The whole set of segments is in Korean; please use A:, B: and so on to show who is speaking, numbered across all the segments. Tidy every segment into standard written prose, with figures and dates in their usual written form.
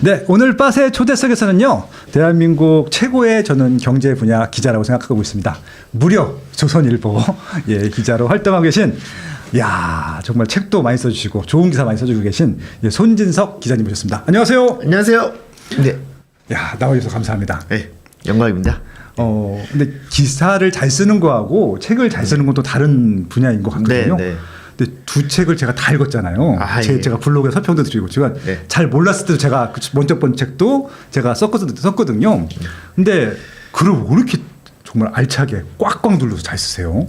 A: 네, 오늘 빠세 초대석에서는요, 대한민국 최고의 저는 경제 분야 기자라고 생각하고 있습니다. 무려 조선일보 예, 기자로 활동하고 계신, 야 정말 책도 많이 써주시고 좋은 기사 많이 써주고 계신 예, 손진석 기자님 모셨습니다. 안녕하세요.
B: 안녕하세요. 네.
A: 야 나와주셔서 감사합니다.
B: 네, 영광입니다.
A: 근데 기사를 잘 쓰는 거하고 책을 잘 쓰는 건 또 다른 분야인 것 같거든요.
B: 네, 네.
A: 근데 두 책을 제가 다 읽었잖아요.
B: 아, 예.
A: 제가 블로그에 서평도 드리고 제가
B: 네.
A: 잘 몰랐을 때도 제가 먼저 본 책도 제가 썼거든요. 근데 글을 왜 이렇게 정말 알차게 꽉꽉 눌러서 잘 쓰세요?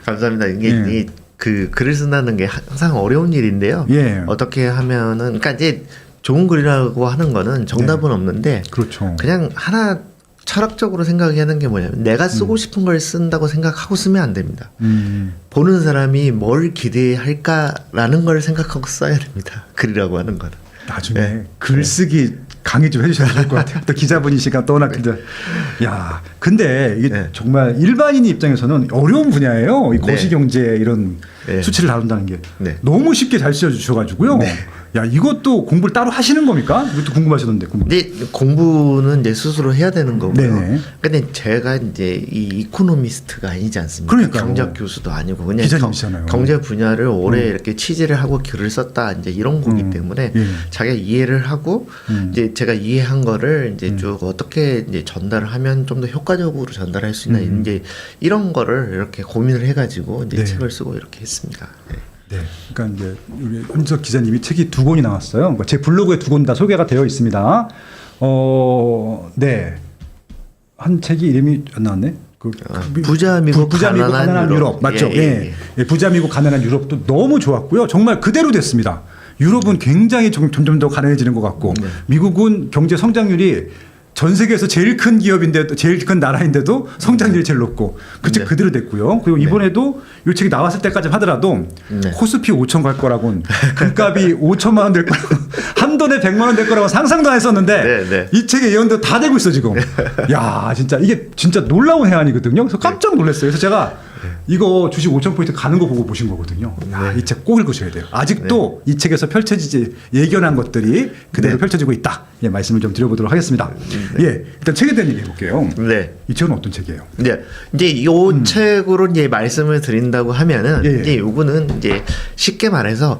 B: 감사합니다. 이게
A: 예.
B: 그 글을 쓴다는 게 항상 어려운 일인데요.
A: 예.
B: 어떻게 하면은 그러니까 이제 좋은 글이라고 하는 거는 정답은 없는데
A: 그렇죠.
B: 그냥 하나 철학적으로 생각해야 하는 게 뭐냐면 내가 쓰고 싶은 걸 쓴다고 생각하고 쓰면 안 됩니다. 보는 사람이 뭘 기대할까라는 걸 생각하고 써야 됩니다. 글이라고 하는 거는.
A: 나중에
B: 네.
A: 글쓰기 강의 좀 해주셔야 될 것 같아요. 또 기자분이시니까 또 워낙 근데 야 근데 이게
B: 네.
A: 정말 일반인 입장에서는 어려운 분야예요. 이
B: 네.
A: 거시경제 이런
B: 네.
A: 수치를 다룬다는 게
B: 네.
A: 너무 쉽게 잘 쓰셔주셔가지고요.
B: 네.
A: 야 이것도 공부를 따로 하시는 겁니까? 이것도 궁금하셨는데 공부.
B: 근데 공부는 이제 스스로 해야 되는 거고요.
A: 네네.
B: 근데 제가 이제 이 이코노미스트가 아니지 않습니까?
A: 그러니까요.
B: 경제학 교수도 아니고 그냥
A: 기자님이시잖아요.
B: 경제 분야를 오래 이렇게 취재를 하고 글을 썼다 이제 이런 거기 때문에
A: 예.
B: 자기가 이해를 하고 이제 제가 이해한 거를 이제 쭉 어떻게 이제 전달을 하면 좀 더 효과적으로 전달할 수 있나 이제 이런 거를 이렇게 고민을 해가지고 이제
A: 네.
B: 책을 쓰고 이렇게 했습니다. 네.
A: 네, 그러니까 이제 우리 손진석 기자님이 책이 2권이 나왔어요. 그러니까 제 블로그에 2권 다 소개가 되어 있습니다. 네, 한 책이 이름이 안 나왔네.
B: 부자 미국
A: 가난한 유럽 맞죠? 예. 부자 미국 가난한 유럽도 너무 좋았고요. 정말 그대로 됐습니다. 유럽은 굉장히 점점 더 가난해지는 것 같고 미국은 경제 성장률이 전 세계에서 제일 큰 기업인데도 제일 큰 나라인데도 성장률이 제일 높고 그 책
B: 네.
A: 그대로 됐고요. 그리고 이번에도 이 책이 나왔을 때까지 하더라도
B: 네.
A: 코스피 5천 갈 거라고는 금값이 5천만 원 될 거라고 한 돈에 100만 원 될 거라고 상상도 안 했었는데
B: 네, 네.
A: 이 책의 예언도 다 되고 있어 지금. 야 진짜 이게 진짜 놀라운 해안이거든요. 그래서 깜짝 놀랐어요. 그래서 제가 이거 주식 5천 포인트 가는 거 보고 보신 거거든요. 이 책 꼭 읽으셔야 돼요. 아직도 이 책에서 펼쳐지지 예견한 것들이 그대로 펼쳐지고 있다. 예, 말씀을 좀 드려보도록 하겠습니다. 예, 일단 책에 대한 얘기 해볼게요.
B: 네.
A: 이 책은 어떤 책이에요?
B: 네. 이제 이 책으로 이제 말씀을 드린다고 하면은
A: 예.
B: 이제 요거는 이제 쉽게 말해서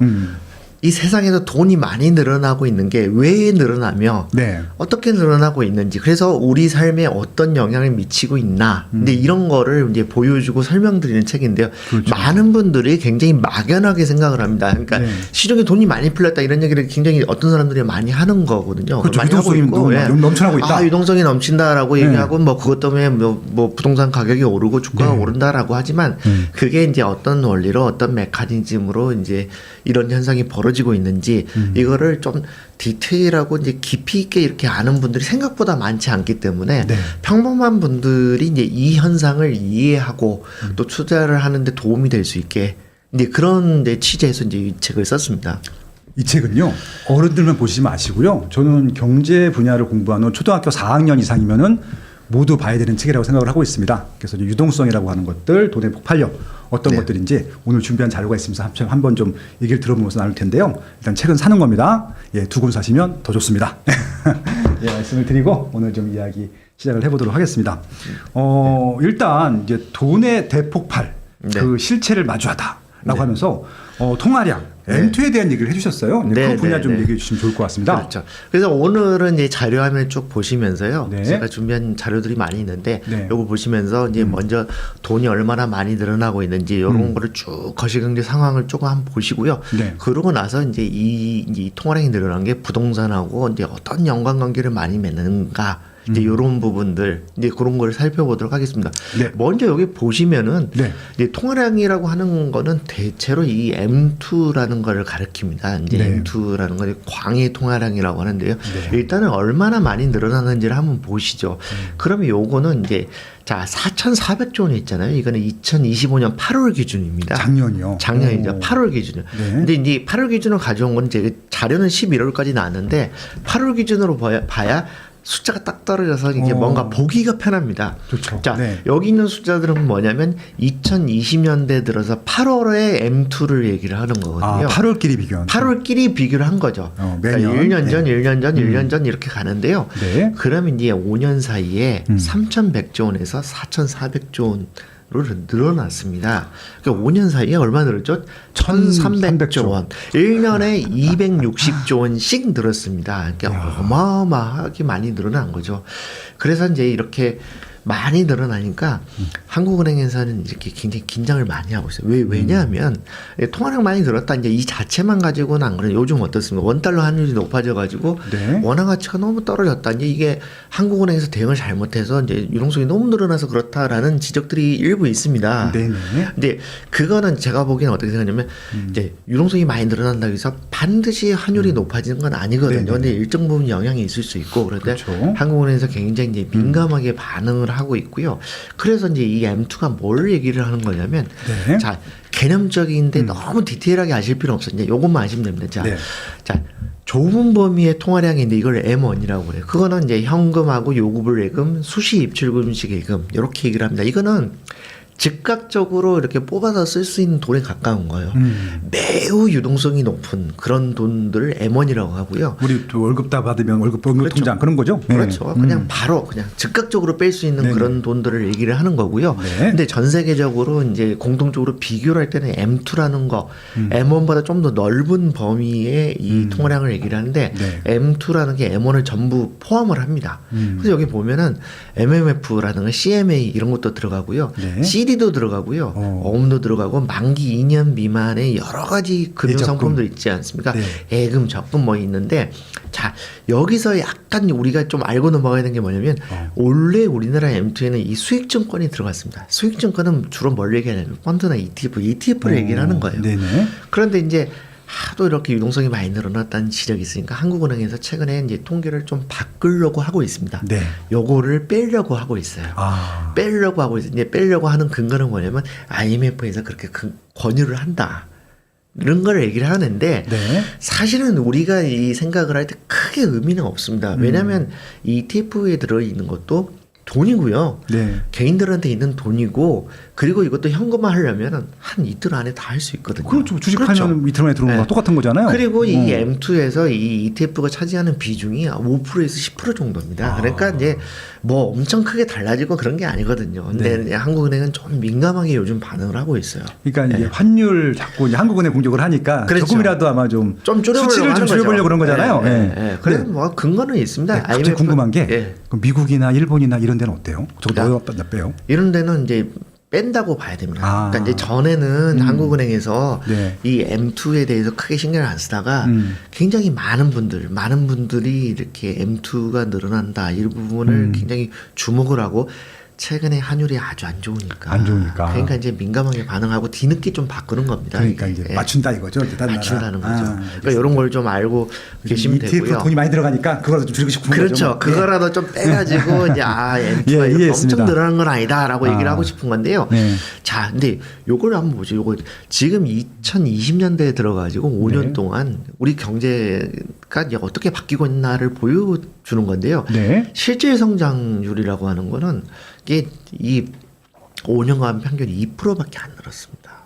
B: 이 세상에서 돈이 많이 늘어나고 있는 게 왜 늘어나며
A: 네.
B: 어떻게 늘어나고 있는지 그래서 우리 삶에 어떤 영향을 미치고 있나 근데 이런 거를 이제 보여주고 설명드리는 책인데요.
A: 그렇죠.
B: 많은 분들이 굉장히 막연하게 생각을 합니다. 그러니까
A: 네.
B: 시중에 돈이 많이 풀렸다 이런 얘기를 굉장히 어떤 사람들이 많이 하는 거거든요.
A: 그렇죠.
B: 많이 하고
A: 유동성이
B: 있고, 예.
A: 넘쳐나고 있다.
B: 아, 유동성이 넘친다라고
A: 네.
B: 얘기하고 뭐 그것 때문에 뭐 부동산 가격이 오르고 주가가
A: 네.
B: 오른다라고 하지만 그게 이제 어떤 원리로 어떤 메커니즘으로 이제 이런 현상이 벌어지고 있는지 이거를 좀 디테일하고 이제 깊이 있게 이렇게 아는 분들이 생각보다 많지 않기 때문에
A: 네.
B: 평범한 분들이 이제 이 현상을 이해하고 또 투자를 하는데 도움이 될 수 있게 이제 그런 데 취재해서 이제 이 책을 썼습니다.
A: 이 책은요 어른들만 보시지 마시고요. 저는 경제 분야를 공부하는 초등학교 4학년 이상이면은 모두 봐야 되는 책이라고 생각을 하고 있습니다. 그래서 유동성이라고 하는 것들, 돈의 폭발력 어떤
B: 네.
A: 것들인지 오늘 준비한 자료가 있으면서 한번 좀 얘기를 들어보면서 나눌 텐데요. 일단 책은 사는 겁니다. 예, 2권 사시면 더 좋습니다. 예, 말씀을 드리고 오늘 좀 이야기 시작을 해보도록 하겠습니다. 일단 이제 돈의 대폭발
B: 네.
A: 그 실체를 마주하다라고 하면서 통화량
B: 네.
A: M2에 대한 얘기를 해주셨어요.
B: 네,
A: 그 분야
B: 네,
A: 좀
B: 네.
A: 얘기해 주시면 좋을 것 같습니다.
B: 그렇죠. 그래서 오늘은 이제 자료화면을 쭉 보시면서요.
A: 네.
B: 제가 준비한 자료들이 많이 있는데
A: 네.
B: 요거 보시면서 이제 먼저 돈이 얼마나 많이 늘어나고 있는지 이런 거를 쭉 거시경제 상황을 조금 한번 보시고요.
A: 네.
B: 그러고 나서 이제 이 통화량이 늘어난 게 부동산하고 이제 어떤 연관관계를 많이 맺는가 이제 이런 부분들 이제 그런 걸 살펴보도록 하겠습니다.
A: 네.
B: 먼저 여기 보시면은
A: 네.
B: 이제 통화량이라고 하는 거는 대체로 이 M2라는 걸 가리킵니다. 이제
A: 네.
B: M2라는 건 광의 통화량이라고 하는데요. 일단은 얼마나 많이 늘어나는지를 한번 보시죠. 그러면 요거는 이제 자 4,400조 원 있잖아요. 이거는 2025년 8월 기준입니다.
A: 작년이요.
B: 작년이죠.
A: 오.
B: 8월 기준이요.
A: 네.
B: 근데 이제 8월 기준으로 가져온 건 이제 자료는 11월까지 나왔는데 8월 기준으로 봐야 숫자가 딱 떨어져서 이게 뭔가 보기가 편합니다.
A: 좋죠.
B: 자,
A: 네.
B: 여기 있는 숫자들은 뭐냐면 2020년대 들어서 8월에 M2를 얘기를 하는 거거든요.
A: 8월끼리 비교한.
B: 8월끼리 비교를 한 거죠.
A: 매년.
B: 그러니까 1년 전,
A: 네.
B: 1년 전, 1년 전 이렇게 가는데요.
A: 네.
B: 그러면 이제 5년 사이에 3,100조 원에서 4,400조 원으로 늘어났습니다. 그러니까 5년 사이에 얼마 늘었죠? 1,300조 원. 1년에 260조 원씩 늘었습니다. 그러니까 어마어마하게 많이 늘어난 거죠. 그래서 이제 이렇게 많이 늘어나니까 한국은행에서는 이렇게 굉장히 긴장을 많이 하고 있어요. 왜냐하면 통화량 많이 늘었다. 이제 이 자체만 가지고는 안 그래요. 요즘 어떻습니까? 원달러 환율이 높아져가지고
A: 네.
B: 원화 가치가 너무 떨어졌다. 이제 이게 한국은행에서 대응을 잘못해서 이제 유동성이 너무 늘어나서 그렇다라는 지적들이 일부 있습니다.
A: 네네.
B: 근데 그거는 제가 보기에는 어떻게 생각하냐면 이제 유동성이 많이 늘어난다고 해서 반드시 환율이 높아지는 건 아니거든요.
A: 네네.
B: 근데 일정 부분 영향이 있을 수 있고 그런데
A: 그렇죠.
B: 한국은행에서 굉장히 이제 민감하게 반응을 하고 있고요. 그래서 이제 이 M2가 뭘 얘기를 하는 거냐면
A: 네.
B: 자 개념적인데 너무 디테일하게 아실 필요 없어요. 이제 요것만 아시면 됩니다. 자,
A: 네.
B: 자 좁은 범위의 통화량인데 이걸 M1이라고 그래요. 그거는 이제 현금하고 요구불예금, 수시 입출금식 예금 이렇게 얘기를 합니다. 이거는 즉각적으로 이렇게 뽑아서 쓸 수 있는 돈에 가까운 거예요. 매우 유동성이 높은 그런 돈들을 M1이라고 하고요.
A: 우리 또 월급 다 받으면 월급
B: 그렇죠.
A: 통장 그런 거죠? 네.
B: 그렇죠. 그냥 바로 그냥 즉각적으로 뺄 수 있는
A: 네네.
B: 그런 돈들을 얘기를 하는 거고요.
A: 네.
B: 근데 전 세계적으로 이제 공통적으로 비교를 할 때는 M2라는 거, M1보다 좀 더 넓은 범위의 이 통화량을 얘기를 하는데
A: 네.
B: M2라는 게 M1을 전부 포함을 합니다. 그래서 여기 보면은 MMF라는 거, CMA 이런 것도 들어가고요.
A: 네.
B: CD도 들어가고요. 어음도 들어가고 만기 2년 미만의 여러 가지 금융
A: 예적금.
B: 상품들 있지 않습니까?
A: 네.
B: 예금, 적금 뭐 있는데 자 여기서 약간 우리가 좀 알고 넘어가야 되는 게 뭐냐면 원래 우리나라 M2에는 이 수익증권이 들어갔습니다. 수익증권은 주로 뭘 얘기하냐면 펀드나 ETF를 얘기를 하는 거예요.
A: 네네.
B: 그런데 이제 하도 이렇게 유동성이 많이 늘어났다는 지적이 있으니까 한국은행에서 최근에 이제 통계를 좀 바꾸려고 하고 있습니다.
A: 네.
B: 요거를 빼려고 하고 있어요. 빼려고 하고 있어요. 이제 빼려고 하는 근거는 뭐냐면 IMF에서 그렇게 권유를 한다. 이런 걸 얘기를 하는데
A: 네.
B: 사실은 우리가 이 생각을 할 때 크게 의미는 없습니다. 왜냐하면 ETF에 들어있는 것도 돈이고요.
A: 네.
B: 개인들한테 있는 돈이고 그리고 이것도 현금화 하려면 한 이틀 안에 다 할 수 있거든요.
A: 그렇죠. 주식하면 이틀 만에 들어오는 거 똑같은 거잖아요.
B: 그리고 이 M2에서 이 ETF가 차지하는 비중이 5%에서 10% 정도입니다. 그러니까 이제 뭐 엄청 크게 달라지고 그런 게 아니거든요. 근데
A: 네.
B: 한국은행은 좀 민감하게 요즘 반응을 하고 있어요.
A: 그러니까 이제 환율 자꾸 이제 한국은행 공격을 하니까
B: 그렇죠.
A: 조금이라도 아마 좀
B: 줄여보려고
A: 수치를 좀
B: 하는
A: 줄여보려고
B: 거죠.
A: 그런 거잖아요.
B: 그래
A: 네.
B: 뭐 근거는 있습니다.
A: 네, 갑자기 궁금한 게
B: 예.
A: 그럼 미국이나 일본이나 이런 데는 어때요? 저거 넣어야 빼요?
B: 이런 데는 이제 뺀다고 봐야 됩니다. 그러니까 이제 전에는 한국은행에서
A: 네.
B: 이 M2에 대해서 크게 신경을 안 쓰다가 굉장히 많은 분들이 이렇게 M2가 늘어난다 이 부분을 굉장히 주목을 하고 최근에 환율이 아주 안 좋으니까. 그러니까 이제 민감하게 반응하고 뒤늦게 좀 바꾸는 겁니다.
A: 그러니까
B: 이게.
A: 이제 맞춘다 이거죠.
B: 맞춘다는 거죠. 그러니까 이런 걸 좀 알고 계시면
A: ETF
B: 되고요.
A: 돈이 많이 들어가니까 그거라도 좀 줄이고 싶은
B: 그렇죠.
A: 거죠.
B: 그거라도 좀 빼가지고 이제 M2가
A: 예,
B: 이렇게
A: 이해했습니다.
B: 엄청 늘어난 건 아니다라고 얘기를 하고 싶은 건데요.
A: 네.
B: 자, 근데 요걸 한번 보죠. 요거 지금 2020년대에 들어가지고 5년 동안 우리 경제가 이제 어떻게 바뀌고 있나를 보여주는 건데요.
A: 네.
B: 실질 성장률이라고 하는 거는 이게 이 5년간 평균 2%밖에 안 늘었습니다.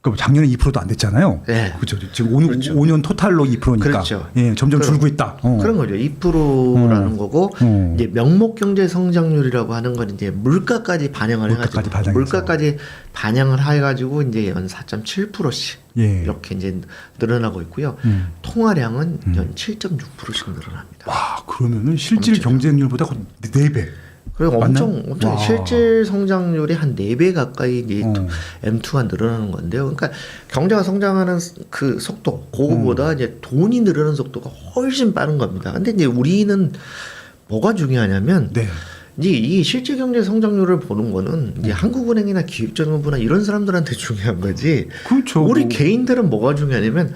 A: 그럼 작년에 2%도 안 됐잖아요.
B: 네.
A: 그렇죠. 지금 5년 토탈로 2%니까
B: 그렇죠.
A: 예, 점점 줄고 있다.
B: 그런 거죠. 2%라는 거고 이제 명목 경제 성장률이라고 하는 건 이제 물가까지 반영을 해가지고 물가까지 반영을 해가지고 이제 연 4.7%씩
A: 예.
B: 이렇게 이제 늘어나고 있고요. 통화량은 연 7.6%씩 늘어납니다.
A: 와, 그러면은 실질 경쟁률보다 거의 4배.
B: 그리고 엄청
A: 와.
B: 실질 성장률이 한 4배 가까이 이제 M2가 늘어나는 건데요. 그러니까 경제가 성장하는 그 속도, 그거보다 이제 돈이 늘어나는 속도가 훨씬 빠른 겁니다. 근데 이제 우리는 뭐가 중요하냐면
A: 네.
B: 이제 이 실제 경제 성장률을 보는 거는 이제 한국은행이나 기획재정부나 이런 사람들한테 중요한 거지.
A: 그렇죠.
B: 우리 개인들은 뭐가 중요하냐면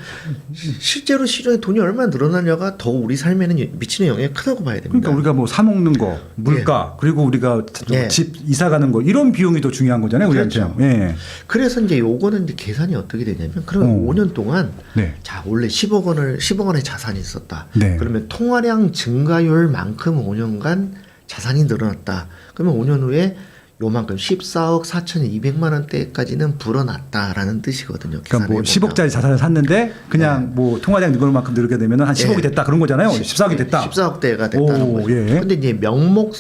B: 실제로 시중에 돈이 얼마나 늘어나냐가 더 우리 삶에는 미치는 영향이 크다고 봐야 됩니다.
A: 그러니까 우리가 뭐 사 먹는 거, 물가, 그리고 우리가
B: 예.
A: 집 이사 가는 거 이런 비용이 더 중요한 거잖아요, 우리한테.
B: 그렇죠.
A: 예.
B: 그래서 이제 요거는 이제 계산이 어떻게 되냐면 그러면 5년 동안
A: 네.
B: 자 원래 10억 원의 자산이 있었다.
A: 네.
B: 그러면 통화량 증가율만큼 5년간 자산이 늘어났다. 그러면 5년 후에 요만큼 14억 4,200만 원대까지는 불어났다라는 뜻이거든요.
A: 그러니까 뭐
B: 계산해보면.
A: 10억짜리 자산을 샀는데 그냥 뭐 통화량 늘어날 만큼 늘게 되면 한 10억이 됐다 그런 거잖아요. 14억이 됐다.
B: 14억대가 됐다는
A: 오,
B: 거죠.
A: 예.
B: 근데 이제 명목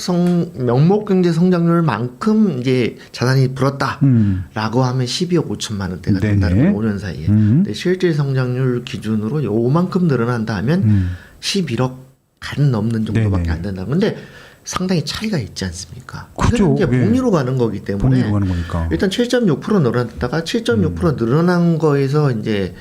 B: 경제 성장률만큼 이제 자산이 불었다라고 하면 12억 5천만 원대가
A: 네네.
B: 된다는 거예요. 5년 사이에. 근데 실질 성장률 기준으로 요만큼 늘어난다 하면 11억 간 넘는 정도밖에
A: 네네.
B: 안 된다. 근데 상당히 차이가 있지 않습니까?
A: 그렇죠.
B: 이거는 이제
A: 예.
B: 복리로 가는 거기 때문에
A: 복리로 가는 거니까.
B: 일단 7.6% 늘어났다가 7.6% 늘어난 거에서 이제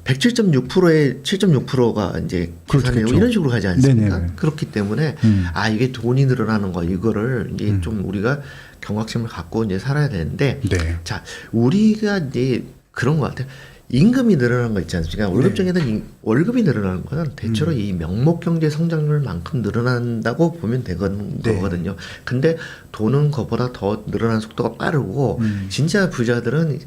B: 107.6%의 7.6%가 이제 계산해요.
A: 그렇죠.
B: 이런 식으로 가지 않습니까?
A: 네네.
B: 그렇기 때문에 아 이게 돈이 늘어나는 거 이거를 이제 좀 우리가 경각심을 갖고 이제 살아야 되는데
A: 네.
B: 자 우리가 이제 그런 것 같아요. 임금이 늘어나는 거 있지 않습니까? 월급 정에는 월급이 늘어나는 거는 대체로 이 명목 경제 성장률만큼 늘어난다고 보면 되는
A: 네.
B: 거거든요. 근데 돈은 그보다 더 늘어나는 속도가 빠르고 진짜 부자들은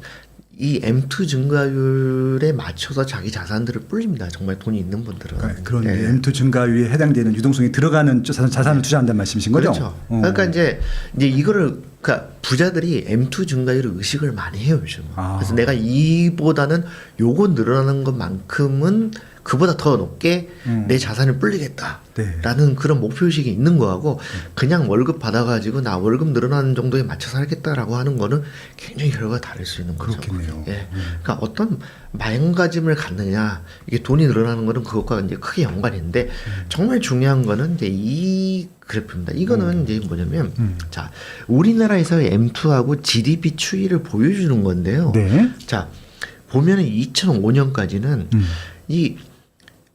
B: 이 M2 증가율에 맞춰서 자기 자산들을 불립니다. 정말 돈이 있는 분들은.
A: 그런
B: 예.
A: M2 증가율에 해당되는 유동성이 들어가는 자산을 투자한다는 말씀이신 거죠?
B: 그렇죠. 그러니까 이제 이거를 그러니까 부자들이 M2 증가율을 의식을 많이 해요 요즘. 그래서 내가 이보다는 요거 늘어나는 것만큼은 그보다 더 높게 내 자산을 불리겠다라는 그런 목표의식이 있는 거하고 그냥 월급 받아가지고 나 월급 늘어나는 정도에 맞춰 살겠다라고 하는 거는 굉장히 결과가 다를 수 있는 거죠.
A: 그렇겠네요.
B: 예. 그러니까 어떤 마음가짐을 갖느냐 이게 돈이 늘어나는 거는 그것과 이제 크게 연관이 있는데 정말 중요한 거는 이제 이 그래프입니다. 이거는 이제 뭐냐면 자 우리나라에서의 M2하고 GDP 추이를 보여주는 건데요.
A: 네.
B: 자 보면은 2005년까지는 이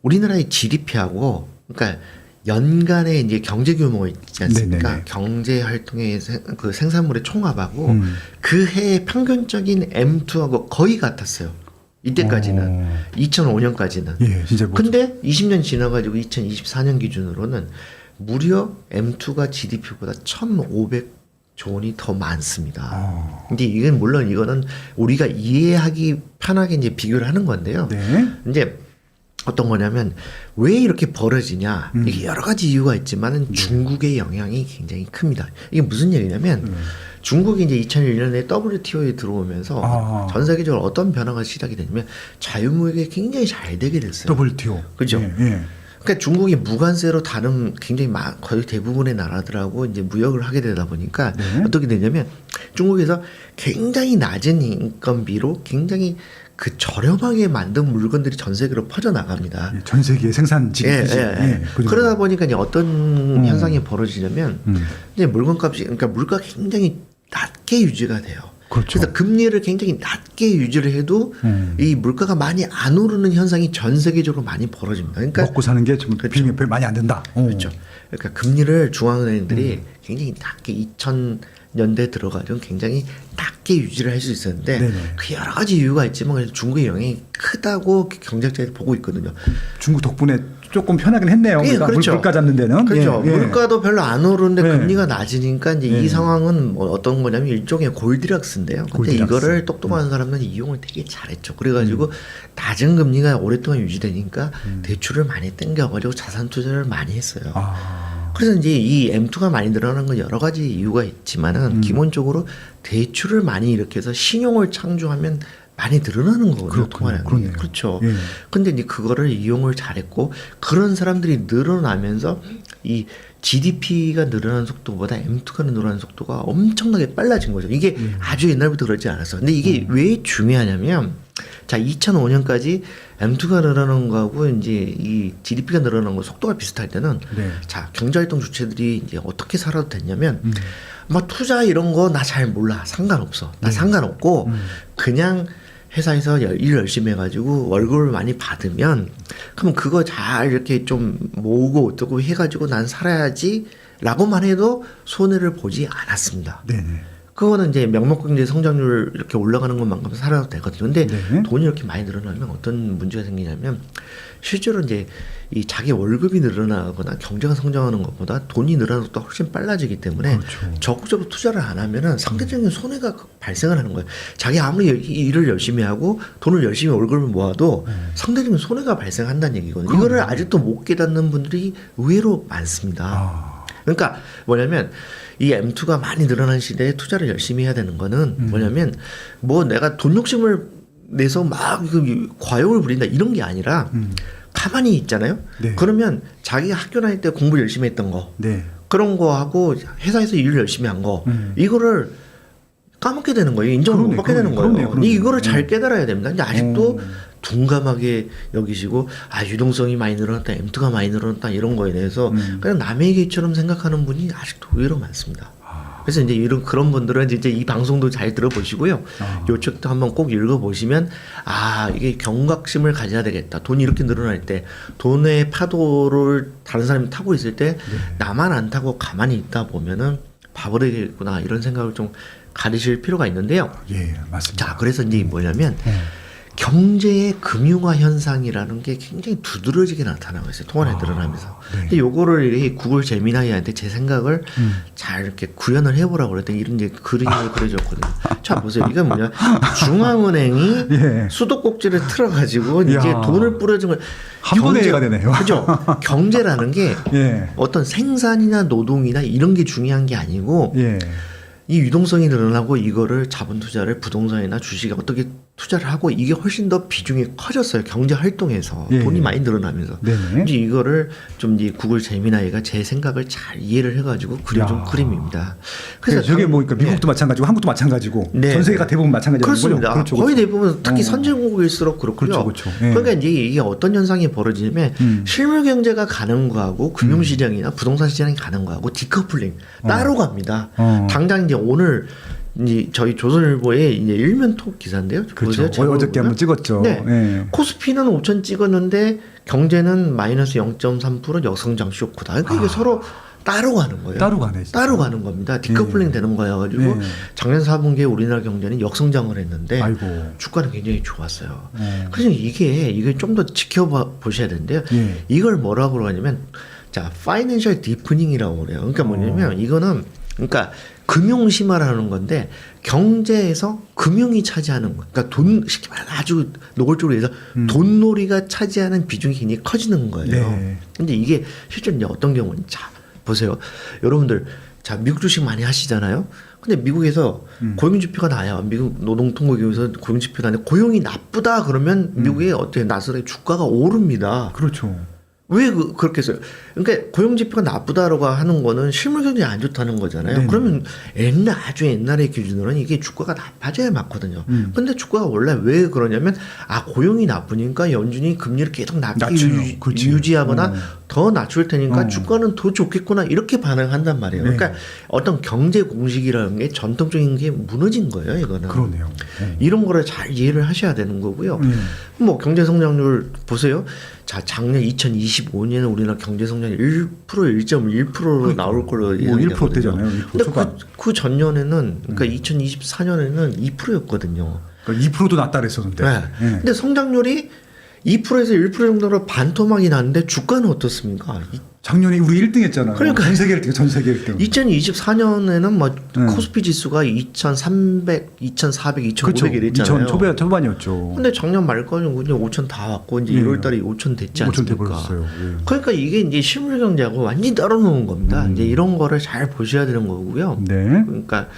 B: 우리나라의 GDP하고 그러니까 연간의 이제 경제 규모가 있지 않습니까?
A: 네네네.
B: 경제 활동의 그 생산물의 총합하고 그 해의 평균적인 M2하고 거의 같았어요. 이때까지는 2005년까지는.
A: 예, 진짜 뭐
B: 근데 20년 지나가지고 2024년 기준으로는 무려 M2가 GDP보다 1,500조 원이 더 많습니다. 근데 이건 물론 이거는 우리가 이해하기 편하게 이제 비교를 하는 건데요.
A: 네.
B: 이제 어떤 거냐면 왜 이렇게 벌어지냐 이게 여러 가지 이유가 있지만은 중국의 영향이 굉장히 큽니다. 이게 무슨 얘기냐면 중국이 이제 2001년에 WTO에 들어오면서 전 세계적으로 어떤 변화가 시작이 되냐면 자유무역이 굉장히 잘 되게 됐어요.
A: WTO.
B: 그죠?
A: 예, 예.
B: 그러니까 중국이 무관세로 다른 굉장히 거의 대부분의 나라들하고 이제 무역을 하게 되다 보니까 어떻게 되냐면 중국에서 굉장히 낮은 인건비로 굉장히 그 저렴하게 만든 물건들이 전 세계로 퍼져 나갑니다.
A: 전 세계 생산지.
B: 그러다 보니까 이제 어떤 현상이 벌어지냐면 이제 물건값이 그러니까 물가가 굉장히 낮게 유지가 돼요.
A: 그렇죠.
B: 그래서 금리를 굉장히 낮게 유지를 해도 이 물가가 많이 안 오르는 현상이 전 세계적으로 많이 벌어집니다. 그러니까
A: 먹고 사는 게 지금 비용이 별 많이 안 든다.
B: 그렇죠. 그러니까 금리를 중앙은행들이 굉장히 낮게 2000년대 들어가지고 굉장히 낮게 유지를 할 수 있었는데
A: 네네.
B: 그 여러 가지 이유가 있지만 그래도 중국의 영향이 크다고 경제학자들이 보고 있거든요.
A: 중국 덕분에 조금 편하긴 했네요.
B: 예,
A: 그러니까
B: 그렇죠.
A: 물가 잡는 데는.
B: 그렇죠.
A: 예, 예.
B: 물가도 별로 안 오르는데
A: 예.
B: 금리가 낮으니까 이제 이 상황은 뭐 어떤 거냐면 일종의 골디락스인데요. 근데
A: 골디락스.
B: 이거를 똑똑한 사람들은 이용을 되게 잘했죠. 그래가지고 낮은 금리가 오랫동안 유지되니까 대출을 많이 땡겨가지고 자산 투자를 많이 했어요. 그래서 이제 이 M2가 많이 늘어나는 건 여러 가지 이유가 있지만은 기본적으로 대출을 많이 일으켜서 신용을 창조하면 많이 늘어나는 거거든요. 통화량이.
A: 그렇네요.
B: 그렇죠.
A: 예.
B: 근데 이제 그거를 이용을 잘했고 그런 사람들이 늘어나면서 이 GDP가 늘어나는 속도보다 M2가 늘어나는 속도가 엄청나게 빨라진 거죠. 이게 아주 옛날부터 그렇지 않았어. 근데 이게 왜 중요하냐면 자 2005년까지 M2가 늘어나는 거하고 이제 이 GDP가 늘어나는 거 속도가 비슷할 때는 자 경제활동 주체들이 이제 어떻게 살아도 됐냐면 막 투자 이런 거 나 잘 몰라 상관없어 나 상관없고 그냥 회사에서 일 열심히 해가지고 월급을 많이 받으면 그럼 그거 잘 이렇게 좀 모으고 어쩌고 해가지고 난 살아야지라고만 해도 손해를 보지 않았습니다.
A: 네네.
B: 그거는 이제 명목경제 성장률 이렇게 올라가는 것만큼 살아도 되거든요. 근데
A: 네.
B: 돈이 이렇게 많이 늘어나면 어떤 문제가 생기냐면 실제로 이제 이 자기 월급이 늘어나거나 경제가 성장하는 것보다 돈이 늘어나는 것도 훨씬 빨라지기 때문에
A: 그렇죠.
B: 적극적으로 투자를 안 하면은 상대적인 손해가 발생을 하는 거예요. 자기 아무리 일을 열심히 하고 돈을 열심히 월급을 모아도 상대적인 손해가 발생한다는 얘기거든요. 이거를 아직도 못 깨닫는 분들이 의외로 많습니다. 그러니까 뭐냐면 이 M2가 많이 늘어난 시대에 투자를 열심히 해야 되는 거는 뭐냐면 뭐 내가 돈 욕심을 내서 막 과욕을 부린다 이런 게 아니라 가만히 있잖아요.
A: 네.
B: 그러면 자기가 학교 다닐 때 공부 열심히 했던 거
A: 네.
B: 그런 거 하고 회사에서 일을 열심히 한 거 이거를 까먹게 되는 거예요. 인정을 못 받게 되는 거예요.
A: 그러네요.
B: 이거를 잘 깨달아야 됩니다. 근데 아직도 둔감하게 여기시고 유동성이 많이 늘어났다, M2가 많이 늘어났다 이런 거에 대해서 그냥 남의 얘기처럼 생각하는 분이 아직도 의외로 많습니다. 그래서 이제 그런 분들은 이제 이 방송도 잘 들어보시고요. 요 책도 한번 꼭 읽어보시면 이게 경각심을 가져야 되겠다. 돈이 이렇게 늘어날 때 돈의 파도를 다른 사람이 타고 있을 때 나만 안 타고 가만히 있다 보면은 봐버리겠구나 이런 생각을 좀 가지실 필요가 있는데요.
A: 예, 맞습니다.
B: 자, 그래서 이제 뭐냐면 경제의 금융화 현상이라는 게 굉장히 두드러지게 나타나고 있어요. 통화에 늘어나면서.
A: 네.
B: 근데 요거를 이렇게 구글 제미나이한테 제 생각을 잘 이렇게 구현을 해보라고 그랬더니 이런 이제 그림을 그려줬거든요. 자, 보세요. 이건 뭐냐. 중앙은행이
A: 예.
B: 수도꼭지를 틀어가지고 이제
A: 이야.
B: 돈을 뿌려준 걸.
A: 한 번에 해가 되네요.
B: 그죠? 경제라는 게
A: 예.
B: 어떤 생산이나 노동이나 이런 게 중요한 게 아니고
A: 예.
B: 이 유동성이 늘어나고 이거를 자본 투자를 부동산이나 주식에 어떻게 투자를 하고 이게 훨씬 더 비중이 커졌어요. 경제 활동에서
A: 예.
B: 돈이 많이 늘어나면서.
A: 네네.
B: 이제 이거를 좀 이제 구글 제미나이가 제 생각을 잘 이해를 해가지고 그려준
A: 야.
B: 그림입니다.
A: 그래서 저게 뭐 그러니까 미국도 마찬가지고 한국도 마찬가지고
B: 네.
A: 전 세계가 대부분 마찬가지라는
B: 그렇습니다.
A: 거죠. 그렇죠,
B: 거의
A: 그렇죠.
B: 대부분 특히 선진국일수록 그렇고요.
A: 그렇죠, 그렇죠. 예.
B: 그러니까 이제 이게 어떤 현상이 벌어지냐면 실물 경제가 가는 거하고 금융 시장이나 부동산 시장이 가는 거하고 디커플링 따로 갑니다. 당장 이제 오늘 이제 저희 조선일보의 이제 일면톡 기사인데요.
A: 그렇죠. 어저께 한번 찍었죠.
B: 네.
A: 예.
B: 코스피는 5천 찍었는데 경제는 마이너스 0.3% 역성장 쇼크다. 그러니까 이게 서로 따로 가는 거예요.
A: 따로 가네. 진짜.
B: 따로 가는 겁니다. 디커플링 되는 거여가지고
A: 예.
B: 작년 4분기에 우리나라 경제는 역성장을 했는데
A: 아이고.
B: 주가는 굉장히 좋았어요. 그래서 이게 좀 더 지켜보셔야 되는데요.
A: 예.
B: 이걸 뭐라고 그러냐면 자, 파이낸셜 디프닝이라고 그래요. 그러니까 뭐냐면 이거는 그러니까 금융 심화라는 건데 경제에서 금융이 차지하는 거. 그러니까 돈 쉽게 말하면 아주 노골적으로 해서 돈놀이가 차지하는 비중이 굉장히 커지는 거예요.
A: 네.
B: 근데 이게 실제로 이제 어떤 경우는 자, 보세요. 여러분들 자, 미국 주식 많이 하시잖아요. 근데 미국에서 고용 지표가 나요. 미국 노동통계에서 고용 지표가 나는데 고용이 나쁘다 그러면 미국의 어떻게 나스닥 주가가 오릅니다.
A: 그렇죠.
B: 왜 그렇게 했어요? 그러니까 고용지표가 나쁘다라고 하는 거는 실물 경제에 안 좋다는 거잖아요.
A: 네네.
B: 그러면 아주 옛날의 기준으로는 이게 주가가 나빠져야 맞거든요. 근데 주가가 원래 왜 그러냐면 고용이 나쁘니까 연준이 금리를 계속 낮게
A: 낮춰요. 그렇지.
B: 유지하거나 더 낮출 테니까 주가는 더 좋겠구나 이렇게 반응한단 말이에요.
A: 네.
B: 그러니까 어떤 경제 공식이라는 게 전통적인 게 무너진 거예요. 이거는.
A: 그러네요.
B: 이런 거를 잘 이해를 하셔야 되는 거고요. 뭐 경제 성장률 보세요. 자, 작년 2025년에 우리나라 경제 성장이 1% 1.1%로 나올 걸로
A: 뭐
B: 예상되거든요.
A: 1%대잖아요. 1%
B: 근데
A: 초반.
B: 그 전년에는 그러니까 2024년에는 2%였거든요.
A: 그러니까 2%도 낮다 그랬었는데.
B: 네.
A: 예.
B: 근데 성장률이 2%에서 1% 정도로 반토막이 났는데 주가는 어떻습니까?
A: 작년에 우리 1등 했잖아요.
B: 그러니까.
A: 전 세계 1등, 전 세계 1등.
B: 2024년에는 뭐 코스피 지수가 2,300, 2,400, 2,500 이랬잖아요.
A: 2000 초반이었죠.
B: 근데 작년 말까지는 그냥 5천 다 왔고 이제 1월달에 5천 됐지
A: 5천
B: 않습니까?
A: 돼버렸어요. 예.
B: 그러니까 이게 이제 실물 경제하고 완전히 따로 노는 겁니다. 이제 이런 거를 잘 보셔야 되는 거고요.
A: 네.
B: 그러니까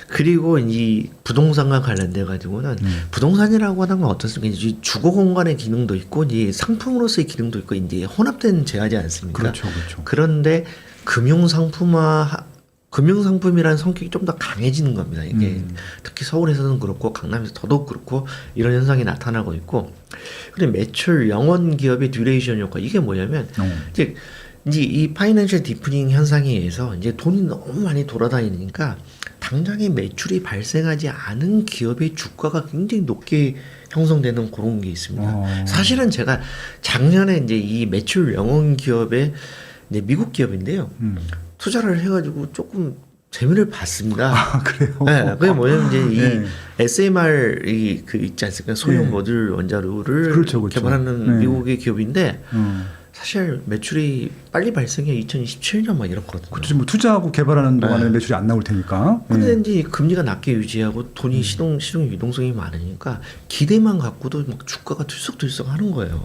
B: 그리고 이 부동산과 관련돼 가지고는 부동산이라고 하는 건 어떻습니까? 이제 주거 공간의 기능도 있고 이제 상품으로서의 기능도 있고 이제 혼합된 재화지 않습니까?
A: 그렇죠, 그렇죠.
B: 그런데 금융상품이라는 성격이 좀 더 강해지는 겁니다. 이게 특히 서울에서는 그렇고 강남에서 더더욱 그렇고 이런 현상이 나타나고 있고 그리고 매출 영원 기업의 듀레이션 효과 이게 뭐냐면 이제 이제 이 파이낸셜 디프닝 현상에 의해서 이제 돈이 너무 많이 돌아다니니까 당장의 매출이 발생하지 않은 기업의 주가가 굉장히 높게 형성되는 그런 게 있습니다. 사실은 제가 작년에 이제 이 매출 영혼 기업에 이제 미국 기업인데요. 투자를 해가지고 조금 재미를 봤습니다.
A: 아, 그래요?
B: 네, 그게 뭐냐면 이제 이
A: 네.
B: SMR 그 있지 않습니까? 소형
A: 네.
B: 모듈 원자로를
A: 그렇죠, 그렇죠.
B: 개발하는
A: 네.
B: 미국의 기업인데 사실 매출이 빨리 발생해 2027년 막 이렇거든요.
A: 그렇죠. 뭐 투자하고 개발하는 동안에 매출이 안 나올 테니까.
B: 근데 이제 금리가 낮게 유지하고 돈이 시동 유동성이 많으니까 기대만 갖고도 막 주가가 들썩들썩 하는 거예요.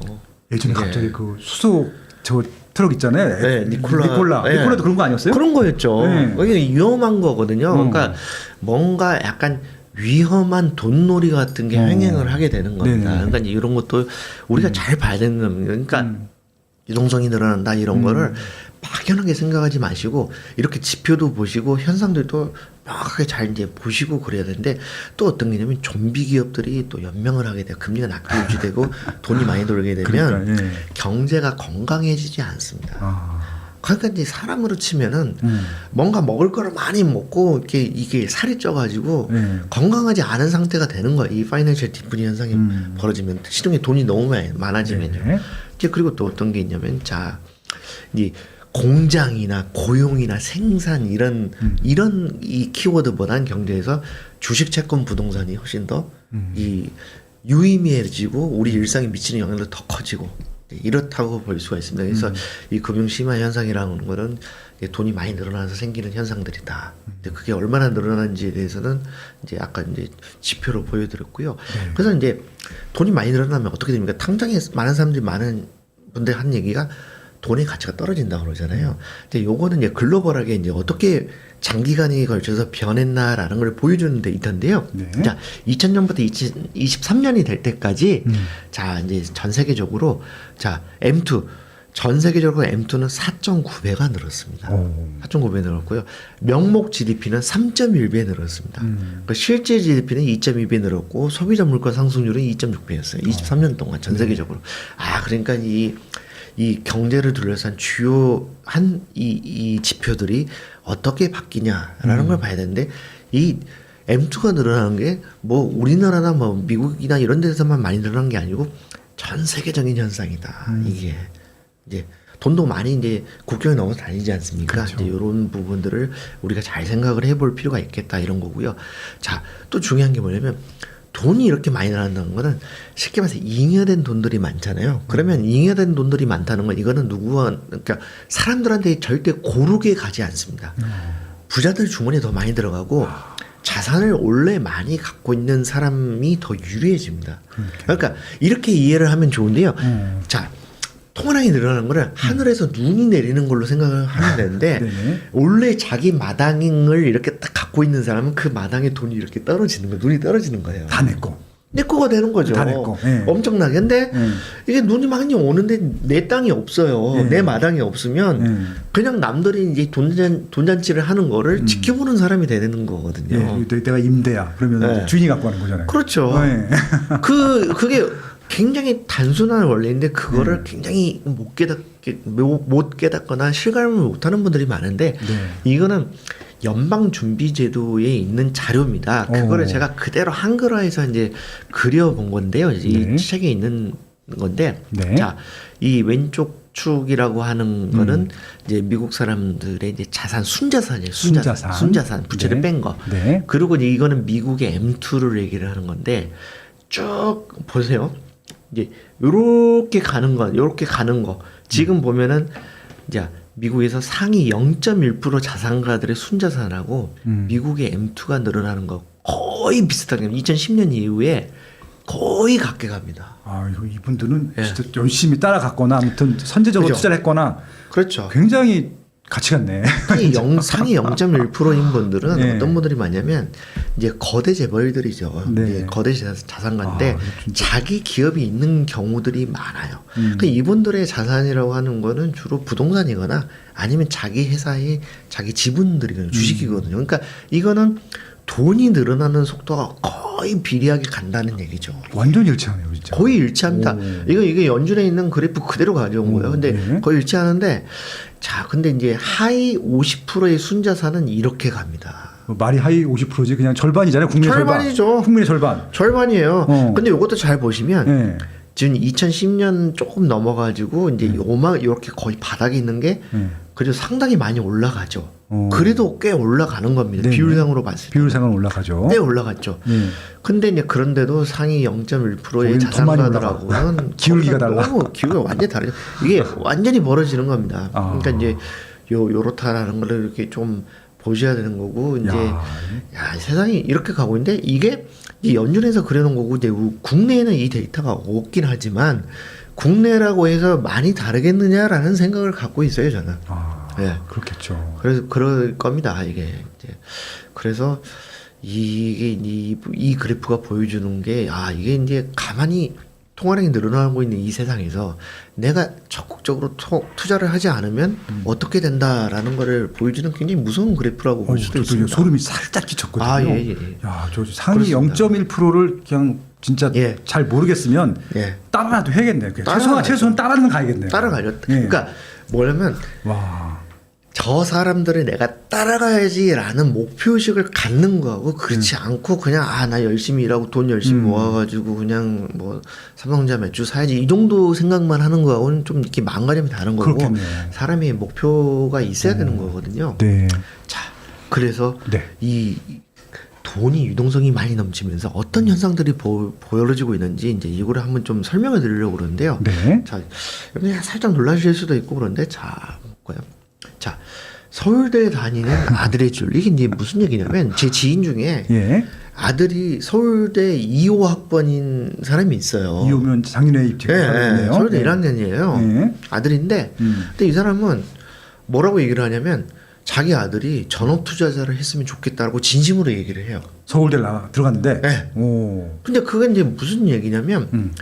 A: 예전에
B: 네.
A: 갑자기 그 수소 저 트럭 있잖아요.
B: 네, 니콜라. 네.
A: 니콜라도 그런 거 아니었어요?
B: 그런 거였죠.
A: 네.
B: 이게 위험한 거거든요. 그러니까 뭔가 약간 위험한 돈놀이 같은 게 횡행을 하게 되는 겁니다.
A: 네네.
B: 그러니까 이제 이런 것도 우리가 잘 봐야 되는 겁니다. 그러니까 유동성이 늘어난다 이런 거를 막연하게 생각하지 마시고 이렇게 지표도 보시고 현상들도 명확하게 잘 이제 보시고 그래야 되는데 또 어떤 게 있냐면 좀비 기업들이 또 연명을 하게 돼요. 금리가 낮게 유지되고 돈이 많이 돌게 되면
A: 그러니까, 예.
B: 경제가 건강해지지 않습니다.
A: 아.
B: 그러니까 이제 사람으로 치면은 뭔가 먹을 거를 많이 먹고 이게 살이 쪄가지고 건강하지 않은 상태가 되는 거예요. 이 파이낸셜 디프니 현상이 벌어지면 시중에 돈이 너무 많아지면요.
A: 네.
B: 이제 그리고 또 어떤 게 있냐면 자, 이 공장이나 고용이나 생산 이런 이 키워드보다는 경제에서 주식, 채권, 부동산이 훨씬 더 이 유의미해지고 우리 일상에 미치는 영향도 더 커지고 이렇다고 볼 수가 있습니다. 그래서 이 금융 심화 현상이라는 거는 돈이 많이 늘어나서 생기는 현상들이다. 근데 그게 얼마나 늘어난지에 대해서는 이제 아까 이제 지표로 보여드렸고요. 그래서 이제 돈이 많이 늘어나면 어떻게 됩니까? 당장에 많은 분들 한 얘기가 돈의 가치가 떨어진다고 그러잖아요. 근데 요거는 이제 글로벌하게 이제 어떻게 장기간에 걸쳐서 변했나라는 걸 보여주는 데 있던데요.
A: 네.
B: 자, 2000년부터 2023년이 될 때까지 자, 이제 전 세계적으로 자, M2 전 세계적으로 M2는 4.9배가 늘었습니다. 4.9배 늘었고요. 명목 GDP는 3.1배 늘었습니다. 그러니까 실제 GDP는 2.2배 늘었고 소비자 물가 상승률은 2.6배였어요. 23년 동안 전 세계적으로. 아, 그러니까 이 경제를 둘러싼 주요한 이 지표들이 어떻게 바뀌냐라는 걸 봐야 되는데 이 M2가 늘어나는 게 뭐 우리나라나 뭐 미국이나 이런 데서만 많이 늘어난 게 아니고 전 세계적인 현상이다. 이게 이제 돈도 많이 이제 국경에 넘어서 다니지 않습니까?
A: 그렇죠.
B: 이제 이런 부분들을 우리가 잘 생각을 해볼 필요가 있겠다 이런 거고요. 자, 또 중요한 게 뭐냐면 돈이 이렇게 많이 늘어난다는 거는 쉽게 말해서 잉여된 돈들이 많잖아요. 그러면 잉여된 돈들이 많다는 건 이거는 그러니까 사람들한테 절대 고르게 가지 않습니다. 부자들 주머니에 더 많이 들어가고 자산을 원래 많이 갖고 있는 사람이 더 유리해집니다. 그러니까 이렇게 이해를 하면 좋은데요. 자, 통화량이 늘어나는 거를 하늘에서 눈이 내리는 걸로 생각을 하면 되는데
A: 네네.
B: 원래 자기 마당을 이렇게 딱 갖고 있는 사람은 그 마당에 돈이 이렇게 떨어지는 거예요. 눈이 떨어지는 거예요.
A: 다 내 거.
B: 내 거가 되는 거죠.
A: 다 내 거. 예.
B: 엄청나게. 근데 이게 눈이 많이 오는데 내 땅이 없어요.
A: 예.
B: 내 마당이 없으면 그냥 남들이 이제 돈잔치를 하는 거를 지켜보는 사람이 되는 거거든요.
A: 예, 내가 임대야. 그러면
B: 네.
A: 이제 주인이 갖고 가는 거잖아요.
B: 그렇죠.
A: 예.
B: 그게 굉장히 단순한 원리인데 그거를 굉장히 못 깨닫거나 실감을 못하는 분들이 많은데 이거는 연방준비제도에 있는 자료입니다. 그거를 제가 그대로 한글화해서 이제 그려본 건데요. 이 책에 있는 건데, 자, 이 왼쪽 축이라고 하는 거는 이제 미국 사람들의 이제 순자산이에요. 순자산 부채를 뺀 거. 그리고 이제 이거는 미국의 M2를 얘기를 하는 건데 쭉 보세요. 이제 요렇게 가는 거. 지금 보면은 이제 미국에서 상위 0.1% 자산가들의 순자산하고 미국의 M2가 늘어나는 거 거의 비슷하게 2010년 이후에 거의 같게 갑니다.
A: 아, 이분들은 진짜 열심히 따라갔거나 아무튼 선제적으로
B: 그죠?
A: 투자를 했거나
B: 그렇죠.
A: 굉장히 가치 같네.
B: 상위 0.1%인 분들은
A: 네.
B: 어떤 분들이 많냐면 이제 거대 재벌들이죠.
A: 네.
B: 이제 거대 자산가인데
A: 진짜.
B: 자기 기업이 있는 경우들이 많아요. 그러니까 이분들의 자산이라고 하는 거는 주로 부동산이거나 아니면 자기 회사의 자기 지분들이거든요. 주식이거든요. 그러니까 이거는 돈이 늘어나는 속도가 거의 비례하게 간다는 얘기죠.
A: 완전 일치하네요, 진짜.
B: 거의 일치합니다. 이게 연준에 있는 그래프 그대로 가져온 거예요. 근데
A: 네.
B: 거의 일치하는데, 자, 근데 이제 하이 50%의 순자산은 이렇게 갑니다.
A: 말이 하이 50%지 그냥 절반이잖아요. 국민의
B: 절반이죠.
A: 절반. 국민의 절반.
B: 절반이에요. 근데 이것도 잘 보시면
A: 네.
B: 지금 2010년 조금 넘어가지고 이제 요막 이렇게 거의 바닥에 있는 게 그래도 상당히 많이 올라가죠. 그래도 꽤 올라가는 겁니다.
A: 네네.
B: 비율상으로 봤을 때.
A: 비율상은 올라가죠.
B: 꽤 올라갔죠. 근데 이제 그런데도 상위 0.1%의
A: 거긴 더 많이
B: 자산가들하고는
A: 기울기가 달라.
B: 너무 기울기가 완전히 다르죠. 이게 완전히 벌어지는 겁니다.
A: 아.
B: 그러니까 이제 요렇다라는 걸 이렇게 좀 보셔야 되는 거고, 이제 야, 세상이 이렇게 가고 있는데 이게 이 연준에서 그려놓은 거고, 이제 국내에는 이 데이터가 없긴 하지만 국내라고 해서 많이 다르겠느냐라는 생각을 갖고 있어요, 저는. 네.
A: 그렇겠죠.
B: 그래서 그럴 겁니다, 이게. 이제 그래서 이게 이 그래프가 보여주는 게, 이게 이제 가만히 통화량이 늘어나고 있는 이 세상에서 내가 적극적으로 투자를 하지 않으면 어떻게 된다라는 거를 보여주는 굉장히 무서운 그래프라고 볼 수도
A: 저도
B: 있습니다.
A: 소름이 살짝 끼쳤거든요.
B: 예.
A: 야, 저 상위
B: 그렇습니다.
A: 0.1%를 그냥 진짜 잘 모르겠으면 따라라도 해야겠네요. 최소한 따라는 가야겠네요.
B: 따라가죠. 그러니까 뭐냐면
A: 와.
B: 저 사람들을 내가 따라가야지라는 목표의식을 갖는 거하고 그렇지 않고 그냥 나 열심히 일하고 돈 열심히 모아가지고 그냥 뭐 삼성전자 몇 주 사야지 이 정도 생각만 하는 거하고는 좀 이렇게 망가림이 다른 거고
A: 그렇겠네요.
B: 사람이 목표가 있어야 되는 거거든요.
A: 네.
B: 자, 그래서 이 돈이 유동성이 많이 넘치면서 어떤 현상들이 보여지고 있는지 이제 이거를 한번 좀 설명을 드리려고 그러는데요.
A: 네.
B: 자, 여러분 살짝 놀라실 수도 있고 그런데 자, 볼까요? 자, 서울대 다니는 아들의 줄. 이게 이제 무슨 얘기냐면 제 지인 중에 아들이 서울대 2호 학번인 사람이 있어요.
A: 2호면 작년에 입학했네요.
B: 서울대 1학년이에요. 아들인데 근데 이 사람은 뭐라고 얘기를 하냐면 자기 아들이 전업 투자자를 했으면 좋겠다고 진심으로 얘기를 해요.
A: 서울대 들어갔는데.
B: 오. 근데 그게 이제 무슨 얘기냐면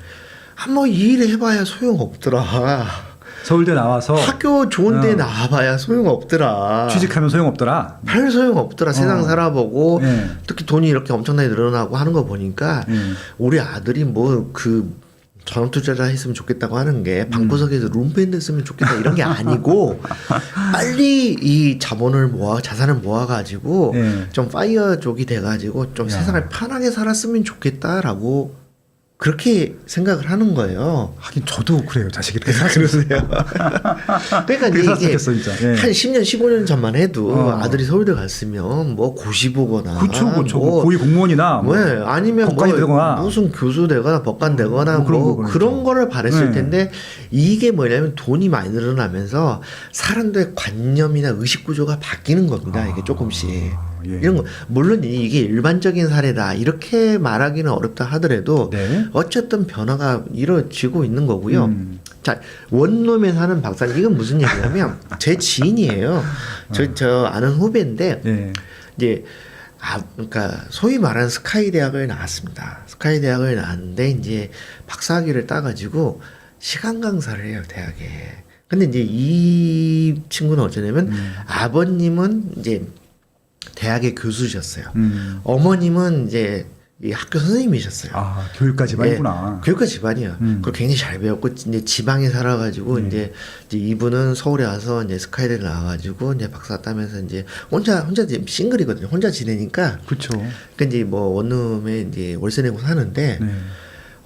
B: 한번 이 일 해봐야 소용없더라.
A: 서울대 나와서
B: 학교 좋은데 나와봐야 소용없더라.
A: 취직하면 소용없더라.
B: 별 소용없더라. 세상 살아보고 특히 돈이 이렇게 엄청나게 늘어나고 하는 거 보니까 우리 아들이 뭐 그 전업 투자자 했으면 좋겠다고 하는 게 방구석에서 룸펜 됐으면 좋겠다 이런 게 아니고 빨리 이 자산을 모아가지고 좀 파이어족이 돼가지고 좀 세상을 편하게 살았으면 좋겠다라고 그렇게 생각을 하는 거예요.
A: 하긴 저도 그래요. 자식이 이렇게 생각해요.
B: 그러니까 이게
A: 진짜.
B: 한 10년, 15년 전만 해도 아들이 서울대 갔으면 뭐 고시 보거나
A: 그렇죠. 뭐 고위 공무원이나 뭐
B: 아니면
A: 법관이 되거나
B: 무슨 교수 되거나 법관 되거나 그런 거를 바랬을 텐데 이게 뭐냐면 돈이 많이 늘어나면서 사람들의 관념이나 의식 구조가 바뀌는 겁니다. 이게 조금씩. 이런 거 물론 이게 일반적인 사례다 이렇게 말하기는 어렵다 하더라도 어쨌든 변화가 이루어지고 있는 거고요. 자, 원룸에 사는 박사님 이건 무슨 얘기냐면 제 지인이에요. 저 아는 후배인데 이제 그러니까 소위 말하는 스카이 대학을 나왔습니다. 스카이 대학을 나왔는데 이제 박사학위를 따가지고 시간 강사를 해요 대학에. 근데 이제 이 친구는 어쩌냐면 아버님은 이제 대학의 교수셨어요. 어머님은 이제 이 학교 선생님이셨어요.
A: 교육가 집안이구나.
B: 교육가 집안이야. 그리고 굉장히 잘 배웠고 이제 지방에 살아가지고 이제 이분은 서울에 와서 이제 스카이대를 나와가지고 이제 박사 따면서 이제 혼자 싱글이거든요. 혼자 지내니까.
A: 그렇죠.
B: 그러니까 이제 뭐 원룸에 이제 월세 내고 사는데.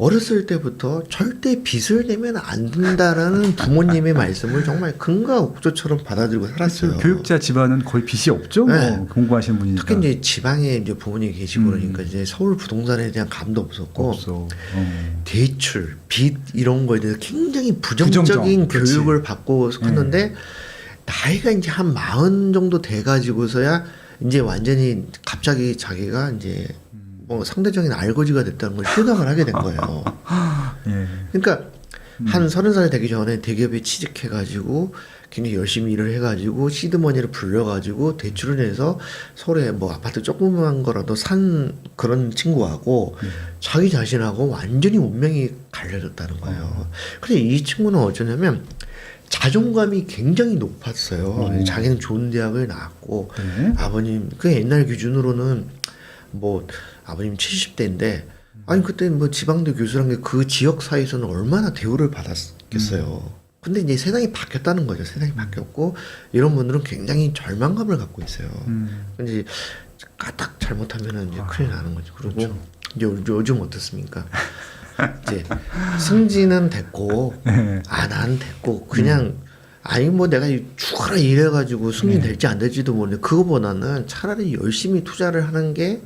B: 어렸을 때부터 절대 빚을 내면 안 된다라는 부모님의 말씀을 정말 근거와 옥조처럼 받아들이고 살았어요.
A: 그렇죠. 교육자 집안은 거의 빚이 없죠. 뭐 공부하시는 분이니까.
B: 특히 이제 지방에 이제 부모님이 계시고 그러니까 이제 서울 부동산에 대한 감도 없었고 대출, 빚 이런 거에 대해서 굉장히 부정적인 교육을 받고 컸는데 나이가 이제 한 40 정도 돼가지고서야 이제 완전히 갑자기 자기가 이제 뭐 상대적인 알거지가 됐다는 걸 실감을 하게 된 거예요. 그러니까 한 30살 되기 전에 대기업에 취직해가지고 굉장히 열심히 일을 해가지고 시드머니를 불려가지고 대출을 내서 서울에 뭐 아파트 조그만 거라도 산 그런 친구하고 자기 자신하고 완전히 운명이 갈려졌다는 거예요. 근데 이 친구는 어쩌냐면 자존감이 굉장히 높았어요. 자기는 좋은 대학을 나왔고 아버님 그 옛날 기준으로는 뭐 아버님 70대인데 아니 그때 뭐 지방대 교수란 게 그 지역 사회에서는 얼마나 대우를 받았겠어요. 근데 이제 세상이 바뀌었다는 거죠. 세상이 바뀌었고 이런 분들은 굉장히 절망감을 갖고 있어요. 근데 까딱 잘못하면은 이제 큰일 나는 거죠. 그리고
A: 그렇죠.
B: 이제 요즘 어떻습니까? 이제 승진은 됐고
A: 네.
B: 난 됐고 그냥 아니 뭐 내가 죽어라 이래가지고 승진될지 안 될지도 모르는데 그거보다는 차라리 열심히 투자를 하는 게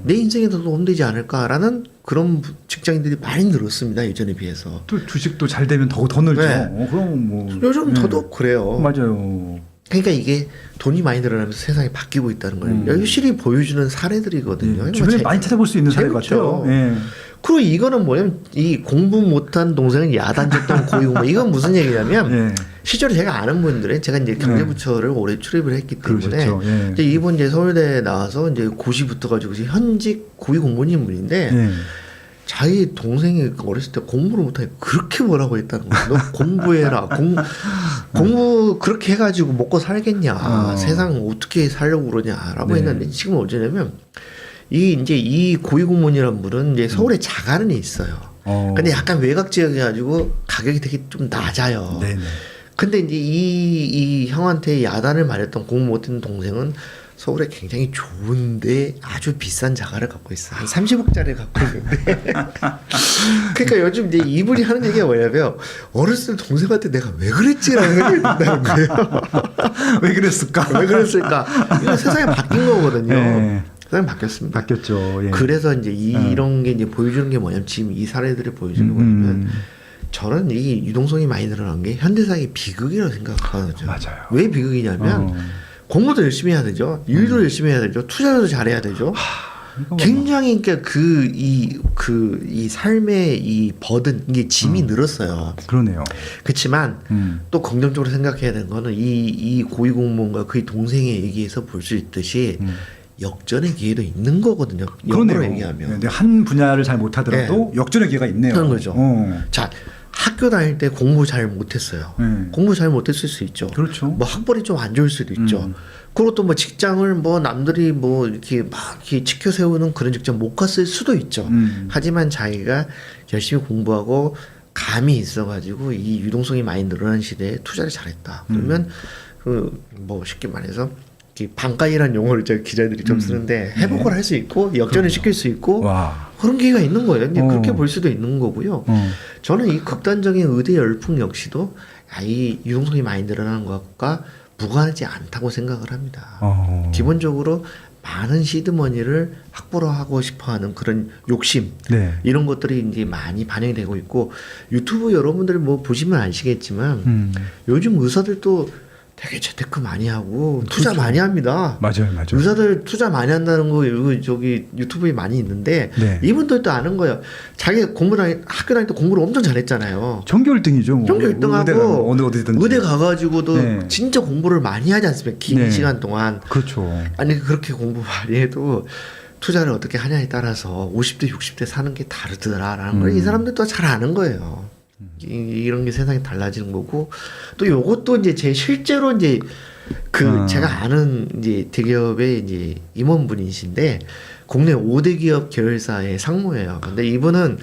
B: 내 인생에 더 도움되지 않을까라는 그런 직장인들이 많이 늘었습니다. 예전에 비해서.
A: 또 주식도 잘 되면 더 늘죠.
B: 네.
A: 그럼 뭐
B: 요즘 더더욱 그래요.
A: 맞아요.
B: 그러니까 이게 돈이 많이 늘어나면서 세상이 바뀌고 있다는 거예요. 열심히 보여주는 사례들이거든요.
A: 주변에 많이 찾아볼 수 있는 사례
B: 재밌죠.
A: 같아요. 예.
B: 그리고 이거는 뭐냐면 이 공부 못한 동생은 야단쳤던 고위공무 이건 무슨 얘기냐면
A: 예.
B: 실제로 제가 아는 분들은 제가 이제 경제부처를 오래 출입을 했기 때문에
A: 그러셨죠. 예.
B: 이제 이분 이제 서울대 나와서 이제 고시 붙어가지고 지금 현직 고위공무원인 분인데
A: 예.
B: 자기 동생이 어렸을 때 공부를 못하니까 그렇게 뭐라고 했다는 거야. 너 공부해라. 공부 그렇게 해가지고 먹고 살겠냐. 세상 어떻게 살려고 그러냐라고
A: 네.
B: 했는데 지금 어쩌냐면 이 고위공무원이라는 분은 이제 서울에 자가는 있어요. 근데 약간 외곽 지역이가지고 가격이 되게 좀 낮아요.
A: 네네.
B: 근데 이제 이 형한테 야단을 말했던 공부 못했는 동생은 서울에 굉장히 좋은데 아주 비싼 자가를 갖고 있어. 한 30억짜리 갖고 있는데. 그러니까 요즘 이제 이분이 하는 얘기가 뭐냐면 어렸을 때 동생한테 내가 왜 그랬지라는 생각이 든다는 거예요.
A: 왜 그랬을까?
B: 왜 그랬을까? 이거 세상이 바뀐 거거든요.
A: 네.
B: 세상이 바뀌었습니다.
A: 바뀌었죠. 예.
B: 그래서 이제 이런 게 이제 보여주는 게 뭐냐면 지금 이 사례들을 보여주는 게 뭐냐면 저는 이 유동성이 많이 늘어난 게 현대사의 비극이라고 생각하거든요.
A: 맞아요.
B: 왜 비극이냐면 공부도 열심히 해야 되죠. 일도 열심히 해야 되죠. 투자도 잘해야 되죠. 굉장히 그러니까 이 삶의 이 버든 이게 짐이 늘었어요.
A: 그러네요.
B: 그렇지만 또 긍정적으로 생각해야 되는 거는 이 고위공무원과 그의 동생의 얘기에서 볼 수 있듯이 역전의 기회도 있는 거거든요.
A: 그러네요.
B: 영어로 얘기하면.
A: 근데 한 분야를 잘 못하더라도 역전의 기회가 있네요.
B: 그런 거죠. 자, 학교 다닐 때 공부 잘 못했어요. 공부 잘 못했을 수 있죠.
A: 그렇죠.
B: 뭐 학벌이 좀 안 좋을 수도 있죠. 그리고 또 뭐 직장을 뭐 남들이 뭐 이렇게 막 이렇게 지켜 세우는 그런 직장 못 갔을 수도 있죠. 하지만 자기가 열심히 공부하고 감이 있어가지고 이 유동성이 많이 늘어난 시대에 투자를 잘했다. 그러면 그 뭐 쉽게 말해서 반가이라는 용어를 제가 기자들이 좀 쓰는데 회복을 할 수 있고 역전을 시킬 수 있고
A: 와.
B: 그런 기회가 있는 거예요. 이제 그렇게 볼 수도 있는 거고요.
A: 어.
B: 저는 이 극단적인 의대 열풍 역시도 이 유동성이 많이 늘어나는 것과 무관하지 않다고 생각을 합니다. 기본적으로 많은 시드머니를 확보를 하고 싶어하는 그런 욕심
A: 네.
B: 이런 것들이 이제 많이 반영이 되고 있고 유튜브 여러분들 뭐 보시면 아시겠지만 요즘 의사들도 되게 재테크 많이 하고 투자
A: 그렇죠.
B: 많이 합니다.
A: 맞아요.
B: 의사들 투자 많이 한다는 거 여기 저기 유튜브에 많이 있는데
A: 네. 이분들도
B: 아는 거예요. 자기 학교 다닐 때 공부를 엄청 잘했잖아요.
A: 전교 1등이죠. 뭐.
B: 전교 1등하고
A: 어느 어디든지.
B: 의대 가가지고도
A: 네.
B: 진짜 공부를 많이 하지 않습니까? 긴
A: 네.
B: 시간 동안.
A: 그렇죠.
B: 아니 그렇게 공부 많이 해도 투자를 어떻게 하냐에 따라서 50대 60대 사는 게 다르더라라는 걸 이 사람들도 잘 아는 거예요. 이런 게 세상이 달라지는 거고 또 요것도 이제 제 실제로 이제 제가 아는 이제 대기업의 이제 임원분이신데 국내 5대 기업 계열사의 상무예요. 근데 이분은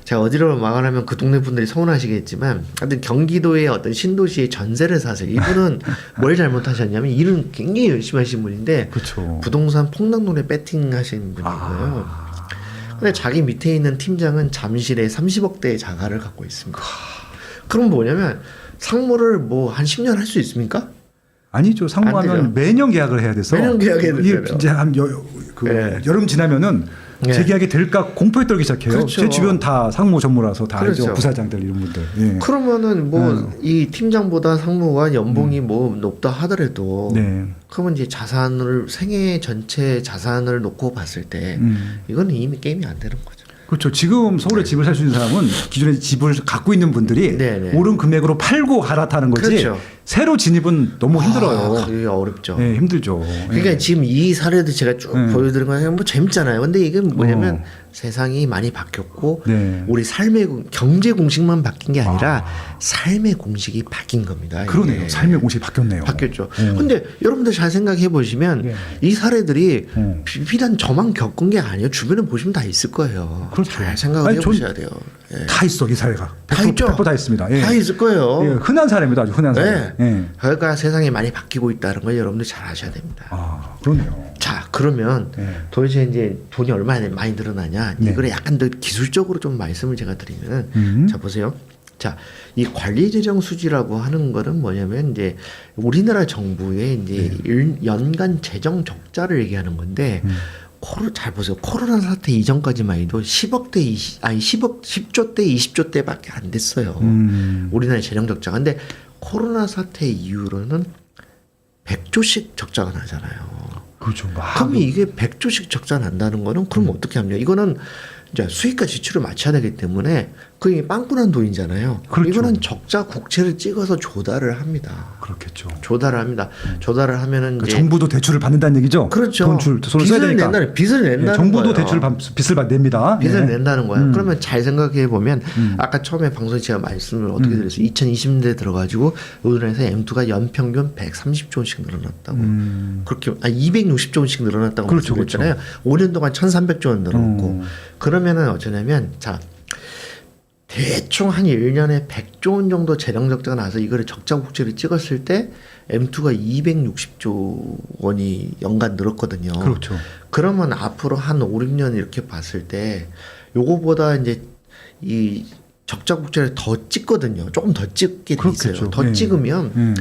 B: 제가 어디로 말하면 그 동네 분들이 서운하시겠지만 하여튼 경기도의 어떤 신도시의 전세를 사세요. 이분은 뭘 잘못하셨냐면 일은 굉장히 열심히 하신 분인데
A: 그렇죠.
B: 부동산 폭락론에 배팅 하신 분이고요. 근데 자기 밑에 있는 팀장은 잠실에 30억대의 자가를 갖고 있습니다. 그럼 뭐냐면 상무를 뭐 한 10년 할 수 있습니까?
A: 아니죠. 상무하면 매년 계약을 해야 돼서.
B: 매년 계약해야 되잖아요.
A: 이제 한
B: 네.
A: 여름 지나면은
B: 네.
A: 재계약이 될까 공포에 떨기 시작해요.
B: 그렇죠.
A: 제 주변 다 상무 전무라서 다
B: 그렇죠.
A: 알죠. 부사장들 이런 분들. 예.
B: 그러면은 뭐 이 팀장보다 상무가 연봉이 뭐 높다 하더라도
A: 네.
B: 그러면 이제 생애 전체 자산을 놓고 봤을 때 이거는 이미 게임이 안 되는 거죠.
A: 그렇죠. 지금 서울에 집을 살 수 있는 사람은 기존에 집을 갖고 있는 분들이
B: 네, 네.
A: 오른 금액으로 팔고 갈아타는 거지.
B: 그렇죠.
A: 새로 진입은 너무 힘들어요.
B: 그게 어렵죠.
A: 예, 힘들죠.
B: 그러니까
A: 예.
B: 지금 이 사례도 제가 쭉 보여드린 거는 뭐 재밌잖아요. 근데 이게 뭐냐면 세상이 많이 바뀌었고
A: 네.
B: 우리 삶의 경제 공식만 바뀐 게 아니라 삶의 공식이 바뀐 겁니다. 이게.
A: 그러네요. 삶의 공식이 바뀌었네요.
B: 바뀌었죠. 근데 여러분들 잘 생각해 보시면
A: 예.
B: 이 사례들이
A: 음.
B: 비단 저만 겪은 게 아니에요. 주변에 보시면 다 있을 거예요.
A: 그렇죠.
B: 잘 생각해
A: 아니,
B: 보셔야 돼요. 예.
A: 다 있어 이 사례가.
B: 다 있죠.
A: 100% 다 있습니다. 예.
B: 다 있을 거예요.
A: 예, 흔한 사례입니다. 아주 흔한 사례.
B: 네.
A: 예.
B: 그러니까 세상이 많이 바뀌고 있다는 걸 여러분들 잘 아셔야 됩니다.
A: 아 그러네요.
B: 자, 그러면
A: 네.
B: 도대체 이제 돈이 얼마나 많이 늘어나냐?
A: 네.
B: 이거를 약간 더 기술적으로 좀 말씀을 제가 드리면은 자 보세요. 자, 이 관리 재정 수지라고 하는 거는 뭐냐면 이제 우리나라 정부의 이제 연간 재정 적자를 얘기하는 건데 잘 보세요. 코로나 사태 이전까지만 해도 10조 대 20조 대밖에 안 됐어요. 우리나라 재정 적자가. 근데 코로나 사태 이후로는 100조씩 적자가 나잖아요.
A: 그렇죠.
B: 그럼 이게 100조씩 적자 난다는 거는 그럼 어떻게 합니까? 이거는 이제 수익과 지출을 맞춰야 되기 때문에 그게 빵꾸난 돈이잖아요.
A: 그렇죠.
B: 이거는 적자 국채를 찍어서 조달을 합니다.
A: 그렇겠죠.
B: 조달을 합니다. 조달을 하면은
A: 그
B: 이제
A: 정부도 대출을 받는다는 얘기죠.
B: 그렇죠.
A: 돈을 써야 되니까.
B: 빚을 낸다는
A: 예, 정부도
B: 거예요.
A: 빚을 냅니다.
B: 빚을
A: 예.
B: 낸다는 거예요. 그러면 잘 생각해 보면 아까 처음에 방송에 제가 말씀을 어떻게 드렸어요? 2020년대에 들어가지고 우리나라에서 M2가 연평균 130조 원씩 늘어났다고. 그렇게 260조 원씩 늘어났다고
A: 그렇죠,
B: 말씀드렸잖아요. 5년 동안 1,300조 원 늘어났고. 그러면은 어쩌냐면 자 대충 한 1년에 100조 원 정도 재정 적자가 나서 이거를 적자 국채를 찍었을 때 M2가 260조 원이 연간 늘었거든요.
A: 그렇죠.
B: 그러면 앞으로 한 5, 6년 이렇게 봤을 때 요거보다 이제 이 적자 국채를 더 찍거든요. 조금 더 찍게 돼 있어요.
A: 그렇겠죠.
B: 더
A: 예.
B: 찍으면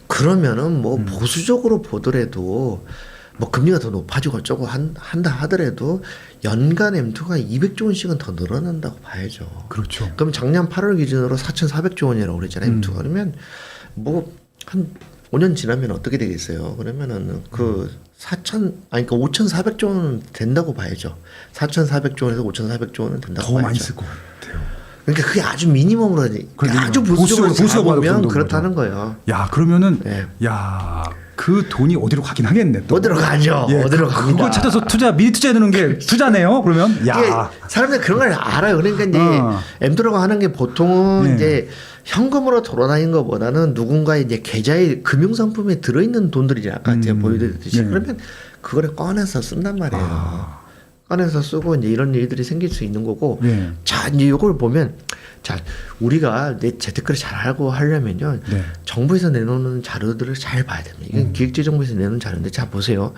B: 그러면은 뭐 보수적으로 보더라도 뭐 금리가 더 높아지고 어쩌고 한다 하더라도 연간 M2가 200조 원씩은 더 늘어난다고 봐야죠.
A: 그렇죠.
B: 그럼 작년 8월 기준으로 4,400조 원이라고 그랬잖아요. M2가. 그러면 뭐 한 5년 지나면 어떻게 되겠어요? 그러면은 그 그러니까 5,400조 원은 된다고 봐야죠. 4,400조 원에서 5,400조 원은 된다고
A: 더
B: 봐야죠.
A: 많이 쓸 것 같아요.
B: 그러니까 그게 아주 미니멈으로 아주 보수적으로 잡으면 그렇다는 거예요.
A: 야 그러면은
B: 네.
A: 야 그 돈이 어디로 가긴 하겠네. 또.
B: 어디로 가죠?
A: 예,
B: 어디로 갑니다.
A: 그걸 찾아서 미리 투자해 두는 게 투자네요. 그러면
B: 이게
A: 야
B: 사람들이 그런 걸 알아요. 그러니까 이제 M2라고 하는 게 보통은
A: 네.
B: 이제 현금으로 돌아다니는 것보다는 누군가의 이제 계좌에 금융상품에 들어있는 돈들이지 아까 제가 보여드렸듯이
A: 네.
B: 그러면 그거를 꺼내서 쓴단 말이에요. 꺼내서 쓰고 이제 이런 일들이 생길 수 있는 거고.
A: 네.
B: 자 이제 이걸 보면 자 우리가 내 재테크를 잘 알고 하려면요.
A: 네.
B: 정부에서 내놓는 자료들을 잘 봐야 됩니다. 이건 기획재정부에서 내놓는 자료인데 자 보세요.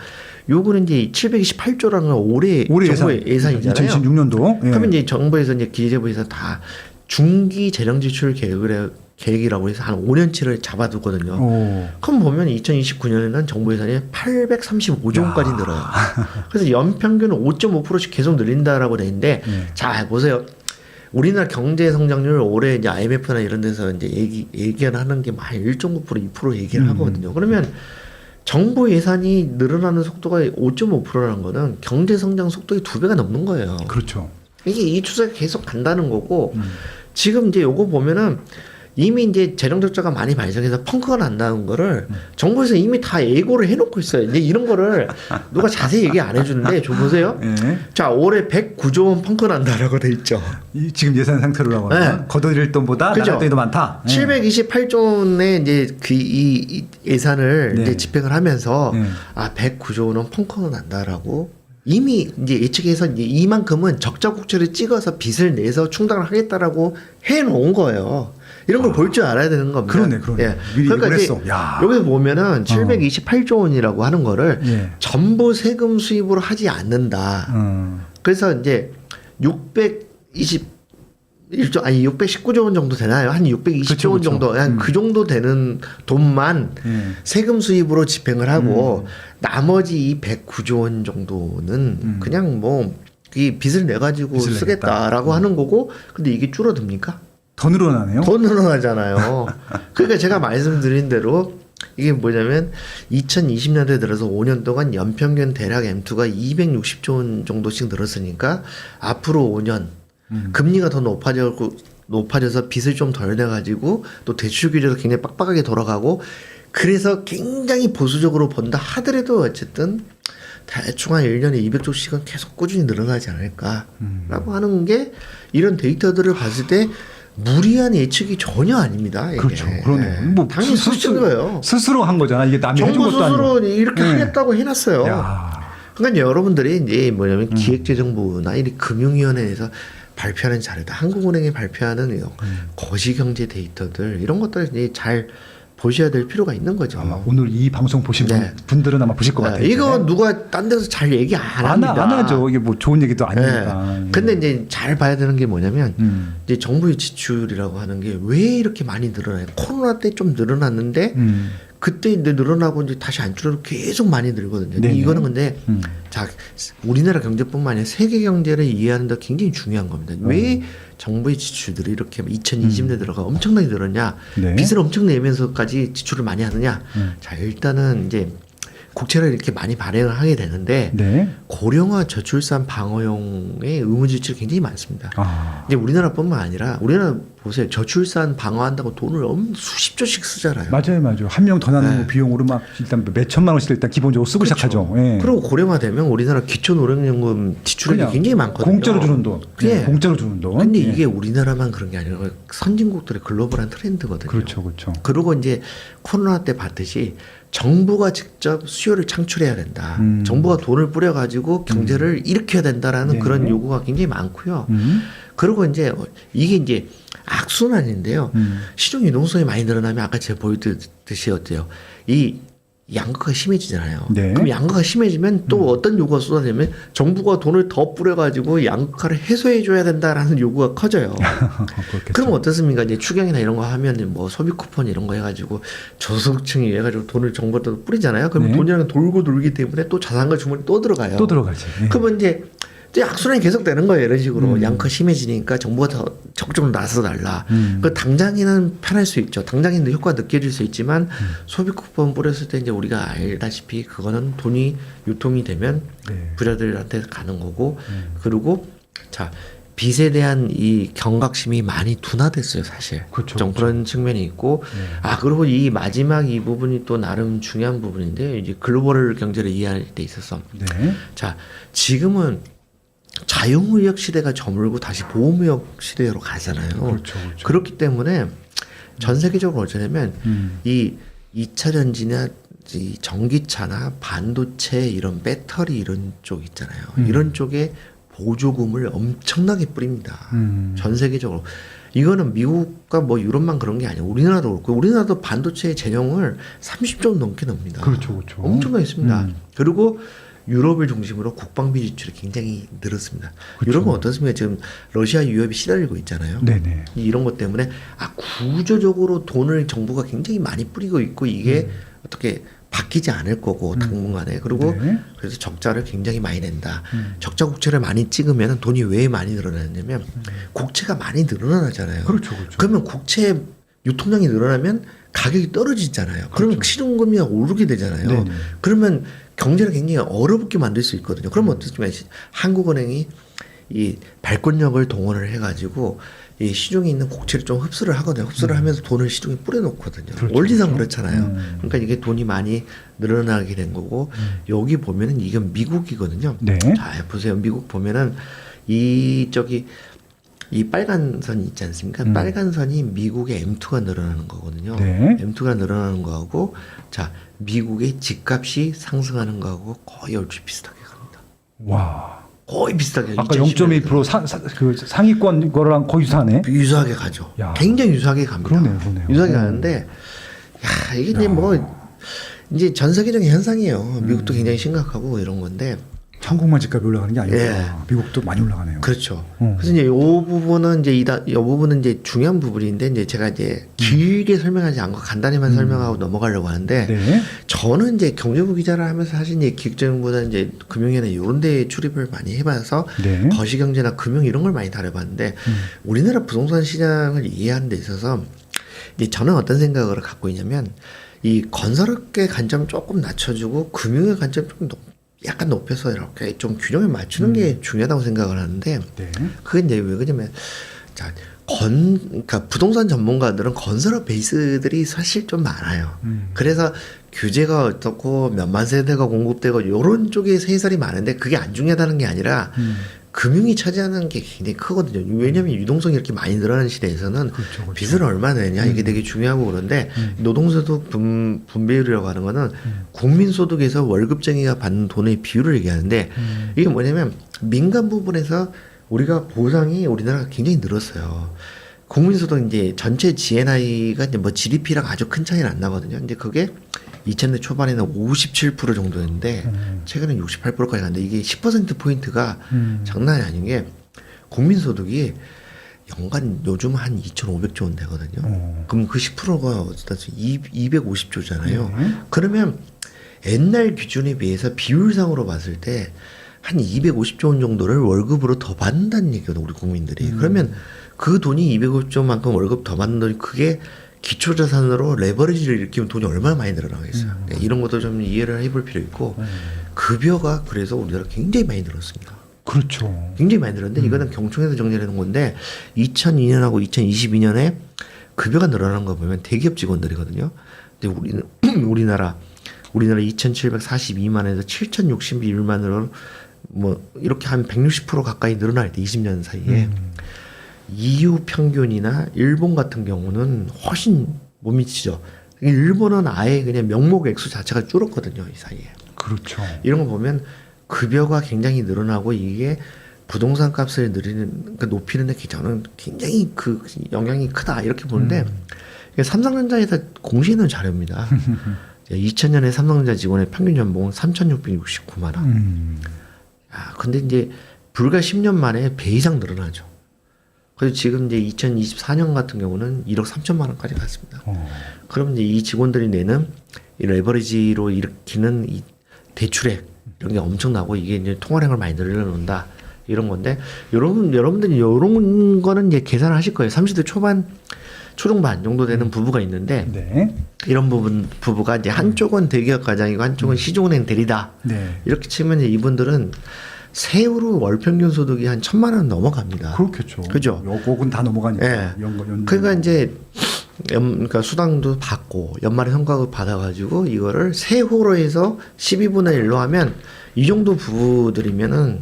B: 요거는 이제 728조라는 건 올해 정부의 예산이잖아요.
A: 2026년도. 예.
B: 그러면 이제 정부에서 이제 기재부에서 다 중기 재정 지출 계획이라고 해서 한 5년치를 잡아두거든요.
A: 오.
B: 그럼 보면 2029년에는 정부 예산이 835조 원까지 늘어요. 그래서 연평균 5.5%씩 계속 늘린다라고 돼 있는데 자 보세요. 우리나라 경제 성장률 올해 이제 IMF나 이런 데서 이제 얘기하는 게 한 1.9% 2% 얘기를 하거든요. 그러면 정부 예산이 늘어나는 속도가 5.5%라는 거는 경제 성장 속도의 2배가 넘는 거예요.
A: 그렇죠.
B: 이게 이 추세가 계속 간다는 거고 지금 이제 요거 보면은 이미 이제 재정 적자가 많이 발생해서 펑크가 난다는 거를 정부에서 이미 다 예고를 해놓고 있어요. 이제 이런 거를 누가 자세히 얘기 안 해주는데 저 보세요.
A: 예.
B: 자 올해 109조 원 펑크 난다라고 돼 있죠.
A: 지금 예산 상태로라고 하면
B: 네.
A: 거둬들일 돈보다
B: 그죠?
A: 나갈 돈이 더 많다. 예.
B: 728조 원의 이제 이 예산을
A: 네.
B: 이제 집행을 하면서
A: 네.
B: 109조 원은 펑크가 난다라고 이미 이제 예측해서 이제 이만큼은 적자 국채를 찍어서 빚을 내서 충당을 하겠다라고 해놓은 거예요. 이런 걸 볼 줄 알아야 되는 겁니다.
A: 그러네. 미리
B: 그러니까
A: 예고를
B: 이제
A: 했어. 야.
B: 여기 보면은 728조 원이라고 하는 거를
A: 예.
B: 전부 세금 수입으로 하지 않는다. 그래서 이제 619조 원 정도 되나요? 한 620조
A: 그쵸,
B: 원
A: 그쵸.
B: 정도, 그 정도 되는 돈만 세금 수입으로 집행을 하고 나머지 이 109조 원 정도는 그냥 뭐 이 빚을 내 가지고
A: 빚을
B: 쓰겠다라고 하는 거고, 근데 이게 줄어듭니까?
A: 더 늘어나네요.
B: 더 늘어나잖아요. 그러니까 제가 말씀드린 대로 이게 뭐냐면 2020년대 들어서 5년 동안 연평균 대략 M2가 260조 원 정도씩 늘었으니까 앞으로 5년 금리가 더 높아지고 높아져서 빚을 좀 덜 내가지고 또 대출 규제도 굉장히 빡빡하게 돌아가고 그래서 굉장히 보수적으로 본다 하더라도 어쨌든 대충 한 1년에 200조씩은 계속 꾸준히 늘어나지 않을까라고 하는 게 이런 데이터들을 봤을 때 무리한 예측이 전혀 아닙니다. 이게.
A: 그렇죠. 그러네요. 뭐
B: 당연히 수준 거예요.
A: 스스로 한 거잖아. 이게 남이 해준
B: 정부
A: 것도 아니고.
B: 스스로 이렇게 하겠다고 해놨어요.
A: 야.
B: 그러니까 여러분들이 이제 뭐냐면 기획재정부나 이 금융위원회에서 발표하는 자료다. 한국은행이 발표하는 거시경제 데이터들 이런 것들을 이제 잘 보셔야 될 필요가 있는 거죠.
A: 아마 오늘 이 방송 보신
B: 네.
A: 분들은 아마 보실 것 같아요.
B: 이거 누가 딴 데서 잘 얘기 안 합니다.
A: 안 하죠. 이게 뭐 좋은 얘기도 아니니까.
B: 네. 근데 이제 잘 봐야 되는 게 뭐냐면 이제 정부의 지출이라고 하는 게 왜 이렇게 많이 늘어나요? 코로나 때 좀 늘어났는데 그때 이제 늘어나고 이제 다시 안 줄어도 계속 많이 늘거든요.
A: 네네.
B: 이거는 근데 자 우리나라 경제뿐만 아니라 세계 경제를 이해하는 데 굉장히 중요한 겁니다. 왜 정부의 지출들이 이렇게 2020년에 들어가 엄청나게 늘었냐?
A: 네.
B: 빚을 엄청 내면서까지 지출을 많이 하느냐? 자 일단은 이제 국채를 이렇게 많이 발행을 하게 되는데
A: 네.
B: 고령화 저출산 방어용의 의무 지출이 굉장히 많습니다.
A: 아.
B: 이제 우리나라뿐만 아니라 우리나라 보세요. 저출산 방어한다고 돈을 수십조씩 쓰잖아요.
A: 맞아요. 한 명 더 낳는
B: 네.
A: 거 비용으로 막 일단 몇 천만 원씩 일단 기본적으로 쓰고
B: 그렇죠.
A: 시작하죠. 예.
B: 그리고 고령화되면 우리나라 기초노령연금 지출이
A: 그냥
B: 굉장히 많거든요.
A: 공짜로 주는 돈.
B: 예.
A: 공짜로 주는 돈.
B: 근데
A: 예.
B: 이게 우리나라만 그런 게 아니라 선진국들의 글로벌한 트렌드거든요.
A: 그렇죠.
B: 그리고 이제 코로나 때 봤듯이 정부가 직접 수요를 창출해야 된다. 정부가 돈을 뿌려가지고 경제를 일으켜야 된다라는
A: 네.
B: 그런 요구가 굉장히 많고요.
A: 음.
B: 그리고 이제 이게 이제 악순환인데요. 시중 유동성이 많이 늘어나면 아까 제가 보여드렸듯이 어때요? 이 양극화가 심해지잖아요.
A: 네.
B: 그럼 양극화가 심해지면 또 어떤 요구가 쏟아지면 정부가 돈을 더 뿌려가지고 양극화를 해소해줘야 된다라는 요구가 커져요.
A: 그렇겠죠.
B: 그럼 어떻습니까? 이제 추경이나 이런 거 하면 뭐 소비 쿠폰 이런 거 해가지고 저소득층이 해가지고 돈을 정부가 또 뿌리잖아요. 그러면
A: 네.
B: 돈이랑 돌고 돌기 때문에 또 자산가 주머니 또 들어가요.
A: 또 들어가지. 예.
B: 그러면 이제 악순환이 계속 되는 거예요. 이런 식으로 양극화 심해지니까 정부가 더 적극적으로 나서 달라. 그 당장에는 편할 수 있죠. 당장에는 효과가 느껴질 수 있지만 소비 쿠폰 뿌렸을 때 이제 우리가 알다시피 그거는 돈이 유통이 되면
A: 네.
B: 부자들한테 가는 거고 그리고 자 빚에 대한 이 경각심이 많이 둔화됐어요, 사실.
A: 그렇죠,
B: 좀 그런 측면이 있고, 그리고 이 마지막 이 부분이 또 나름 중요한 부분인데, 이제 글로벌 경제를 이해할 때 있어서,
A: 네.
B: 자 지금은 자유무역 시대가 저물고 다시 보호무역 시대로 가잖아요.
A: 그렇죠.
B: 그렇기 때문에 전 세계적으로 어쩌냐면 이 2차 전지나 이 전기차나 반도체 이런 배터리 이런 쪽 있잖아요. 이런 쪽에 보조금을 엄청나게 뿌립니다. 전 세계적으로. 이거는 미국과 뭐 유럽만 그런 게 아니에요. 우리나라도 그렇고 우리나라도 반도체 재정을 30조 넘게 넣습니다.
A: 그렇죠.
B: 엄청나게 씁니다. 그리고 유럽을 중심으로 국방비 지출이 굉장히 늘었습니다.
A: 그렇죠.
B: 유럽은 어떻습니까? 지금 러시아 위협이 시달리고 있잖아요.
A: 네네.
B: 이런 것 때문에 구조적으로 돈을 정부가 굉장히 많이 뿌리고 있고 이게 어떻게 바뀌지 않을 거고 당분간에 그리고
A: 네.
B: 그래서 적자를 굉장히 많이 낸다. 적자 국채를 많이 찍으면 돈이 왜 많이 늘어나냐면 국채가 많이 늘어나잖아요.
A: 그렇죠.
B: 그러면 국채 유통량이 늘어나면 가격이 떨어지잖아요. 그러면 실효금리가 오르게 되잖아요.
A: 네네.
B: 그러면 경제를 굉장히 어렵게 만들 수 있거든요. 그러면 어떻습니까? 한국은행이 이 발권력을 동원을 해가지고 이 시중에 있는 국채를 좀 흡수를 하거든요. 흡수를 하면서 돈을 시중에 뿌려놓거든요.
A: 그렇죠,
B: 원리상
A: 그렇죠.
B: 그렇잖아요. 그러니까 이게 돈이 많이 늘어나게 된 거고 여기 보면은 이건 미국이거든요.
A: 네.
B: 자 보세요. 미국 보면은 이 빨간 선이 있지 않습니까? 빨간 선이 미국의 M2가 늘어나는 거거든요.
A: 네.
B: M2가 늘어나는 거하고 자 미국의 집값이 상승하는 거하고 거의 얼추 비슷하게 갑니다.
A: 와.
B: 거의 비슷하게.
A: 아까 0.2% 그 상위권 거랑 거의 유사하네.
B: 유사하게 가죠.
A: 야.
B: 굉장히 유사하게 갑니다.
A: 그러네요.
B: 유사하게 가는데 야 이게 이제 뭐 이제 전 세계적인 현상이에요. 미국도 굉장히 심각하고 이런 건데.
A: 한국만 집값이 올라가는 게 아니고
B: 예.
A: 미국도 많이 올라가네요.
B: 그렇죠. 그래서 이제 이 부분은 이제 이 부분은 이제 중요한 부분인데 이제 제가 이제 길게 설명하지 않고 간단히만 설명하고 넘어가려고 하는데
A: 네.
B: 저는 이제 경제부 기자를 하면서 사실 이제 기획재정보다 이제 금융위원회 이런 데 출입을 많이 해봐서
A: 네.
B: 거시경제나 금융 이런 걸 많이 다뤄봤는데 우리나라 부동산 시장을 이해하는 데 있어서 이제 저는 어떤 생각을 갖고 있냐면 이 건설업계 관점 조금 낮춰주고 금융의 관점 조금 약간 높여서 이렇게 좀 균형을 맞추는 게 중요하다고 생각을 하는데
A: 네.
B: 그게 이제 왜 그러냐면 자 그러니까 부동산 전문가들은 건설업 베이스들이 사실 좀 많아요. 그래서 규제가 어떻고 몇만 세대가 공급되고 이런 쪽에 세살이 많은데 그게 안 중요하다는 게 아니라 금융이 차지하는 게 굉장히 크거든요. 왜냐하면 유동성이 이렇게 많이 늘어나는 시대에서는
A: 그렇죠.
B: 빚을 얼마 내냐 이게 되게 중요하고 그런데 노동소득 분배율이라고 하는 거는 국민소득에서 월급쟁이가 받는 돈의 비율을 얘기하는데 이게 뭐냐면 민간 부분에서 우리가 보상이 우리나라가 굉장히 늘었어요. 국민소득 이제 전체 GNI가 이제 뭐 GDP랑 아주 큰 차이는 안 나거든요. 근데 그게 2000년 초반에는 57% 정도였는데 최근에 68%까지 갔는데 이게 10% 포인트가 장난이 아닌 게 국민소득이 연간 요즘 한 2,500조 원 되거든요. 그럼 그 10%가 어쨌든 250조잖아요. 그러면 옛날 기준에 비해서 비율상으로 봤을 때 한 250조 원 정도를 월급으로 더 받는다는 얘기거든요, 우리 국민들이. 그러면 그 돈이 250조만큼 월급 더 받는 돈이 그게 기초자산으로 레버리지를 일으키면 돈이 얼마나 많이 늘어나겠어요. 네, 이런 것도 좀 이해를 해볼 필요 있고 급여가 그래서 우리나라 굉장히 많이 늘었습니다.
A: 그렇죠.
B: 굉장히 많이 늘었는데 이거는 경총에서 정리를 해놓은 건데 2002년하고 2022년에 급여가 늘어난 거 보면 대기업 직원들이거든요. 근데 우리나라 2,742만에서 7,061만으로 뭐 이렇게 한 160% 가까이 늘어날 때 20년 사이에 EU 평균이나 일본 같은 경우는 훨씬 못 미치죠. 일본은 아예 그냥 명목 액수 자체가 줄었거든요, 이 사이에.
A: 그렇죠.
B: 이런 거 보면 급여가 굉장히 늘어나고 이게 부동산 값을 그러니까 높이는데 저는 굉장히 그 영향이 크다 이렇게 보는데 삼성전자에서 공시해놓은 자료입니다. 2000년에 삼성전자 직원의 평균 연봉은 3,669만 원. 근데 이제 불과 10년 만에 배 이상 늘어나죠. 그래서 지금 이제 2024년 같은 경우는 1억 3천만 원까지 갔습니다. 그럼 이제 이 직원들이 내는 이 레버리지로 일으키는 이 대출액 이런 게 엄청나고 이게 이제 통화량을 많이 늘려놓는다 이런 건데 여러분들이 이런 거는 이제 계산을 하실 거예요. 30대 초중반 정도 되는 부부가 있는데
A: 네.
B: 이런 부부가 이제 한쪽은 대기업 과장이고 한쪽은 시중은행 대리다.
A: 네.
B: 이렇게 치면 이제 이분들은 세후로 월 평균 소득이 한 1,000만 원 넘어갑니다.
A: 그렇겠죠.
B: 그죠?
A: 요곡은 다 넘어가니까.
B: 예.
A: 연금.
B: 그러니까 이제 그러니까 수당도 받고 연말에 성과급 받아가지고 이거를 세후로 해서 12분의 1로 하면 이 정도 부부들이면은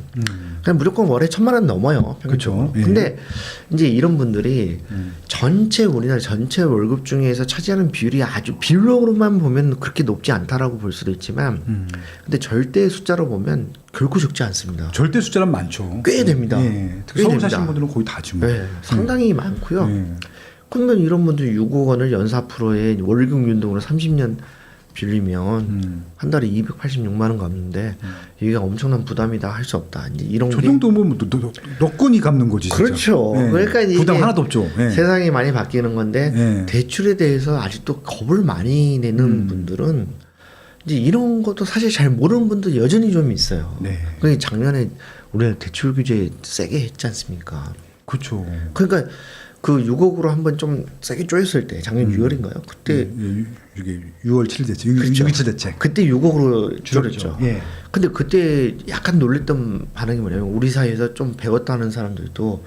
B: 그냥 무조건 월에 1,000만 원 넘어요.
A: 그렇죠. 예.
B: 근데 이제 이런 분들이 전체 우리나라 전체 월급 중에서 차지하는 비율이 아주 비율로만 보면 그렇게 높지 않다라고 볼 수도 있지만 근데 절대 숫자로 보면 결코 적지 않습니다.
A: 절대 숫자는 많죠.
B: 꽤 됩니다.
A: 예.
B: 꽤
A: 서울
B: 됩니다.
A: 사시는 분들은 거의 다지 뭐.
B: 네, 상당히 많고요.
A: 예.
B: 그러면 이런 분들 6억 원을 연사 프로에 월급 윤동으로 30년 빌리면 한 달에 286만 원 갚는데 이게 엄청난 부담이다 할 수 없다. 이제 이런
A: 저
B: 게
A: 정도면 너끈히 갚는 거지. 진짜.
B: 그렇죠.
A: 예.
B: 그러니까 이게
A: 부담 하나도 없죠. 예.
B: 세상이 많이 바뀌는 건데
A: 예.
B: 대출에 대해서 아직도 겁을 많이 내는 분들은 이제 이런 것도 사실 잘 모르는 분도 여전히 좀 있어요.
A: 네.
B: 그러니까 작년에 우리가 대출 규제 세게 했지 않습니까?
A: 그렇죠.
B: 그러니까 그 6억으로 한번 좀 세게 쪼였을 때 작년 6월인가요? 그때
A: 이게 6월 7일 대책,
B: 그렇죠.
A: 6.27 대책.
B: 그때 6억으로 줄였죠.
A: 예.
B: 근데 그때 약간 놀랬던 반응이 뭐냐면 우리 사이에서 좀 배웠다는 사람들도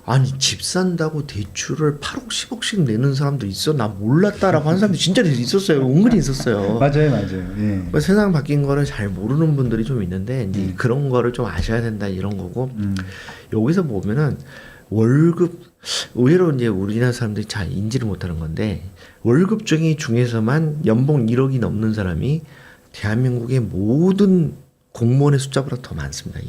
B: 아니 집 산다고 대출을 8억 10억씩 내는 사람도 있어 나 몰랐다라고 하는 사람들이 진짜 있었어요. 은근히 있었어요.
A: 맞아요. 예.
B: 그러니까 세상 바뀐 거를 잘 모르는 분들이 좀 있는데 이제 그런 거를 좀 아셔야 된다 이런 거고 여기서 보면은 월급 의외로 이제 우리나라 사람들이 잘 인지를 못하는 건데 월급쟁이 중에서만 연봉 1억이 넘는 사람이 대한민국의 모든 공무원의 숫자보다 더 많습니다.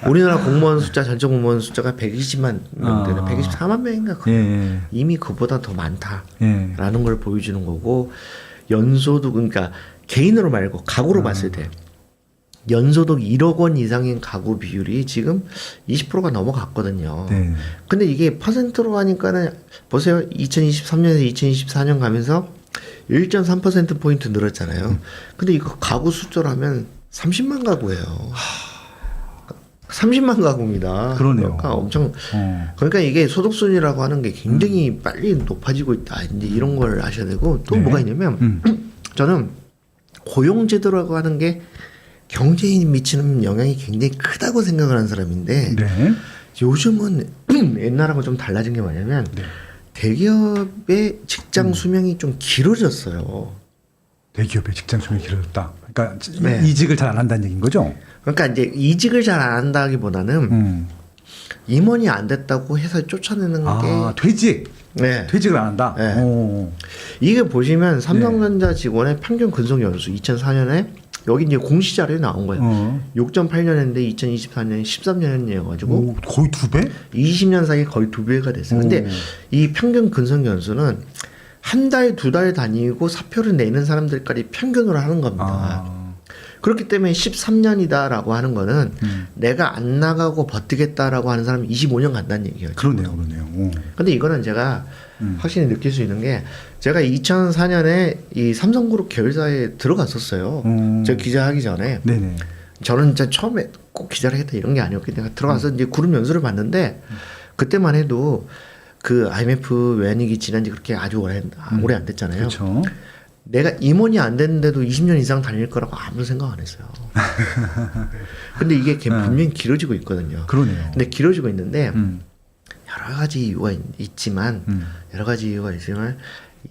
B: 우리나라 공무원 숫자 전체 공무원 숫자가 120만 명대나 124만 명인가
A: 예.
B: 이미 그보다 더 많다라는 걸 보여주는 거고 연소득 그러니까 개인으로 말고 가구로 봤을 때 연소득 1억 원 이상인 가구 비율이 지금 20%가 넘어갔거든요.
A: 네.
B: 근데 이게 퍼센트로 하니까는 보세요. 2023년에서 2024년 가면서 1.3% 포인트 늘었잖아요. 근데 이거 가구 숫자로 하면 30만 가구예요. 30만 가구입니다.
A: 그러네요.
B: 그러니까 엄청 그러니까 이게 소득 순위라고 하는 게 굉장히 빨리 높아지고 있다. 이제 이런 걸 아셔야 되고 또
A: 네.
B: 뭐가 있냐면 저는 고용 제도라고 하는 게 경제에 미치는 영향이 굉장히 크다고 생각을 하는 사람인데
A: 네.
B: 요즘은 옛날하고 좀 달라진 게 뭐냐면
A: 네.
B: 대기업의 직장 수명이 좀 길어졌어요.
A: 대기업의 직장 수명이 길어졌다. 그러니까
B: 네.
A: 이직을 잘 안 한다는 얘기인 거죠?
B: 그러니까 이제 이직을 잘 안 한다기보다는 임원이 안 됐다고 회사에 쫓아내는 게
A: 퇴직.
B: 네.
A: 퇴직을 안 한다.
B: 네.
A: 오.
B: 이게 보시면 삼성전자 직원의 평균 근속 연수 2004년에 여기 이제 공시 자료에 나온 거예요. 6.8년인데 2024년에 13년이어가지고
A: 오, 거의 2배?
B: 20년 사이에 거의 2배가 됐어요. 근데 이 평균 근속 연수는 한 달, 두 달 다니고 사표를 내는 사람들까지 평균으로 하는 겁니다. 그렇기 때문에 13년이다라고 하는 거는 내가 안 나가고 버티겠다라고 하는 사람이 25년 간다는 얘기예요.
A: 그러네요. 오.
B: 근데 이거는 제가 확실히 느낄 수 있는 게 제가 2004년에 이 삼성그룹 계열사에 들어갔었어요. 제가 기자하기 전에.
A: 네네.
B: 저는 진짜 처음에 꼭 기자를 하겠다 이런 게 아니었기 때문에 들어가서 이제 그룹 연수를 봤는데 그때만 해도 그 IMF 외환위기 지난 지 그렇게 아주 오래 안 됐잖아요.
A: 그렇죠.
B: 내가 임원이 안 됐는데도 20년 이상 다닐 거라고 아무 생각 안 했어요. 근데 이게 분명히 길어지고 있거든요.
A: 그러네요.
B: 근데 길어지고 있는데 여러 가지 이유가 있지만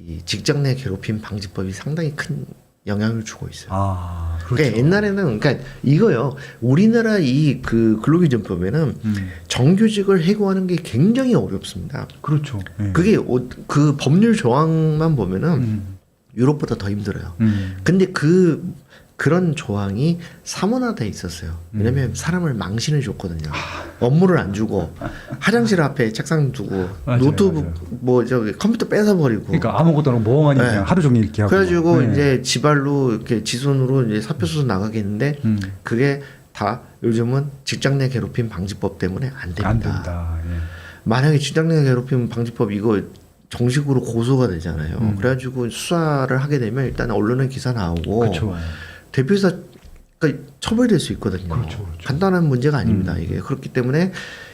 B: 이 직장 내 괴롭힘 방지법이 상당히 큰 영향을 주고 있어요.
A: 아, 그렇죠.
B: 그러니까 옛날에는 그러니까 이거요. 우리나라 이 그 근로기준법에는 정규직을 해고하는 게 굉장히 어렵습니다.
A: 그렇죠. 네.
B: 그게 그 법률 조항만 보면은 유럽보다 더 힘들어요. 근데 그런 조항이 사문화돼 있었어요. 왜냐면 사람을 망신을 줬거든요. 업무를 안 주고 화장실 앞에 책상 두고
A: 맞아요,
B: 노트북
A: 맞아요.
B: 뭐 저기 컴퓨터 뺏어버리고.
A: 그러니까 아무것도 안 하고 멍하니
B: 네.
A: 그냥 하루 종일 이렇게 하고.
B: 그래가지고
A: 네.
B: 이제 지발로 이렇게 지손으로 이제 사표 써서 나가겠는데 그게 다 요즘은 직장 내 괴롭힘 방지법 때문에 안 됩니다.
A: 안 된다. 예.
B: 만약에 직장 내 괴롭힘 방지법 이거 정식으로 고소가 되잖아요. 그래가지고 수사를 하게 되면 일단 언론에 기사 나오고
A: 그렇죠.
B: 대표이사 처벌될 수 있거든요.
A: 그렇죠.
B: 간단한 문제가 아닙니다. 이게 그렇기 때문에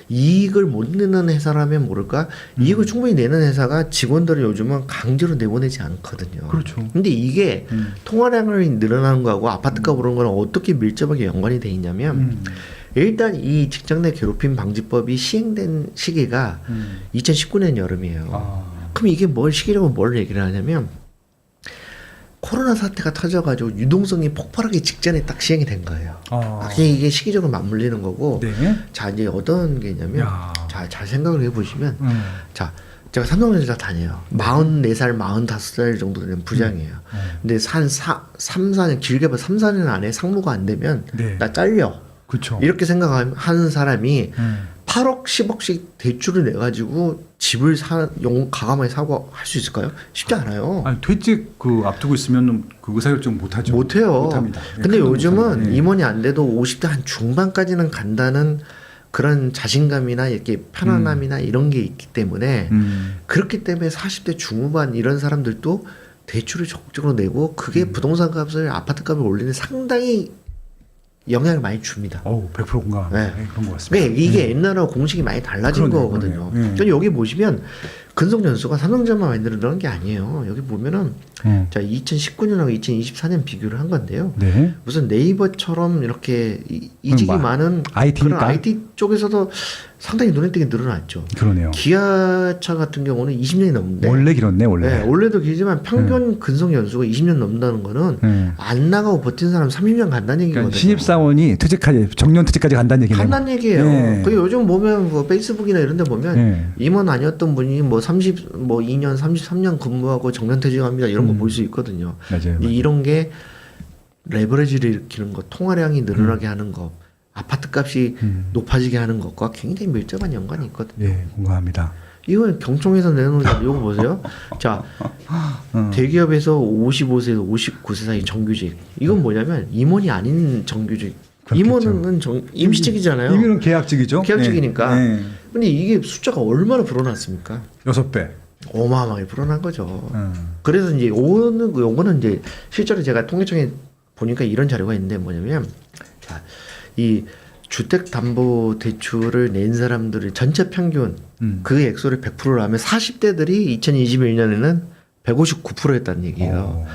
B: 이익을 못 내는 회사라면 모를까 이익을 충분히 내는 회사가 직원들을 요즘은 강제로 내보내지 않거든요.
A: 그렇죠.
B: 근데 이게 통화량을 늘어나는 거하고 아파트값 오르는 거는 어떻게 밀접하게 연관이 돼 있냐면 일단 이 직장 내 괴롭힘 방지법이 시행된 시기가 2019년 여름이에요. 그럼 이게 뭘 얘기를 하냐면 코로나 사태가 터져가지고 유동성이 폭발하기 직전에 딱 시행이 된 거예요. 이게 시기적으로 맞물리는 거고.
A: 네.
B: 자 이제 어떤 게 있냐면
A: 야.
B: 잘 생각을 해보시면 자 제가 삼성전자 다녀요. 44살, 45살 정도 된 부장이에요. 근데 한 3-4년 길게 봐 3-4년 안에 상무가 안 되면
A: 네.
B: 나 잘려.
A: 그렇죠.
B: 이렇게 생각하는 사람이 8억, 10억씩 대출을 내가지고 집을 가감하게 사고 할 수 있을까요? 쉽지 않아요.
A: 아니 퇴직 앞두고 있으면 그 의사결정 못 하죠.
B: 못해요.
A: 못합니다.
B: 근데 요즘은
A: 못합니다.
B: 임원이 안 돼도 50대 한 중반까지는 간다는 그런 자신감이나 이렇게 편안함이나 이런 게 있기 때문에 그렇기 때문에 40대 중후반 이런 사람들도 대출을 적극적으로 내고 그게 부동산 값을 아파트 값을 올리는 상당히 영향을 많이 줍니다.
A: 100% 공감.
B: 네.
A: 네. 그런 것 같습니다.
B: 그러니까 이게 옛날하고 공식이 많이 달라진
A: 그러네요,
B: 거거든요.
A: 그러네요. 네.
B: 근데 여기 보시면 근속연수가 삼성전자만 만들어낸 게 아니에요. 여기 보면은 자 2019년하고 2024년 비교를 한 건데요.
A: 네.
B: 무슨 네이버처럼 이렇게 이직이 많은
A: IT니까?
B: 그런 IT 쪽에서도 상당히 눈에 띄게 늘어났죠.
A: 그러네요.
B: 기아차 같은 경우는 20년이 넘는데
A: 원래 길었네 원래.
B: 네, 원래도 길지만 평균 근속 연수가 20년 넘는다는 거는 안 나가고 버틴 사람 30년 간다는 얘기거든요.
A: 그러니까 신입사원이 정년 퇴직까지 간다는 얘기네요.
B: 간다는 얘기예요.
A: 네.
B: 그 요즘 보면 뭐 페이스북이나 이런 데 보면
A: 네.
B: 임원 아니었던 분이 뭐 2년, 33년 근무하고 정년 퇴직합니다. 이런 거 볼 수 있거든요.
A: 맞아요.
B: 이런 게 레버리지를 일으키는 거, 통화량이 늘어나게 하는 거, 아파트 값이 높아지게 하는 것과 굉장히 밀접한 연관이 있거든요.
A: 예, 공감합니다.
B: 이건 경총에서 내놓은 자 이거 보세요. 자, 대기업에서 55세에서 59세 사이 정규직. 이건 뭐냐면 임원이 아닌 정규직.
A: 그렇겠죠.
B: 임원은 임시직이잖아요.
A: 임원은 계약직이죠.
B: 계약직이니까.
A: 네.
B: 근데 이게 숫자가 얼마나 불어났습니까?
A: 6배.
B: 어마어마하게 불어난 거죠. 그래서 이제 요거는 이제 실제로 제가 통계청에 보니까 이런 자료가 있는데 뭐냐면 자, 이 주택담보대출을 낸 사람들의 전체 평균 그 액수를 100%로 하면 40대들이 2021년에는 159%였다는 얘기예요.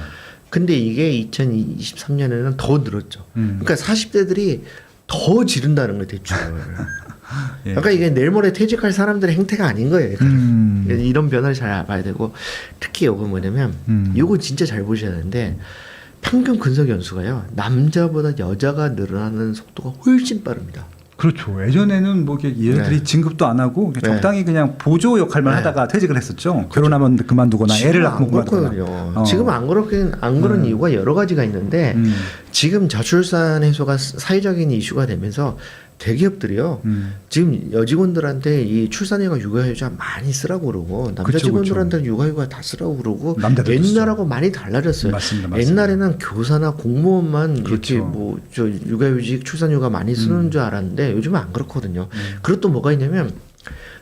B: 근데 이게 2023년에는 더 늘었죠. 그러니까 40대들이 더 지른다는 거예요, 대출을.
A: 예.
B: 그러니까 이게 내일 모레 퇴직할 사람들의 행태가 아닌 거예요. 이런 변화를 잘 봐야 되고 특히 이거 뭐냐면 이거 진짜 잘 보셔야 되는데 평균 근속 연수가요 남자보다 여자가 늘어나는 속도가 훨씬 빠릅니다.
A: 그렇죠. 예전에는 뭐 이렇게 얘네들이
B: 네.
A: 진급도 안 하고
B: 네.
A: 적당히 그냥 보조 역할만
B: 네.
A: 하다가 퇴직을 했었죠. 결혼하면 그만두거나 애를
B: 지금 안
A: 낳고 그만두거나.
B: 그렇거든요. 지금 안 그런 이유가 여러 가지가 있는데 지금 저출산 해소가 사회적인 이슈가 되면서 대기업들이요. 지금 여직원들한테 이 출산휴가 육아휴자 많이 쓰라고 그러고 남자
A: 그쵸,
B: 직원들한테 육아휴가 다 쓰라고 그러고
A: 남자들도
B: 옛날하고 많이 달라졌어요.
A: 맞습니다.
B: 옛날에는 교사나 공무원만
A: 그렇죠.
B: 이렇게 뭐 저 육아휴직 출산휴가 많이 쓰는 줄 알았는데 요즘은 안 그렇거든요. 그리고 또 뭐가 있냐면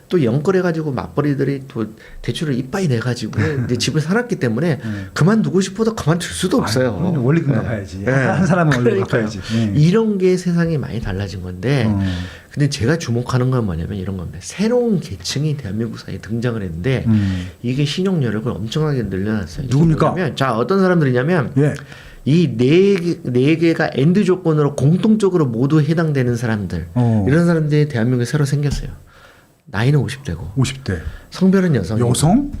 B: 또 영끌해가지고 맞벌이들이 또 대출을 이빠이 내가지고 이제 집을 살았기 때문에 그만두고 싶어도 그만둘 수도 없어요.
A: 원리금
B: 네.
A: 갚아야지.
B: 네.
A: 한 사람은 원리금
B: 그러니까요.
A: 갚아야지.
B: 이런 게 세상이 많이 달라진 건데
A: 어.
B: 근데 제가 주목하는 건 뭐냐면 이런 겁니다. 새로운 계층이 대한민국 사회에 등장을 했는데 이게 신용 여력을 엄청나게 늘려놨어요.
A: 누굽니까?
B: 뭐냐면, 자 어떤 사람들이냐면
A: 예.
B: 이 네 개가 엔드 조건으로 공통적으로 모두 해당되는 사람들 이런 사람들이 대한민국에 새로 생겼어요. 나이는 50대고
A: 50대.
B: 성별은 여성이고
A: 여성?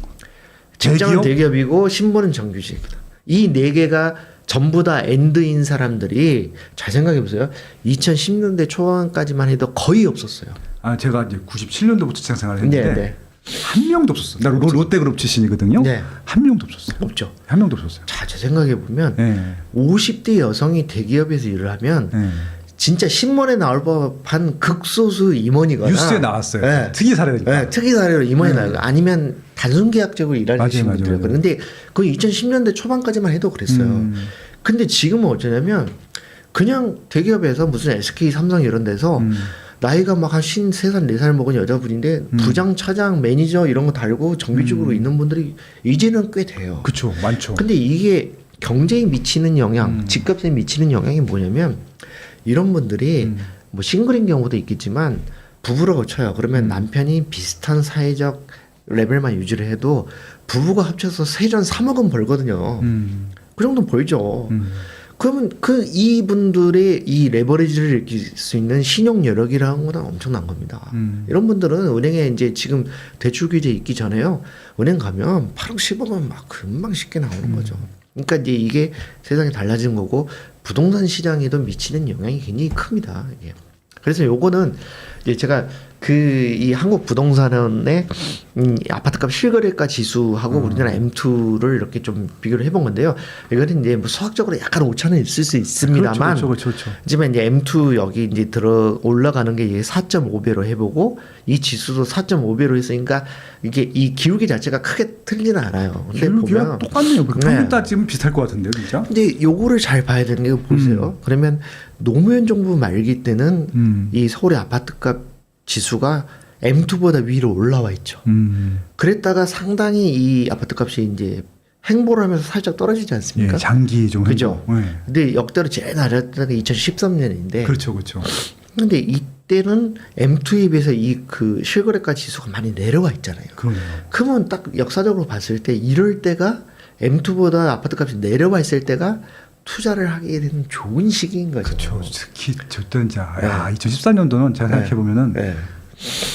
B: 직장은
A: 대기업?
B: 대기업이고 신분은 정규직이다. 이 네 개가 전부 다 엔드인 사람들이 잘 생각해 보세요. 2010년대 초반까지만 해도 거의 없었어요.
A: 아 제가 이제 97년도부터 직장 생활을 했는데
B: 네.
A: 한 명도 없었어. 나 롯데그룹 출신이거든요.
B: 네.
A: 한 명도 없었어.
B: 없죠.
A: 한 명도 없었어요.
B: 자, 제 생각해 보면
A: 예.
B: 50대 여성이 대기업에서 일을 하면
A: 예.
B: 진짜 신문에 나올 법한 극소수 임원이거나
A: 뉴스에 나왔어요.
B: 네.
A: 특이 사례니까.
B: 네, 특이 사례로 임원이 나요. 아니면 단순 계약적으로 일하시는
A: 맞아요,
B: 분들이요.
A: 맞아요.
B: 근데 그 2010년대 초반까지만 해도 그랬어요. 근데 지금은 어쩌냐면 그냥 대기업에서 무슨 SK, 삼성 이런 데서 나이가 막 한 53살, 4살 먹은 여자분인데 부장, 차장, 매니저 이런 거 달고 정규직으로 있는 분들이 이제는 꽤 돼요.
A: 그렇죠. 많죠.
B: 근데 이게 경제에 미치는 영향, 집값에 미치는 영향이 뭐냐면 이런 분들이 뭐 싱글인 경우도 있겠지만 부부라고 쳐요. 그러면 남편이 비슷한 사회적 레벨만 유지를 해도 부부가 합쳐서 세전 3억은 벌거든요. 그 정도는 벌죠. 그러면 그 이분들의 이 레버리지를 일으킬 수 있는 신용 여력이라는 건 엄청난 겁니다. 이런 분들은 은행에 이제 지금 대출 규제 있기 전에요. 은행 가면 8억, 10억은 막 금방 쉽게 나오는 거죠. 그러니까 이제 이게 세상이 달라진 거고 부동산 시장에도 미치는 영향이 굉장히 큽니다. 이게. 그래서 요거는 이제 제가 그 이 한국 부동산의 아파트값 실거래가 지수하고 우리나라 M2를 이렇게 좀 비교를 해본 건데요. 이거는 이제 뭐 수학적으로 약간 오차는 있을 수 있습니다만,
A: 그렇죠.
B: 하지만 이제 M2 여기 이제 들어 올라가는 게 이게 4.5배로 해보고 이 지수도 4.5배로 했으니까 이게 이 기울기 자체가 크게 틀리는 않아요. 근데
A: 기울기가
B: 보면
A: 똑같네요. 평균
B: 네.
A: 따지면 비슷할 것 같은데요, 진짜.
B: 근데 요거를 잘 봐야 되는 게 보세요. 그러면 노무현 정부 말기 때는 이 서울의 아파트값 지수가 M2보다 위로 올라와 있죠. 그랬다가 상당히 이 아파트값이 이제 행보를 하면서 살짝 떨어지지 않습니까?
A: 예, 장기 좀
B: 그죠?
A: 행보. 예.
B: 근데 역대로 제일 낮았던 게 2013년인데.
A: 그렇죠.
B: 근데 이때는 M2에 비해서 이 그 실거래가 지수가 많이 내려와 있잖아요.
A: 그러네요.
B: 그러면 딱 역사적으로 봤을 때 이럴 때가 M2보다 아파트값이 내려와 있을 때가 투자를 하게 되는 좋은 시기인 거죠.
A: 그렇죠. 특히 저때는 야, 2014년도는 제가 생각해 보면은
B: 네.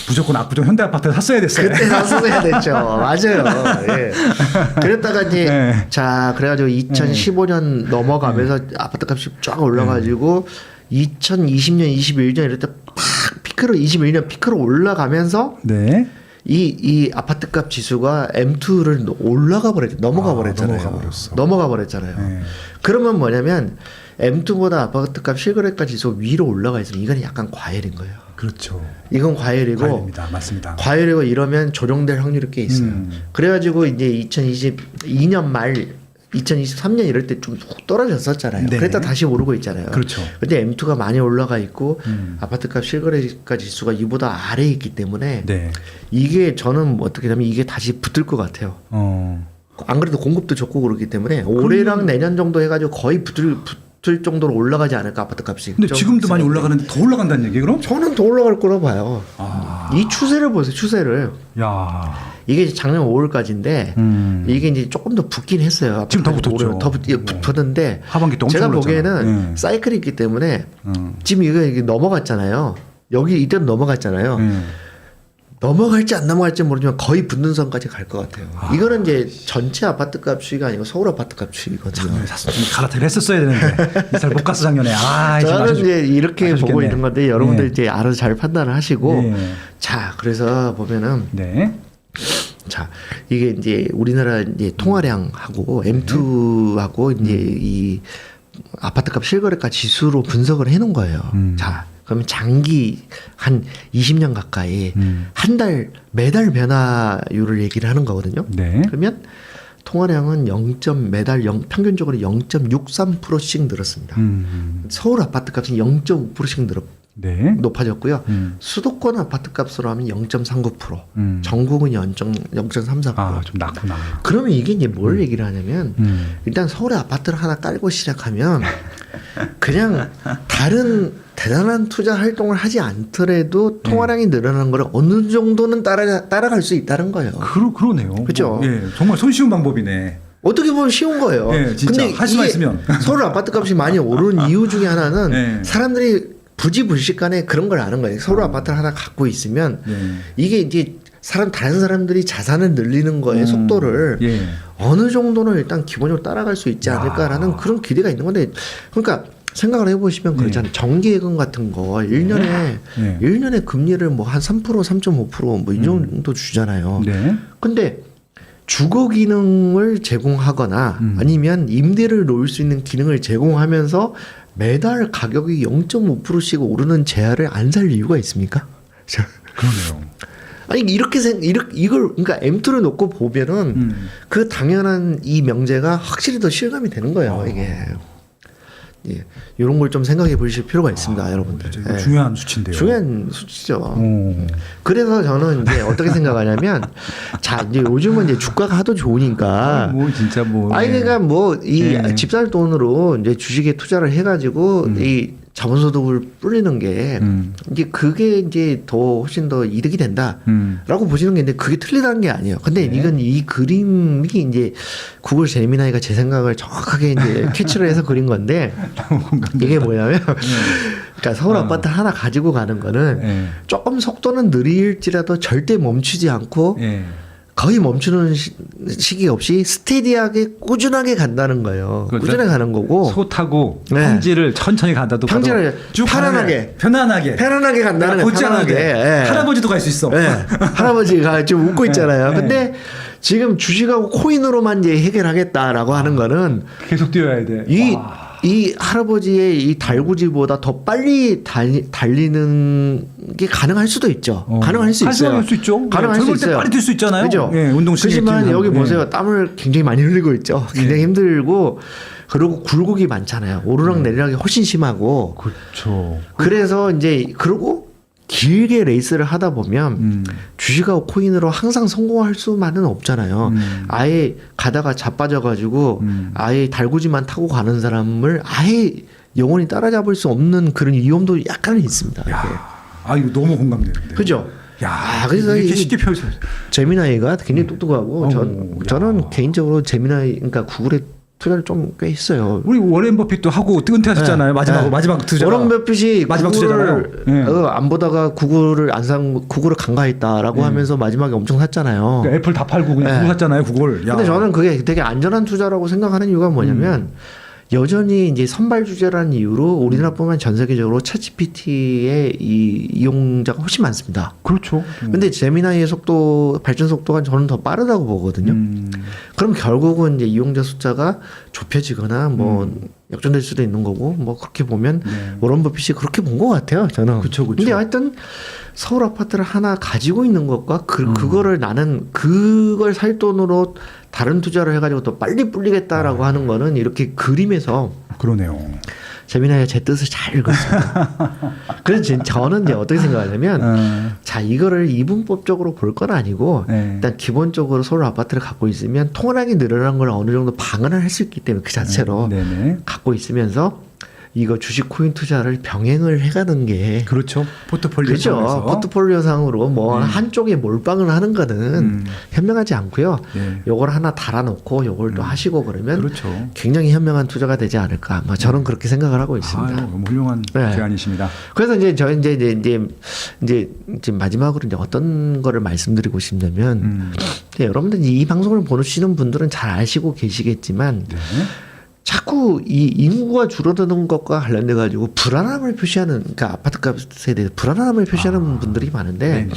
A: 무조건 압구정 현대아파트를 샀어야 됐어요.
B: 그때 샀어야 됐죠. 맞아요. 예. 그랬다가 이제
A: 네.
B: 자 그래가지고 2015년 넘어가면서 아파트값이 쫙 올라가지고 2020년, 21년 이럴 때 팍 피크로 21년 피크로 올라가면서
A: 네.
B: 이 아파트값 지수가 M2를 올라가 버렸죠. 넘어가 버렸잖아요. 넘어가 버렸잖아요.
A: 네.
B: 그러면 뭐냐면 M2보다 아파트값 실거래가 지수 위로 올라가 있으면 이건 약간 과열인 거예요.
A: 그렇죠.
B: 이건 과열이고
A: 과열입니다. 맞습니다.
B: 과열이고 이러면 조정될 확률이 꽤 있어요. 그래가지고 이제 2022년 말 2023년 이럴 때 좀 훅 떨어졌었잖아요.
A: 네.
B: 그랬다 다시 오르고 있잖아요.
A: 그렇죠.
B: 근데 M2가 많이 올라가 있고 아파트값 실거래가 지수가 이보다 아래에 있기 때문에
A: 네.
B: 이게 저는 뭐 어떻게 하면 이게 다시 붙을 것 같아요. 안 그래도 공급도 좋고 그렇기 때문에 올해랑 내년 정도 해가지고 거의 붙을 정도로 올라가지 않을까 아파트값이.
A: 근데 지금도 많이 올라가는데 더 올라간다는 얘기 그럼?
B: 저는 더 올라갈 거라고 봐요. 이 추세를 보세요. 추세를.
A: 야.
B: 이게 이제 작년 5월까지인데 이게 이제 조금 더 붙긴 했어요.
A: 지금 더 붙었죠.
B: 더 붙었는데
A: 하반기 또 엄청
B: 제가
A: 올랐잖아.
B: 보기에는 사이클이 있기 때문에 지금 이게 넘어갔잖아요. 여기 이때는 넘어갔잖아요. 넘어갈지 안 넘어갈지 모르지만 거의 붙는 선까지 갈 것 같아요. 이거는 이제 전체 아파트 값 추이가 아니고 서울 아파트 값 추이거든요.
A: 작년에 샀으면 갈아타기를 했었어야 되는데 잘 못 갔어 작년에.
B: 저는 이제 이렇게
A: 아쉽겠네.
B: 보고 있는 건데 여러분들
A: 네.
B: 이제 알아서 잘 판단을 하시고
A: 네.
B: 자 그래서 보면은
A: 네.
B: 자 이게 이제 우리나라 이제 통화량하고 M2하고 이제 이 아파트값 실거래가 지수로 분석을 해놓은 거예요. 자 그러면 장기 한 20년 가까이 한 달 매달 변화율을 얘기를 하는 거거든요.
A: 네.
B: 그러면 통화량은 매달 평균적으로 0.63%씩 늘었습니다. 서울 아파트값이 0.5%씩
A: 네.
B: 높아졌고요. 수도권 아파트 값으로 하면 0.39%, 전국은 0.34%.
A: 아, 좀 낮구나.
B: 그러면 이게 이제 뭘 얘기를 하냐면 일단 서울에 아파트를 하나 깔고 시작하면 그냥 다른 대단한 투자 활동을 하지 않더라도 통화량이 늘어나는 걸 어느 정도는 따라갈 수 있다는 거예요.
A: 그러네요.
B: 그죠?
A: 예, 정말 손쉬운 방법이네.
B: 어떻게 보면 쉬운 거예요.
A: 예, 진짜. 할 수만
B: 이게
A: 있으면.
B: 서울 아파트 값이 많이 오른 이유 중에 하나는
A: 예.
B: 사람들이 부지불식간에 그런 걸 아는 거예요. 서울 아파트를 하나 갖고 있으면
A: 예.
B: 이게 이제 다른 사람들이 자산을 늘리는 거의 속도를
A: 예.
B: 어느 정도는 일단 기본적으로 따라갈 수 있지 않을까라는 그런 기대가 있는 건데 그러니까 생각을 해보시면 그렇잖아요. 정기예금 같은 거 1년에
A: 네.
B: 1년에 금리를 뭐 한 3%, 3.5% 뭐 이 정도 주잖아요.
A: 네.
B: 근데 주거 기능을 제공하거나 아니면 임대를 놓을 수 있는 기능을 제공하면서 매달 가격이 0.5%씩 오르는 제한을 안 살 이유가 있습니까?
A: 그러네요.
B: 아니 이걸 그러니까 M2를 놓고 보면은 그 당연한 이 명제가 확실히 더 실감이 되는 거예요. 이게 예, 이런 걸 좀 생각해 보실 필요가 있습니다, 여러분들.
A: 진짜 이거
B: 예.
A: 중요한 수치인데요.
B: 중요한 수치죠.
A: 오.
B: 그래서 저는 이제 어떻게 생각하냐면, 자 이제 요즘은 이제 주가가 하도 좋으니까,
A: 뭐 진짜 뭐.
B: 아니 그러니까 뭐 이
A: 예.
B: 집 살 돈으로 이제 주식에 투자를 해가지고 이 자본소득을 불리는 게 이제 그게 이제 더 훨씬 더 이득이 된다라고 보시는 게 있는데 그게 틀리다는 게 아니에요. 근데
A: 네.
B: 이건 이 그림이 이제 구글 제미나이가 제 생각을 정확하게 이제 캐치를 해서 그린 건데 이게 뭐냐면 그러니까 서울 아파트 하나 가지고 가는 거는
A: 예.
B: 조금 속도는 느릴지라도 절대 멈추지 않고
A: 예.
B: 거의 멈추는 시기 없이 스테디하게 꾸준하게 간다는 거예요.
A: 그렇죠.
B: 꾸준히 가는 거고
A: 소 타고
B: 네.
A: 평지를 천천히 간다도
B: 평지를
A: 쭉
B: 편안하게.
A: 편안하게
B: 간다는 거예요.
A: 곧장하게
B: 편안하게. 예.
A: 할아버지도 갈 수 있어.
B: 네. 할아버지가 지금 웃고 있잖아요.
A: 네.
B: 근데 지금 주식하고 코인으로만 이제 해결하겠다라고 하는 거는
A: 계속 뛰어야 돼.
B: 이 할아버지의 이 달구지보다 더 빨리 달리는 게 가능할 수도 있죠. 가능할 수 있어요.
A: 할수 있죠.
B: 가능할 수
A: 젊을 때
B: 있어요.
A: 빨리 뛸 수 있잖아요.
B: 그죠?
A: 예, 운동신경
B: 그렇지만
A: 키우는
B: 여기
A: 사람.
B: 보세요. 땀을 굉장히 많이 흘리고 있죠. 굉장히 힘들고 그리고 굴곡이 많잖아요. 오르락 내리락이 훨씬 심하고.
A: 그렇죠.
B: 그래서 이제 그러고 길게 레이스를 하다 보면 주식하고 코인으로 항상 성공할 수만은 없잖아요. 아예 가다가 자빠져가지고 아예 달구지만 타고 가는 사람을 아예 영원히 따라잡을 수 없는 그런 위험도 약간은 있습니다. 이게.
A: 아 이거 너무 공감되는데.
B: 그죠?
A: 야,
B: 그래서
A: 이렇게
B: 이
A: 쉽게 펴서.
B: 제미나이가 굉장히 똑똑하고 저는
A: 야.
B: 개인적으로 제미나이 그러니까 구글에 투자를 좀 꽤 했어요.
A: 우리 워렌 버핏도 하고 은퇴하셨잖아요.
B: 네.
A: 마지막 투자.
B: 워런 버핏이
A: 마지막
B: 구글을
A: 투자잖아요. 네.
B: 안 보다가 구글을 간과했다라고 하면서 마지막에 엄청 샀잖아요.
A: 그러니까 애플 다 팔고 그냥
B: 네.
A: 구글 샀잖아요. 구글. 야.
B: 근데 저는 그게 되게 안전한 투자라고 생각하는 이유가 뭐냐면 여전히 이제 선발 주제라는 이유로 우리나라뿐만 전 세계적으로 챗GPT의 이 이용자가 훨씬 많습니다.
A: 그렇죠.
B: 근데 제미나이의 발전 속도가 저는 더 빠르다고 보거든요. 그럼 결국은 이제 이용자 숫자가 좁혀지거나 뭐 역전될 수도 있는 거고 뭐 그렇게 보면 워런 버핏이 그렇게 본 것 같아요. 저는.
A: 그쵸.
B: 근데 하여튼 서울 아파트를 하나 가지고 있는 것과 그거를 나는 그걸 살 돈으로 다른 투자를 해가지고 더 빨리 불리겠다라고 하는 거는 이렇게 그림에서
A: 그러네요.
B: 제미나이가 제 뜻을 잘 읽었습니다. 그래서 저는 이제 어떻게 생각하냐면 자 이거를 이분법적으로 볼 건 아니고
A: 네.
B: 일단 기본적으로 서울 아파트를 갖고 있으면 통화량이 늘어난 걸 어느 정도 방어를 할 수 있기 때문에 그 자체로
A: 네네.
B: 갖고 있으면서 이거 주식 코인 투자를 병행을 해가는 게
A: 그렇죠. 포트폴리오
B: 그죠.
A: 차원에서.
B: 포트폴리오상으로 뭐 한쪽에 몰빵을 하는 거는 현명하지 않고요.
A: 예.
B: 요걸 하나 달아놓고 요걸 또 하시고 그러면
A: 그렇죠.
B: 굉장히 현명한 투자가 되지 않을까. 뭐 저는 그렇게 생각을 하고 있습니다.
A: 아유, 너무 훌륭한
B: 네.
A: 제안이십니다.
B: 그래서 이제 저 이제 마지막으로 이제 어떤 거를 말씀드리고 싶냐면 여러분들 이 방송을 보시는 분들은 잘 아시고 계시겠지만
A: 네.
B: 자꾸 이 인구가 줄어드는 것과 관련돼 가지고 불안함을 표시하는 그러니까 아파트 값에 대해서 불안함을 표시하는 분들이 많은데
A: 네네.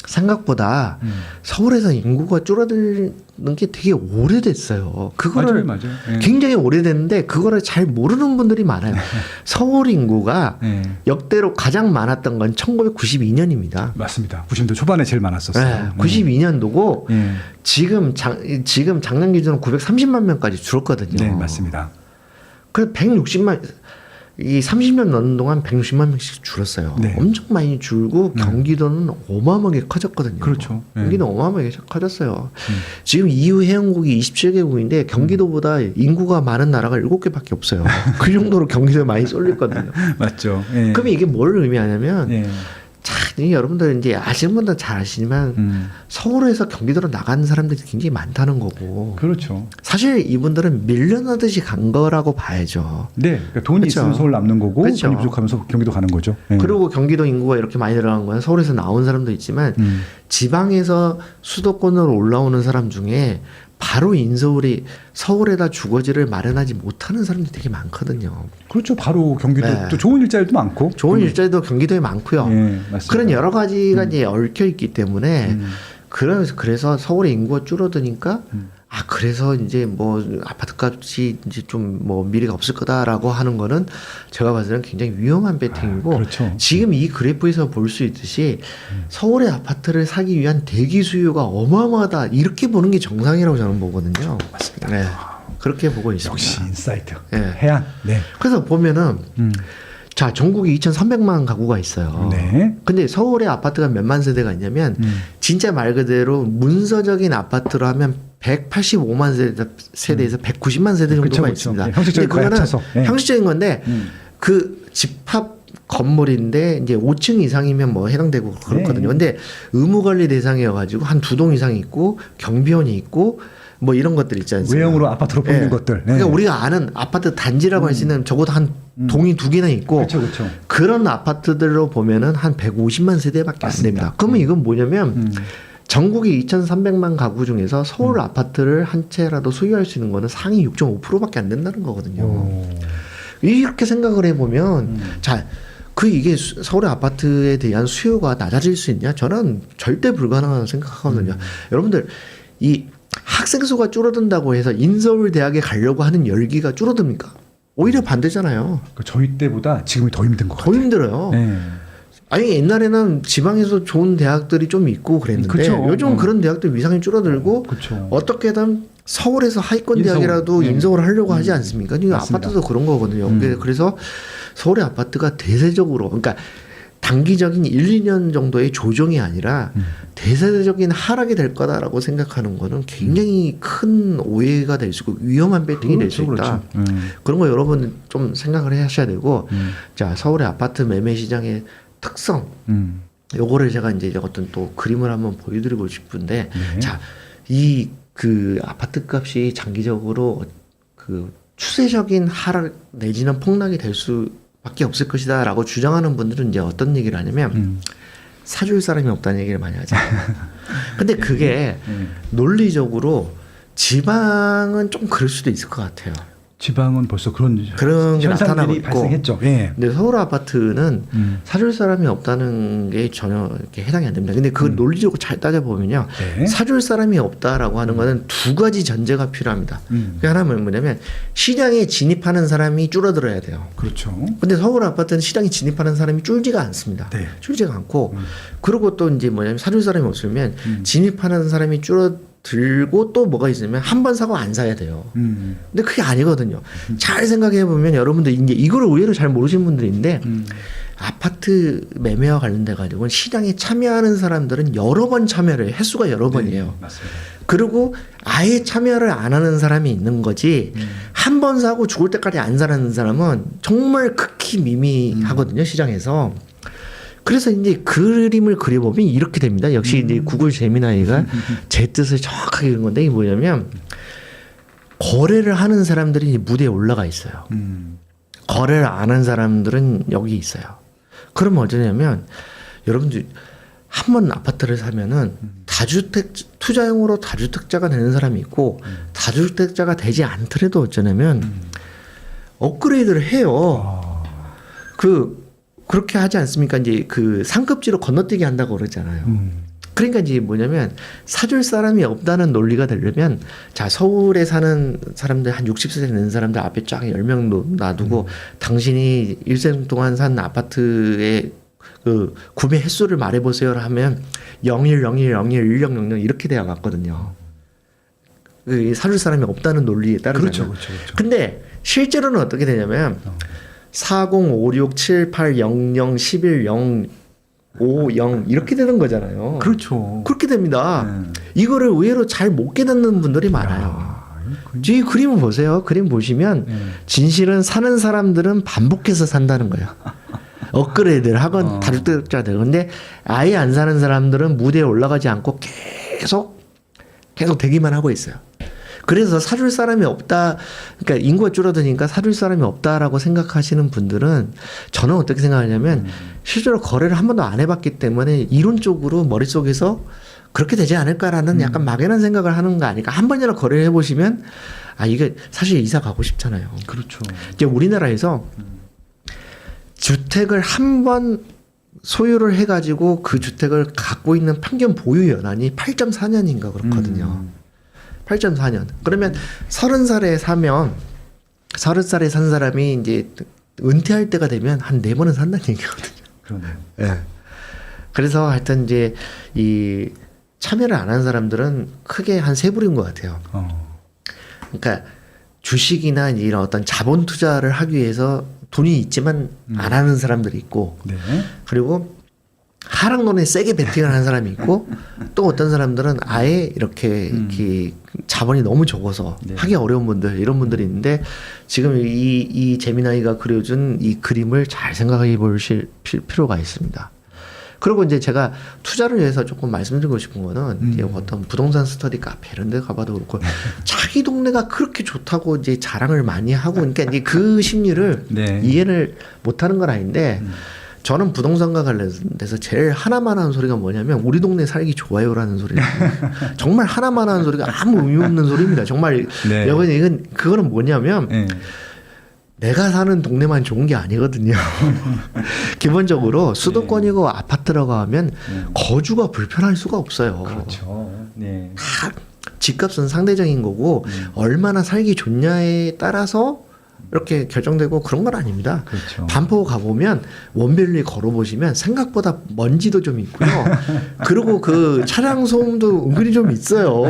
B: 생각보다 서울에서 인구가 줄어드는 게 되게 오래됐어요. 그거를
A: 맞아요. 예.
B: 굉장히 오래됐는데 그거를 잘 모르는 분들이 많아요. 서울 인구가
A: 예.
B: 역대로 가장 많았던 건 1992년입니다.
A: 맞습니다. 90대 초반에 제일 많았었어요.
B: 네, 92년도고
A: 예.
B: 지금 작년 기준으로 930만 명까지 줄었거든요.
A: 네, 맞습니다.
B: 그 160만 이 30년 넘는 동안 160만 명씩 줄었어요.
A: 네.
B: 엄청 많이 줄고 경기도는 어마어마하게 커졌거든요.
A: 그렇죠. 네.
B: 경기는 어마어마하게 커졌어요. 지금 EU 회원국이 27개국인데 경기도보다 인구가 많은 나라가 7개밖에 없어요. 그 정도로 경기도에 많이 쏠렸거든요.
A: 맞죠. 예.
B: 그럼 이게 뭘 의미하냐면
A: 예.
B: 이 여러분들 이제 아시는 분들은 잘 아시지만 서울에서 경기도로 나가는 사람들이 굉장히 많다는 거고
A: 그렇죠.
B: 사실 이분들은 밀려나듯이 간 거라고 봐야죠.
A: 네, 그러니까 돈이
B: 그렇죠.
A: 있으면 서울 남는 거고
B: 그렇죠.
A: 돈이 부족하면서 경기도 가는 거죠. 예.
B: 그리고 경기도 인구가 이렇게 많이 들어간 건 서울에서 나온 사람도 있지만 지방에서 수도권으로 올라오는 사람 중에 바로 인서울이 서울에다 주거지를 마련하지 못하는 사람들이 되게 많거든요.
A: 그렇죠. 바로 경기도
B: 네.
A: 또 좋은 일자리도 많고.
B: 좋은 일자리도 경기도에 많고요.
A: 예, 맞습니다.
B: 그런 여러 가지가 이제 얽혀 있기 때문에 그래서 서울의 인구가 줄어드니까 그래서 이제 뭐 아파트 값이 이제 좀 뭐 미래가 없을 거다라고 하는 거는 제가 봤을 때는 굉장히 위험한 배팅이고
A: 그렇죠.
B: 지금 이 그래프에서 볼 수 있듯이 서울의 아파트를 사기 위한 대기 수요가 어마어마하다 이렇게 보는 게 정상이라고 저는 보거든요.
A: 맞습니다.
B: 네. 그렇게 보고 있습니다.
A: 역시 인사이트.
B: 네.
A: 해안. 네.
B: 그래서 보면은 자, 전국에 2,300만 가구가 있어요.
A: 네.
B: 근데 서울의 아파트가 몇만 세대가 있냐면 진짜 말 그대로 문서적인 아파트로 하면 185만 세대에서 190만 세대 정도가
A: 그쵸, 그쵸.
B: 있습니다.
A: 네, 형식적인
B: 근데 그거는
A: 가약차서. 네.
B: 형식적인 건데 그 집합 건물인데 이제 5층 이상이면 뭐 해당되고 그렇거든요.
A: 네.
B: 근데 의무 관리 대상이어 가지고 한 두 동 이상 있고 경비원이 있고 뭐 이런 것들 있지 않습니까?
A: 외형으로 아파트로 보이는
B: 네.
A: 것들. 네.
B: 그러니까 우리가 아는 아파트 단지라고 할 수 있는 적어도 한 동이 두 개나 있고
A: 그렇죠, 그렇죠.
B: 그런 아파트들로 보면은 한 150만 세대밖에 안 됩니다. 그러면 이건 뭐냐면 전국의 2,300만 가구 중에서 서울 아파트를 한 채라도 소유할 수 있는 거는 상위 6.5%밖에 안 된다는 거거든요.
A: 오.
B: 이렇게 생각을 해보면 자, 이게 서울의 아파트에 대한 수요가 낮아질 수 있냐? 저는 절대 불가능하다고 생각하거든요. 여러분들 이 학생 수가 줄어든다고 해서 인서울 대학에 가려고 하는 열기가 줄어듭니까? 오히려 반대잖아요.
A: 그 저희 때보다 지금이 더 힘든 것
B: 더
A: 같아요.
B: 힘들어요.
A: 네.
B: 아니 옛날에는 지방에서 좋은 대학들이 좀 있고 그랬는데
A: 그쵸.
B: 요즘 그런 대학들 위상이 줄어들고
A: 그쵸.
B: 어떻게든 서울에서 하위권
A: 인서울.
B: 대학이라도
A: 네.
B: 인서울을 하려고 하지 않습니까? 이거
A: 맞습니다.
B: 아파트도 그런 거거든요. 그래서 서울의 아파트가 대세적으로 그러니까 단기적인 1, 2년 정도의 조정이 아니라 대세적인 하락이 될 거다라고 생각하는 거는 굉장히 큰 오해가 될 수 있고 위험한 배팅이 될 수 있다.
A: 그렇죠.
B: 그런 거 여러분 좀 생각을 하셔야 되고 자 서울의 아파트 매매 시장의 특성 요거를 제가 이제 어떤 또 그림을 한번 보여드리고 싶은데
A: 네.
B: 자 이 그 아파트 값이 장기적으로 그 추세적인 하락 내지는 폭락이 될 수밖에 없을 것이다라고 주장하는 분들은 이제 어떤 얘기를 하냐면 사줄 사람이 없다는 얘기를 많이 하잖아요. 근데 그게 논리적으로 지방은 좀 그럴 수도 있을 것 같아요.
A: 지방은 벌써 그런 게
B: 현상들이
A: 나타나고
B: 있고.
A: 발생했죠. 예.
B: 근데 서울 아파트는 사줄 사람이 없다는 게 전혀 이렇게 해당이 안 됩니다. 근데 그 논리적으로 잘 따져보면요.
A: 네.
B: 사줄 사람이 없다라고 하는 거는 두 가지 전제가 필요합니다. 그 하나는 뭐냐면 시장에 진입하는 사람이 줄어들어야 돼요.
A: 그렇죠.
B: 근데 서울 아파트는 시장에 진입하는 사람이 줄지가 않습니다.
A: 네.
B: 줄지가 않고 그리고 또 이제 뭐냐면 사줄 사람이 없으면 진입하는 사람이 줄어들고 또 뭐가 있으면 한 번 사고 안 사야 돼요. 근데 그게 아니거든요. 잘 생각해 보면 여러분들 이제 이거를 의외로 잘 모르시는 분들이 있는데 아파트 매매와 관련돼 가지고 시장에 참여하는 사람들은 여러 번 참여를 해요. 횟수가 여러 번이에요.
A: 맞습니다.
B: 그리고 아예 참여를 안 하는 사람이 있는 거지 한 번 사고 죽을 때까지 안 사는 사람은 정말 극히 미미하거든요. 시장에서. 그래서 이제 그림을 그려보면 이렇게 됩니다. 역시 이제 구글 제미나이가 제 뜻을 정확하게 이런 건데 이게 뭐냐면 거래를 하는 사람들이 이제 무대에 올라가 있어요. 거래를 안 한 사람들은 여기 있어요. 그러면 어쩌냐면 여러분들 한 번 아파트를 사면은 다주택 투자용으로 다주택자가 되는 사람이 있고 다주택자가 되지 않더라도 어쩌냐면 업그레이드를 해요. 그렇게 하지 않습니까? 이제 그 상급지로 건너뛰기 한다고 그러잖아요. 그러니까 이제 뭐냐면 사줄 사람이 없다는 논리가 되려면 자 서울에 사는 사람들 한 60세 되는 사람들 앞에 쫙 10명 놔두고 당신이 일생 동안 산 아파트의 그 구매 횟수를 말해보세요를 하면 0101011000 이렇게 돼야 맞거든요. 그 사줄 사람이 없다는 논리에 따르잖아요.
A: 그렇죠.
B: 근데 실제로는 어떻게 되냐면 405678001150 이렇게 되는 거잖아요.
A: 그렇죠.
B: 그렇게 됩니다. 이거를 의외로 잘 못 깨닫는 분들이 많아요. 이 그림을 보세요. 그림 보시면 진실은 사는 사람들은 반복해서 산다는 거예요. 업그레이드를 하건 다주택자들. 근데 아예 안 사는 사람들은 무대에 올라가지 않고 계속 대기만 하고 있어요. 그래서 사줄 사람이 없다. 그러니까 인구가 줄어드니까 사줄 사람이 없다라고 생각하시는 분들은 저는 어떻게 생각하냐면 실제로 거래를 한 번도 안 해봤기 때문에 이론적으로 머릿속에서 그렇게 되지 않을까라는 약간 막연한 생각을 하는 거 아닐까. 한 번이라도 거래를 해보시면 이게 사실 이사 가고 싶잖아요.
A: 그렇죠.
B: 이제 우리나라에서 주택을 한 번 소유를 해가지고 그 주택을 갖고 있는 평균 보유 연한이 8.4년인가 그렇거든요. 8.4년. 그러면 30살에 사면 30살에 산 사람이 이제 은퇴할 때가 되면 한 4번은 산다는 얘기거든요.
A: 그러네요.
B: 예. 그래서 하여튼 이제 이 참여를 안 한 사람들은 크게 한 세 부류인 것 같아요. 그러니까 주식이나 이런 어떤 자본 투자를 하기 위해서 돈이 있지만 안 하는 사람들이 있고,
A: 네.
B: 그리고 하락론에 세게 베팅을 하는 사람이 있고, 또 어떤 사람들은 아예 이렇게 자본이 너무 적어서
A: 네.
B: 하기 어려운 분들, 이런 분들이 있는데, 지금 이 재미나이가 그려준 이 그림을 잘 생각해 보실 필요가 있습니다. 그리고 이제 제가 투자를 위해서 조금 말씀드리고 싶은 거는 이제 어떤 부동산 스터디 카페 이런 데 가봐도 그렇고 자기 동네가 그렇게 좋다고 이제 자랑을 많이 하고 그러니까 이제 그 심리를
A: 네.
B: 이해를 못 하는 건 아닌데 저는 부동산과 관련돼서 제일 하나만 하는 소리가 뭐냐면 우리 동네 살기 좋아요라는 소리예요. 정말 하나만 하는 소리가 아무 의미 없는 소리입니다. 정말
A: 네.
B: 이건 그거는 뭐냐면
A: 네.
B: 내가 사는 동네만 좋은 게 아니거든요. 기본적으로 수도권이고 아파트라고 하면 거주가 불편할 수가 없어요.
A: 그렇죠. 네.
B: 다 집값은 상대적인 거고 얼마나 살기 좋냐에 따라서 이렇게 결정되고 그런 건 아닙니다.
A: 그렇죠.
B: 반포 가보면 원벨리 걸어보시면 생각보다 먼지도 좀 있고요. 그리고 그 차량 소음도 은근히 좀 있어요.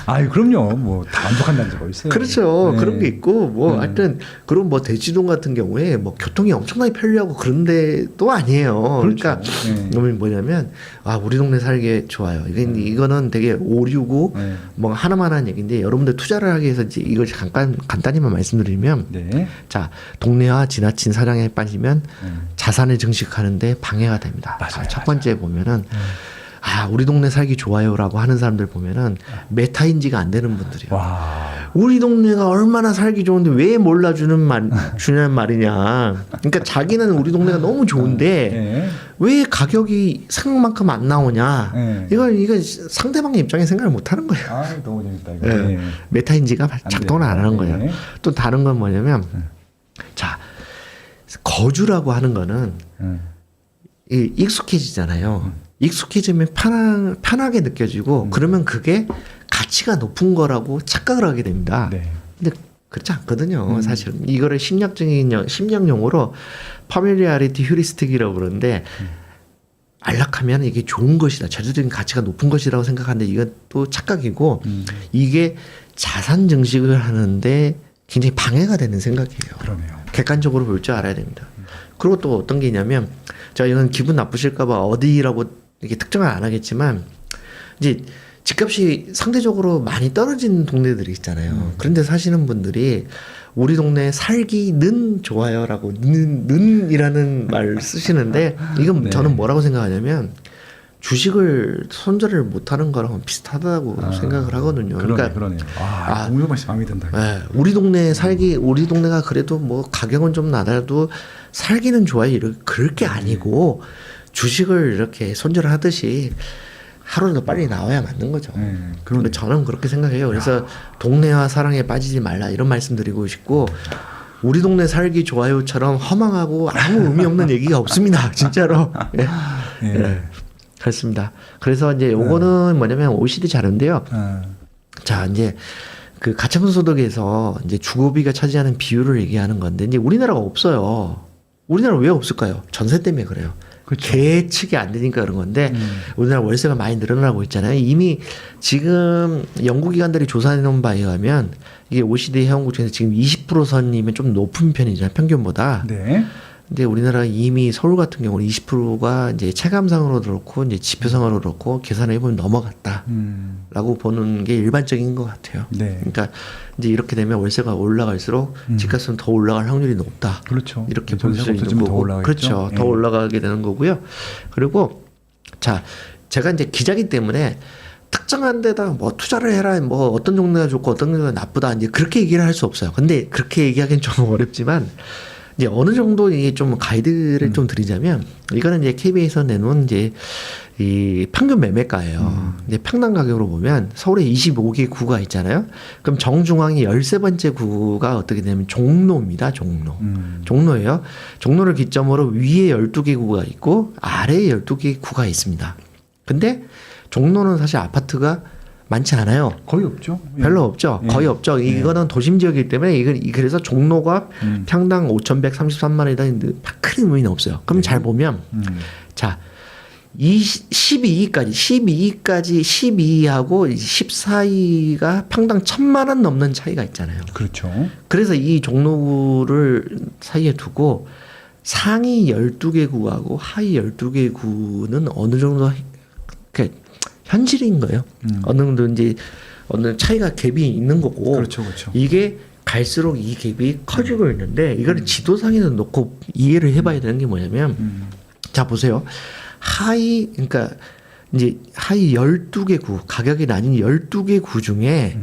A: 아유, 그럼요. 뭐 다 만족한다는 거 있어요.
B: 그렇죠.
A: 네.
B: 그런 게 있고 뭐 하여튼 그런 뭐 대치동 같은 경우에 뭐 교통이 엄청나게 편리하고 그런 데도 아니에요.
A: 그렇죠.
B: 그러니까
A: 네.
B: 뭐냐면 우리 동네 살기 좋아요. 이거는 되게 오류고
A: 네.
B: 뭐 하나만 한 얘기인데 여러분들 투자를 하기 위해서 이제 이걸 간단히만 말씀드리면
A: 네.
B: 자, 동네와 지나친 사랑에 빠지면 자산을 증식하는데 방해가 됩니다.
A: 맞아요,
B: 첫 번째 보면은 우리 동네 살기 좋아요라고 하는 사람들 보면은 메타인지가 안 되는 분들이요.
A: 와.
B: 우리 동네가 얼마나 살기 좋은데 왜 몰라주냐는 말이냐. 그러니까 자기는 우리 동네가 너무 좋은데
A: 네.
B: 왜 가격이 생각만큼 안 나오냐.
A: 네.
B: 이건 상대방의 입장에 생각을 못 하는 거예요.
A: 너무 재밌다 이거.
B: 네.
A: 네.
B: 메타인지가 작동을 안 하는 거예요.
A: 네.
B: 또 다른 건 뭐냐면 자, 거주라고 하는 거는 익숙해지잖아요. 익숙해지면 편하게 느껴지고 그러면 그게 가치가 높은 거라고 착각을 하게 됩니다.
A: 네.
B: 근데 그렇지 않거든요. 사실은 이거를 심리학용어로 파밀리아리티 휴리스틱이라고 그러는데 안락하면 이게 좋은 것이다. 절대적인 가치가 높은 것이라고 생각하는데 이건 또 착각이고 이게 자산 증식을 하는데 굉장히 방해가 되는 생각이에요.
A: 그러네요.
B: 객관적으로 볼 줄 알아야 됩니다. 그리고 또 어떤 게 있냐면 제가 이건 기분 나쁘실까봐 어디라고 이렇게 특정을 안 하겠지만 이제 집값이 상대적으로 많이 떨어진 동네들이 있잖아요. 그런데 사시는 분들이 우리 동네 살기는 좋아요라고 는이라는 말 쓰시는데 이건
A: 네.
B: 저는 뭐라고 생각하냐면 주식을 손절을 못하는 거랑 비슷하다고 생각을 하거든요.
A: 그러네요. 공유 맛이 마음에 든다.
B: 네, 우리 동네가 그래도 뭐 가격은 좀 나더라도 살기는 좋아요. 그럴 게 아니고 주식을 이렇게 손절을 하듯이 하루라도 빨리 나와야 맞는 거죠.
A: 그러네요.
B: 저는 그렇게 생각해요. 그래서 동네와 사랑에 빠지지 말라 이런 말씀드리고 싶고 우리 동네 살기 좋아요처럼 허망하고 아무 의미 없는 얘기가 없습니다. 진짜로. 예. 예. 그렇습니다. 그래서 이제 요거는 뭐냐면 OECD 자료인데요. 자, 이제 그 가처분 소득에서 이제 주거비가 차지하는 비율을 얘기하는 건데 이제 우리나라가 없어요. 우리나라 왜 없을까요? 전세 때문에 그래요.
A: 그렇죠.
B: 계측이 안 되니까 그런 건데 우리나라 월세가 많이 늘어나고 있잖아요. 이미 지금 연구기관들이 조사해 놓은 바에 의하면 이게 OECD 회원국 중에서 지금 20% 선이면 좀 높은 편이잖아요. 평균보다.
A: 네.
B: 근데 우리나라 이미 서울 같은 경우는 20%가 이제 체감상으로 그렇고 이제 지표상으로 그렇고 계산해 보면 넘어갔다라고 보는 게 일반적인 것 같아요.
A: 네.
B: 그러니까 이제 이렇게 되면 월세가 올라갈수록 집값은 더 올라갈 확률이 높다.
A: 그렇죠.
B: 이렇게 볼 수 있는
A: 더
B: 거고,
A: 올라가겠죠.
B: 그렇죠. 더 올라가게 되는 거고요. 그리고 자, 제가 이제 기자기 때문에 특정한 데다 뭐 투자를 해라, 뭐 어떤 종류가 좋고 어떤 종류가 나쁘다 이제 그렇게 얘기를 할 수 없어요. 근데 그렇게 얘기하기는 좀 어렵지만. 이제 어느 정도 이게 좀 가이드를 좀 드리자면 이거는 이제 KB에서 내놓은 이제 이 평균 매매가예요. 이제 평당 가격으로 보면 서울에 25개 구가 있잖아요. 그럼 정중앙이 13번째 구가 어떻게 되냐면 종로입니다. 종로예요. 종로를 기점으로 위에 12개 구가 있고 아래에 12개 구가 있습니다. 근데 종로는 사실 아파트가 많지 않아요.
A: 거의 없죠.
B: 별로 없죠. 거의 없죠. 이거는 도심 지역이기 때문에 그래서 종로가 평당 5,133만 원이다. 큰 의미는 없어요. 그럼 잘 보면 자, 12위까지 12위하고 14위가 평당 1,000만 원 넘는 차이가 있잖아요.
A: 그렇죠.
B: 그래서 이 종로를 사이에 두고 상위 12개 구하고 하위 12개 구는 어느 정도 현실인 거예요. 어느 정도 이제 어느 차이가 갭이 있는 거고.
A: 그렇죠.
B: 이게 갈수록 이 갭이 커지고 있는데 이걸 지도상에서 놓고 이해를 해봐야 되는 게 뭐냐면 자 보세요. 그러니까 이제 하위 12개 구 가격이 나뉜 12개 구 중에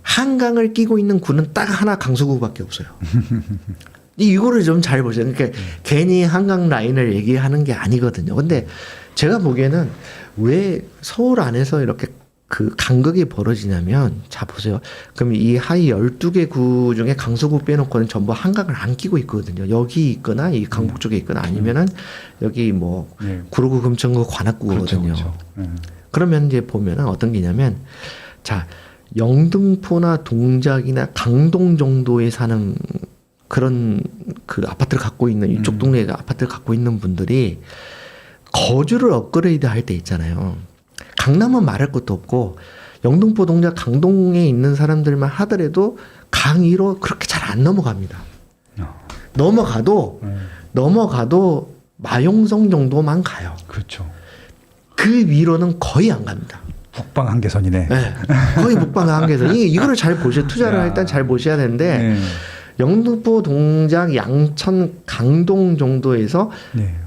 B: 한강을 끼고 있는 구는 딱 하나 강서구밖에 없어요. 이거를 좀 잘 보세요. 그러니까 괜히 한강 라인을 얘기하는 게 아니거든요. 근데 제가 보기에는 왜 서울 안에서 이렇게 그 간극이 벌어지냐면 자 보세요. 그럼 이 하위 12개 구 중에 강서구 빼놓고는 전부 한강을 안 끼고 있거든요. 여기 있거나 이 강북 쪽에 있거나 아니면은 여기 뭐 구로구, 금천구, 관악구거든요.
A: 그렇죠.
B: 그러면 이제 보면은 어떤 게냐면 자 영등포나 동작이나 강동 정도에 사는 그런 그 아파트를 갖고 있는 이쪽 동네 아파트를 갖고 있는 분들이 거주를 업그레이드 할 때 있잖아요. 강남은 말할 것도 없고 영등포 동작 강동에 있는 사람들만 하더라도 강 위로 그렇게 잘 안 넘어갑니다. 넘어가도 마용성 정도만 가요.
A: 그렇죠.
B: 그 위로는 거의 안 갑니다.
A: 북방 한계선이네.
B: 네, 거의 북방 한계선. 이거를 잘 보셔 투자를 할 때 잘 보셔야 되는데 영등포 동작 양천 강동 정도에서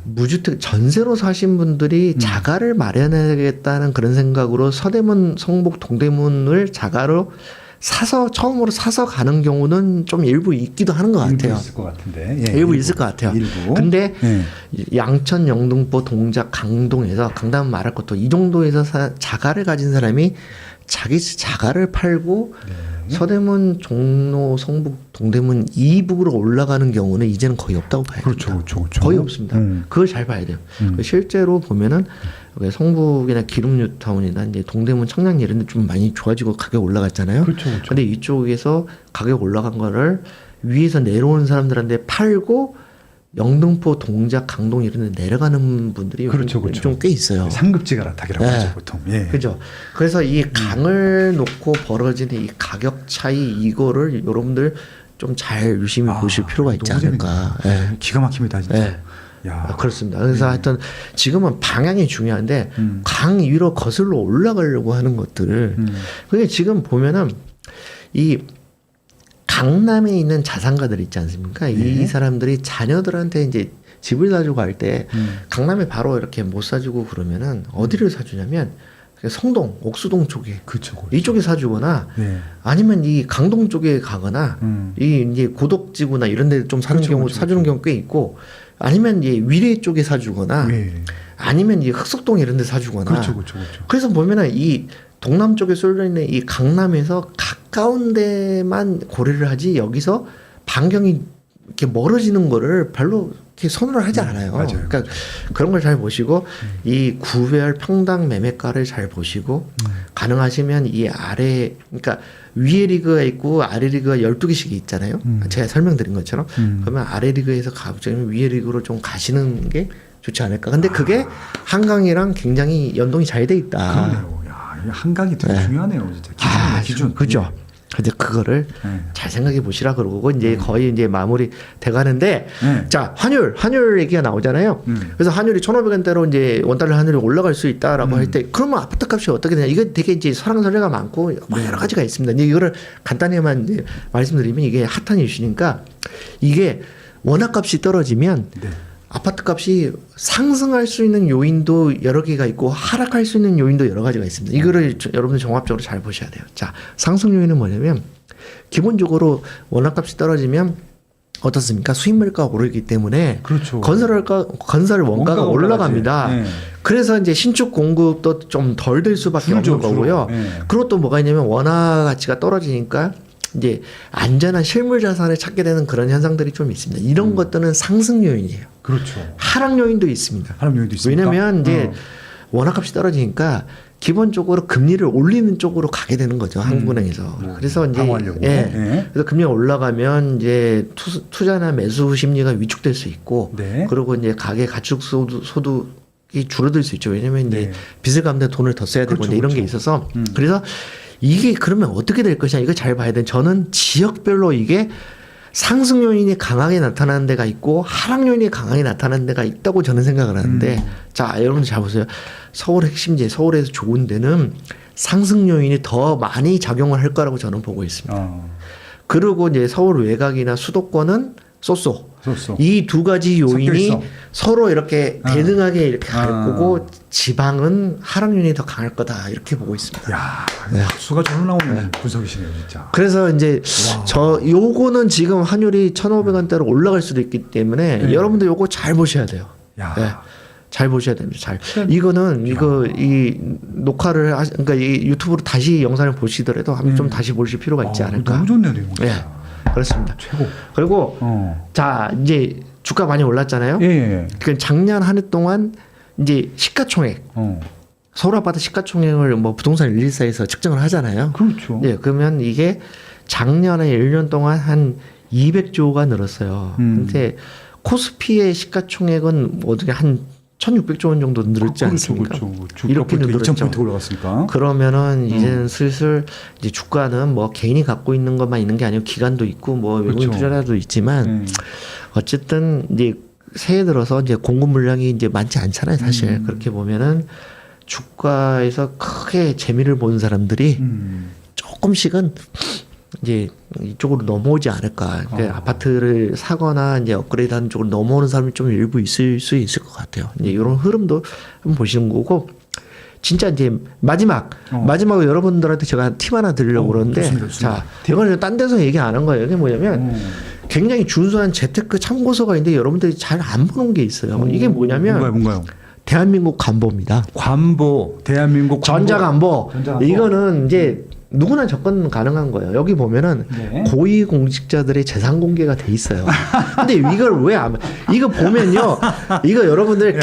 B: 무주택 전세로 사신 분들이 자가를 마련해야겠다는 그런 생각으로 서대문, 성북, 동대문을 자가로 처음으로 사서 가는 경우는 좀 일부 있기도 하는 것 같아요.
A: 일부 있을 것 같은데.
B: 일부 있을 것 같아요. 근데 양천, 영등포, 동작, 강동에서 강남 말할 것도 이 정도에서 자가를 가진 사람이 자기 자가를 팔고 서대문, 종로, 성북, 동대문 이북으로 올라가는 경우는 이제는 거의 없다고 봐야 됩니다.
A: 그렇죠.
B: 거의 없습니다. 그걸 잘 봐야 돼요. 실제로 보면은 성북이나 기름 뉴타운이나 이제 동대문, 청량 이런 데 좀 많이 좋아지고 가격 올라갔잖아요.
A: 그렇죠.
B: 근데 이쪽에서 가격 올라간 거를 위에서 내려오는 사람들한테 팔고 영등포, 동작, 강동 이런 데 내려가는 분들이 좀 꽤 있어요.
A: 상급지가 라탁이라고 하죠, 보통.
B: 그죠. 그래서 이 강을 놓고 벌어지는 이 가격 차이 이거를 여러분들 좀 잘 유심히 보실 필요가 있지
A: 너무
B: 않을까.
A: 재밌네요. 기가 막힙니다 진짜.
B: 예.
A: 야.
B: 그렇습니다. 그래서 하여튼 지금은 방향이 중요한데 강 위로 거슬러 올라가려고 하는 것들을 그게 지금 보면은 이 강남에 있는 자산가들 있지 않습니까? 이 사람들이 자녀들한테 이제 집을 사주고 할 때 강남에 바로 이렇게 못 사주고 그러면은 어디를 사주냐면 성동, 옥수동 쪽에
A: 그렇죠.
B: 이쪽에 사주거나
A: 네.
B: 아니면 이 강동 쪽에 가거나 이 이제 고덕지구나 이런 데 좀 사는
A: 그렇죠,
B: 경우
A: 그렇죠,
B: 사주는 경우 꽤 있고 아니면 이제 위례 쪽에 사주거나
A: 네.
B: 아니면 이 흑석동 이런 데 사주거나
A: 그렇죠, 그렇죠, 그렇죠.
B: 그래서 보면은 이 동남 쪽에 쏠려 있는 이 강남에서 가까운 데만 고려를 하지 여기서 반경이 이렇게 멀어지는 거를 별로 이렇게 선호를 하지 않아요.
A: 맞아요.
B: 그러니까 그런 걸 잘 보시고 이 구별 평당 매매가를 잘 보시고 가능하시면 이 아래 그러니까 위에 리그가 있고 아래 리그가 12개씩이 있잖아요. 제가 설명드린 것처럼 그러면 아래 리그에서 가급적이면 위에 리그로 좀 가시는 게 좋지 않을까. 근데 그게 한강이랑 굉장히 연동이 잘 돼 있다.
A: 그러네요. 야, 이 한강이 되게 중요하네요, 진짜. 기준이네, 기준.
B: 그죠. 근데 그거를
A: 네.
B: 잘 생각해 보시라 그러고 이제 거의 이제 마무리 돼 가는데
A: 네.
B: 자, 환율 얘기가 나오잖아요. 그래서 환율이 1,500원대로 이제 원달러 환율이 올라갈 수 있다라고 할 때 그러면 아파트 값이 어떻게 되냐. 이거 되게 이제 설왕설래가 많고 여러 가지가 있습니다. 이제 이거를 간단히만 이제 말씀드리면 이게 핫한 이슈니까 이게 원화 값이 떨어지면
A: 네.
B: 아파트 값이 상승할 수 있는 요인도 여러 개가 있고 하락할 수 있는 요인도 여러 가지가 있습니다. 이거를 여러분들 종합적으로 잘 보셔야 돼요. 자, 상승 요인은 뭐냐면 기본적으로 원화 값이 떨어지면 어떻습니까? 수입 물가가 오르기 때문에
A: 그렇죠.
B: 건설 원가가 올라갑니다.
A: 네.
B: 그래서 이제 신축 공급도 좀 덜 될 수밖에
A: 줄죠,
B: 없는 거고요.
A: 줄어. 네.
B: 그리고 또 뭐가 있냐면 원화 가치가 떨어지니까 이제 안전한 실물 자산을 찾게 되는 그런 현상들이 좀 있습니다. 이런 것들은 상승 요인이에요.
A: 그렇죠.
B: 하락 요인도 있습니다.
A: 하락 요인도 있습니까?
B: 왜냐면 이제 원화값이 떨어지니까 기본적으로 금리를 올리는 쪽으로 가게 되는 거죠. 한국은행에서. 그래서 이제
A: 방어하려고.
B: 예.
A: 네.
B: 그래서 금리가 올라가면 이제 투자나 매수 심리가 위축될 수 있고
A: 네.
B: 그리고 이제 가계 가축 소득이 줄어들 수 있죠. 왜냐면 이제
A: 네.
B: 빚을 갚는데 돈을 더 써야 되고
A: 그렇죠,
B: 이제 이런 게
A: 그렇죠.
B: 있어서 그래서 이게 그러면 어떻게 될 것이냐 이거 잘 봐야 돼. 저는 지역별로 이게 상승 요인이 강하게 나타나는 데가 있고 하락 요인이 강하게 나타나는 데가 있다고 저는 생각을 하는데 자 여러분들 잘 보세요. 서울 핵심지 서울에서 좋은 데는 상승 요인이 더 많이 작용을 할 거라고 저는 보고 있습니다. 그리고 이제 서울 외곽이나 수도권은 쏘쏘. 이 두 가지 요인이
A: 있어.
B: 서로 이렇게 대등하게 이렇게 갈
A: 아.
B: 거고 지방은 하락 요인이 더 강할 거다 이렇게 보고 있습니다.
A: 야, 수가 절로 나오는 분석이시네요, 진짜.
B: 그래서 이제 저 요거는 지금 환율이 1,500원대로 올라갈 수도 있기 때문에
A: 네.
B: 여러분들 요거 잘 보셔야 돼요.
A: 야.
B: 네. 잘 보셔야 됩니다. 잘. 이거는 이 녹화를 그러니까 이 유튜브로 다시 영상을 보시더라도 한번 좀 다시 보실 필요가 있지 않을까.
A: 너무 좋네요, 내용.
B: 예. 그렇습니다.
A: 최고.
B: 그리고 자 이제 주가 많이 올랐잖아요.
A: 예.
B: 그 작년 한 해 동안 이제 시가총액 서울 아파트 시가총액을 뭐 부동산 114에서 측정을 하잖아요.
A: 그렇죠.
B: 네, 그러면 이게 작년에 1년 동안 한 200조가 늘었어요. 근데 코스피의 시가총액은 어떻게 한 1,600조 원 정도 늘었지 않습니까?
A: 그렇죠.
B: 이렇게 늘었죠.
A: 2,000포인트 올라갔으니까.
B: 그러면은 이제는 슬슬 이제 주가는 뭐 개인이 갖고 있는 것만 있는 게 아니고 기관도 있고 뭐 외국인
A: 그렇죠.
B: 투자자도 있지만 어쨌든 이제 새해 들어서 이제 공급 물량이 이제 많지 않잖아요, 사실. 그렇게 보면은 주가에서 크게 재미를 보는 사람들이 조금씩은 이제 이쪽으로 넘어오지 않을까. 그러니까 아파트를 사거나 이제 업그레이드하는 쪽으로 넘어오는 사람이 좀 일부 있을 수 있을 것 같아요. 이제 이런 흐름도 한번 보시는 거고. 진짜 이제 마지막으로 여러분들한테 제가 팁 하나 드리려고 그러는데
A: 좋습니다.
B: 자, 이거는 딴 데서 얘기 안 한 거예요. 이게 뭐냐면 굉장히 준수한 재테크 참고서가 있는데 여러분들이 잘 안 보는 게 있어요. 이게 뭐냐면
A: 뭔가요?
B: 대한민국 관보입니다.
A: 관보, 대한민국
B: 전자관보.
A: 전자관보.
B: 이거는 이제 누구나 접근 가능한 거예요. 여기 보면은
A: 네.
B: 고위 공직자들의 재산 공개가 돼 있어요. 근데 이걸 왜 안, 이거 보면요. 이거 여러분들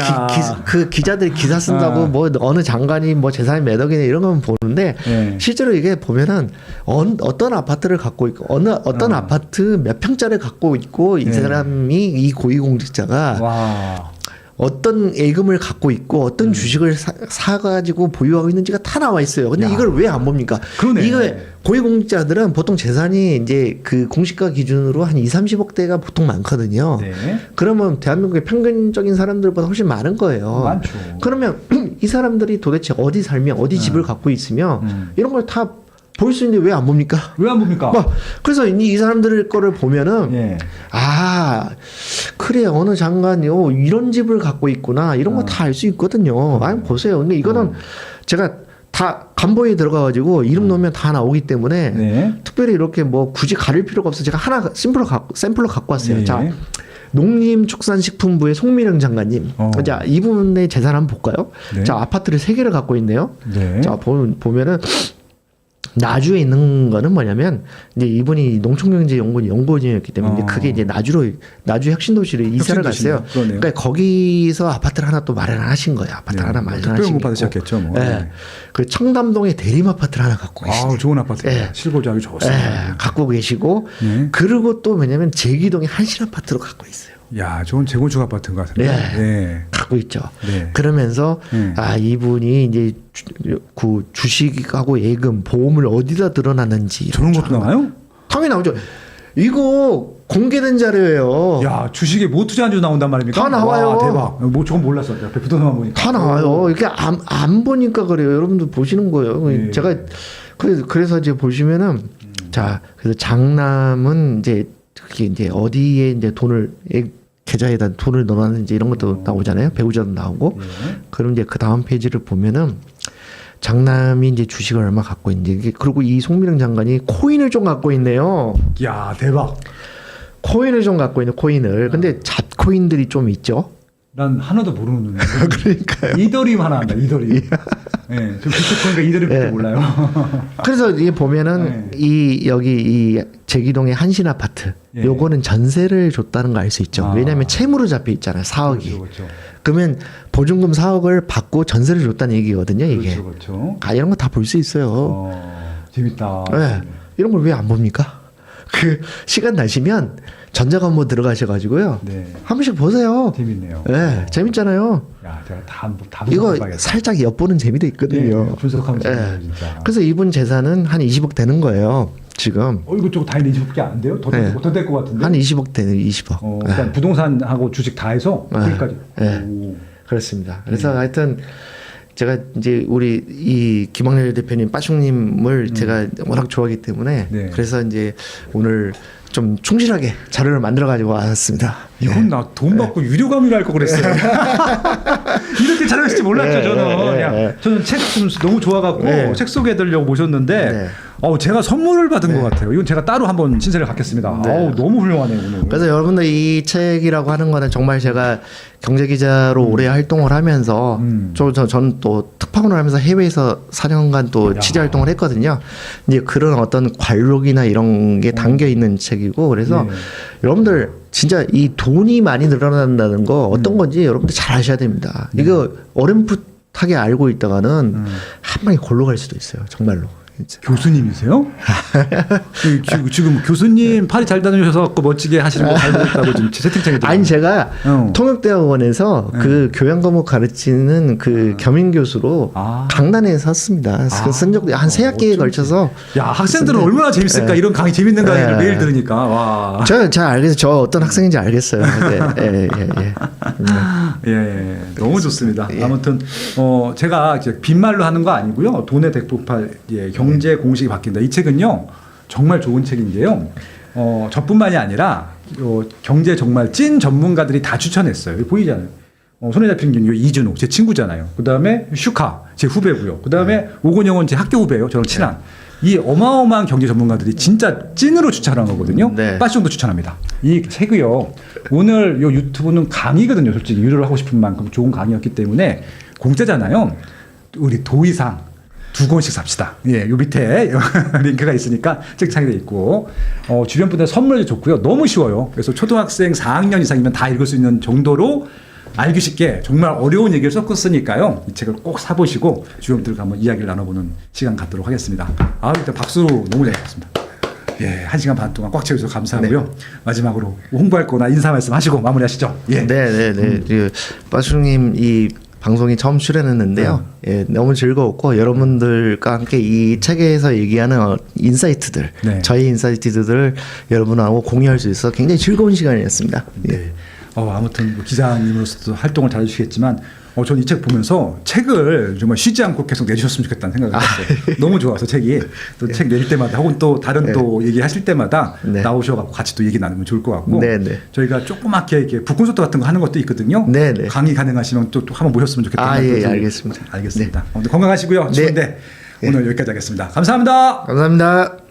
B: 그 기자들이 기사 쓴다고 뭐 어느 장관이 뭐 재산이 몇 억이네 이런 건 보는데
A: 네.
B: 실제로 이게 보면은 어떤 아파트를 갖고 있고 어떤 아파트 몇 평짜리 갖고 있고 이 사람이 이 고위 공직자가
A: 와.
B: 어떤 예금을 갖고 있고 어떤 주식을 사가지고 보유하고 있는지가 다 나와 있어요. 근데
A: 야.
B: 이걸 왜 안 봅니까?
A: 그러네.
B: 이거 고위공직자들은 보통 재산이 이제 그 공시가 기준으로 한 2, 30억대가 보통 많거든요.
A: 네.
B: 그러면 대한민국의 평균적인 사람들보다 훨씬 많은 거예요.
A: 많죠.
B: 그러면 이 사람들이 도대체 어디 살며 어디 집을 갖고 있으며 이런 걸 다 볼 수 있는데 왜 안 봅니까?
A: 왜 안 봅니까?
B: 그래서 이 사람들 거를 보면은
A: 예.
B: 아 그래 어느 장관이요 이런 집을 갖고 있구나 이런 거 다 알 수 있거든요. 아니 보세요. 근데 이거는 제가 다 간보에 들어가가지고 이름 넣으면 다 나오기 때문에
A: 네.
B: 특별히 이렇게 뭐 굳이 가릴 필요가 없어. 제가 하나 샘플로 갖고 왔어요.
A: 예.
B: 자 농림축산식품부의 송미령 장관님. 자 이분의 재산 한번 볼까요?
A: 네.
B: 자 아파트를 3개를 갖고 있네요.
A: 네.
B: 자 보면은. 나주에 있는 거는 뭐냐면 이제 이분이 농촌경제연구원 연구원이었기 때문에 그게 이제 나주 혁신도시로 이사를 갔어요.
A: 그러네요.
B: 그러니까 거기서 아파트를 하나 또 마련하신 거예요. 아파트 하나 마련하신
A: 특별 못
B: 거.
A: 받으셨겠죠. 뭐.
B: 네. 그 청담동에 대림 아파트를 하나 갖고 계시죠.
A: 아, 좋은 아파트.
B: 네.
A: 실거주하기 좋습니다.
B: 갖고 계시고
A: 네.
B: 그리고 또 뭐냐면 제기동에 한신 아파트로 갖고 있어요.
A: 야, 좋은 재건축 아파트인 것 같은데.
B: 네. 갖고 있죠.
A: 네.
B: 그러면서 이분이 이제 그 주식하고 예금, 보험을 어디다 드러났는지
A: 저런 것도 나와요?
B: 당연히 나오죠. 이거 공개된 자료예요.
A: 야, 주식에 뭐 투자한 줄 나온단 말입니까?
B: 다 나와요.
A: 와, 대박. 뭐 저건 몰랐어요. 부동산 보니까.
B: 다 나와요. 이게 안 보니까 그래요. 여러분들 보시는 거예요.
A: 네.
B: 제가 그래서 이제 보시면은 자 그래서 장남은 이제 그게 이제 어디에 이제 돈을 계좌에다 돈을 넣어놨는지 이런 것도 나오잖아요. 배우자도 나오고. 그럼 이제 그 다음 페이지를 보면은 장남이 이제 주식을 얼마 갖고 있는지 그리고 이 송미령 장관이 코인을 좀 갖고 있네요.
A: 야, 대박.
B: 코인을 좀 갖고 있는 코인을. 근데 잡코인들이 좀 있죠.
A: 난 하나도 모르는 눈에.
B: 그러니까요.
A: 이더리움 하나 안다. 이더리움. 예. 저 비트코인과 이더리움밖에 몰라요.
B: 그래서 이게 보면은 여기 이 제기동의 한신 아파트
A: 예.
B: 요거는 전세를 줬다는 거 알 수 있죠. 왜냐하면 채무로 잡혀 있잖아요. 4억이.
A: 그렇죠.
B: 그러면 보증금 4억을 받고 전세를 줬다는 얘기거든요. 이게.
A: 그렇죠.
B: 이런 거 다 볼 수 있어요.
A: 재밌다.
B: 네. 이런 걸 왜 안 봅니까? 그 시간 나시면 전자관모 들어가셔가지고요.
A: 네.
B: 한 번씩 보세요.
A: 재밌네요.
B: 네, 재밌잖아요.
A: 야, 제가 다
B: 이거
A: 분석해봐야겠다.
B: 살짝 엿보는 재미도 있거든요.
A: 네, 분석하면
B: 네.
A: 재밌어요, 진짜.
B: 그래서 이분 재산은 한 20억 되는 거예요. 지금.
A: 이거 저거 다 20밖에 안 돼요?
B: 네.
A: 더될 것 같은데?
B: 한 20억 되는 20억.
A: 일단 부동산하고 주식 다 해서 거기까지.
B: 네.
A: 오.
B: 그렇습니다. 그래서 하여튼 제가 이제 우리 이 김학렬 대표님 빠숑님을 제가 워낙 좋아하기 때문에
A: 네.
B: 그래서 이제 오늘 좀 충실하게 자료를 만들어 가지고 왔습니다.
A: 이건 나 돈 받고 유료 강의를 할 거 그랬어요. 이렇게 잘하실지 몰랐죠, 저는. 저는 책 좀 너무 좋아갖고 책 소개해드리려고 모셨는데 제가 선물을 받은 것 같아요. 이건 제가 따로 한번 신세를 갖겠습니다. 너무 훌륭하네요, 오늘.
B: 그래서 여러분들 이 책이라고 하는 거는 정말 제가 경제기자로 오래 활동을 하면서 저는 또 특파원을 하면서 해외에서 4년간 또 취재 활동을 했거든요. 이제 그런 어떤 관록이나 이런 게 담겨 있는 책이고 그래서 여러분들 진짜 이 돈이 많이 늘어난다는 거 어떤 건지 여러분들 잘 아셔야 됩니다. 이거 어렴풋하게 알고 있다가는 한 방에 골로 갈 수도 있어요. 정말로. 진짜.
A: 교수님이세요? 지금 교수님 팔이 잘 다녀셔서 멋지게 하시는 거 잘 보였다고 지금 채팅창에
B: 아니 제가 통역대학원에서 그 교양 과목 가르치는 그 겸임 교수로 강단에 섰습니다. 쓴 적도 한 3학기에 걸쳐서.
A: 야, 학생들은 얼마나 재밌을까? 이런 강의 재밌는 강의를 매일 들으니까. 와.
B: 저 잘 알겠어요. 저 어떤 학생인지 알겠어요.
A: 예. 너무 좋습니다. 아무튼 제가 이제 빈말로 하는 거 아니고요. 돈의 대폭발 경제 공식이 바뀐다. 이 책은요. 정말 좋은 책인데요. 저뿐만이 아니라 경제 정말 찐 전문가들이 다 추천했어요. 보이잖아요. 손에 잡히는 게 이준욱 제 친구잖아요. 그다음에 슈카 제 후배고요. 그다음에 오건영은 제 학교 후배예요. 저랑 친한. 이 어마어마한 경제 전문가들이 진짜 찐으로 추천한 거거든요. 빠숑도 추천합니다. 이 책이요. 오늘 요 유튜브는 강의거든요. 솔직히 유료를 하고 싶은 만큼 좋은 강의였기 때문에 공짜잖아요. 우리 도의상 2권씩 삽시다. 예, 요 밑에 링크가 있으니까 책상에 있고 주변 분들 선물도 좋고요. 너무 쉬워요. 그래서 초등학생 4학년 이상이면 다 읽을 수 있는 정도로 알기 쉽게 정말 어려운 얘기를 섞었으니까요. 이 책을 꼭 사보시고 주변 분들과 한번 이야기를 나눠보는 시간 갖도록 하겠습니다. 일단 박수로 너무 잘 읽었습니다. 예, 1시간 반 동안 꽉 채워주셔서 감사하고요. 마지막으로 홍보할 거나 인사 말씀 하시고 마무리하시죠. 예.
B: 네네네. 빠슈님 이 방송이 처음 출연했는데요. 예, 너무 즐거웠고 여러분들과 함께 이 책에서 얘기하는 인사이트들,
A: 네.
B: 저희 인사이트들을 여러분하고 공유할 수 있어 굉장히 즐거운 시간이었습니다. 예.
A: 네. 아무튼 뭐 기자님으로서도 활동을 잘 해주시겠지만 저는 이 책 보면서 책을 정말 쉬지 않고 계속 내주셨으면 좋겠다는 생각을 했어요. 너무 좋아서 책이 또 책 낼 때마다 혹은 또 다른 또 얘기하실 때마다
B: 네.
A: 나오셔서 같이 또 얘기 나누면 좋을 것 같고
B: 네네.
A: 저희가 조그맣게 이렇게 북콘서트 같은 거 하는 것도 있거든요.
B: 네네.
A: 강의 가능하시면 또 한번 모셨으면 좋겠다는
B: 예,
A: 생각도 들고.
B: 알겠습니다.
A: 알겠습니다. 아무튼 건강하시고요.
B: 네.
A: 추운데 오늘 여기까지 하겠습니다. 감사합니다.
B: 감사합니다.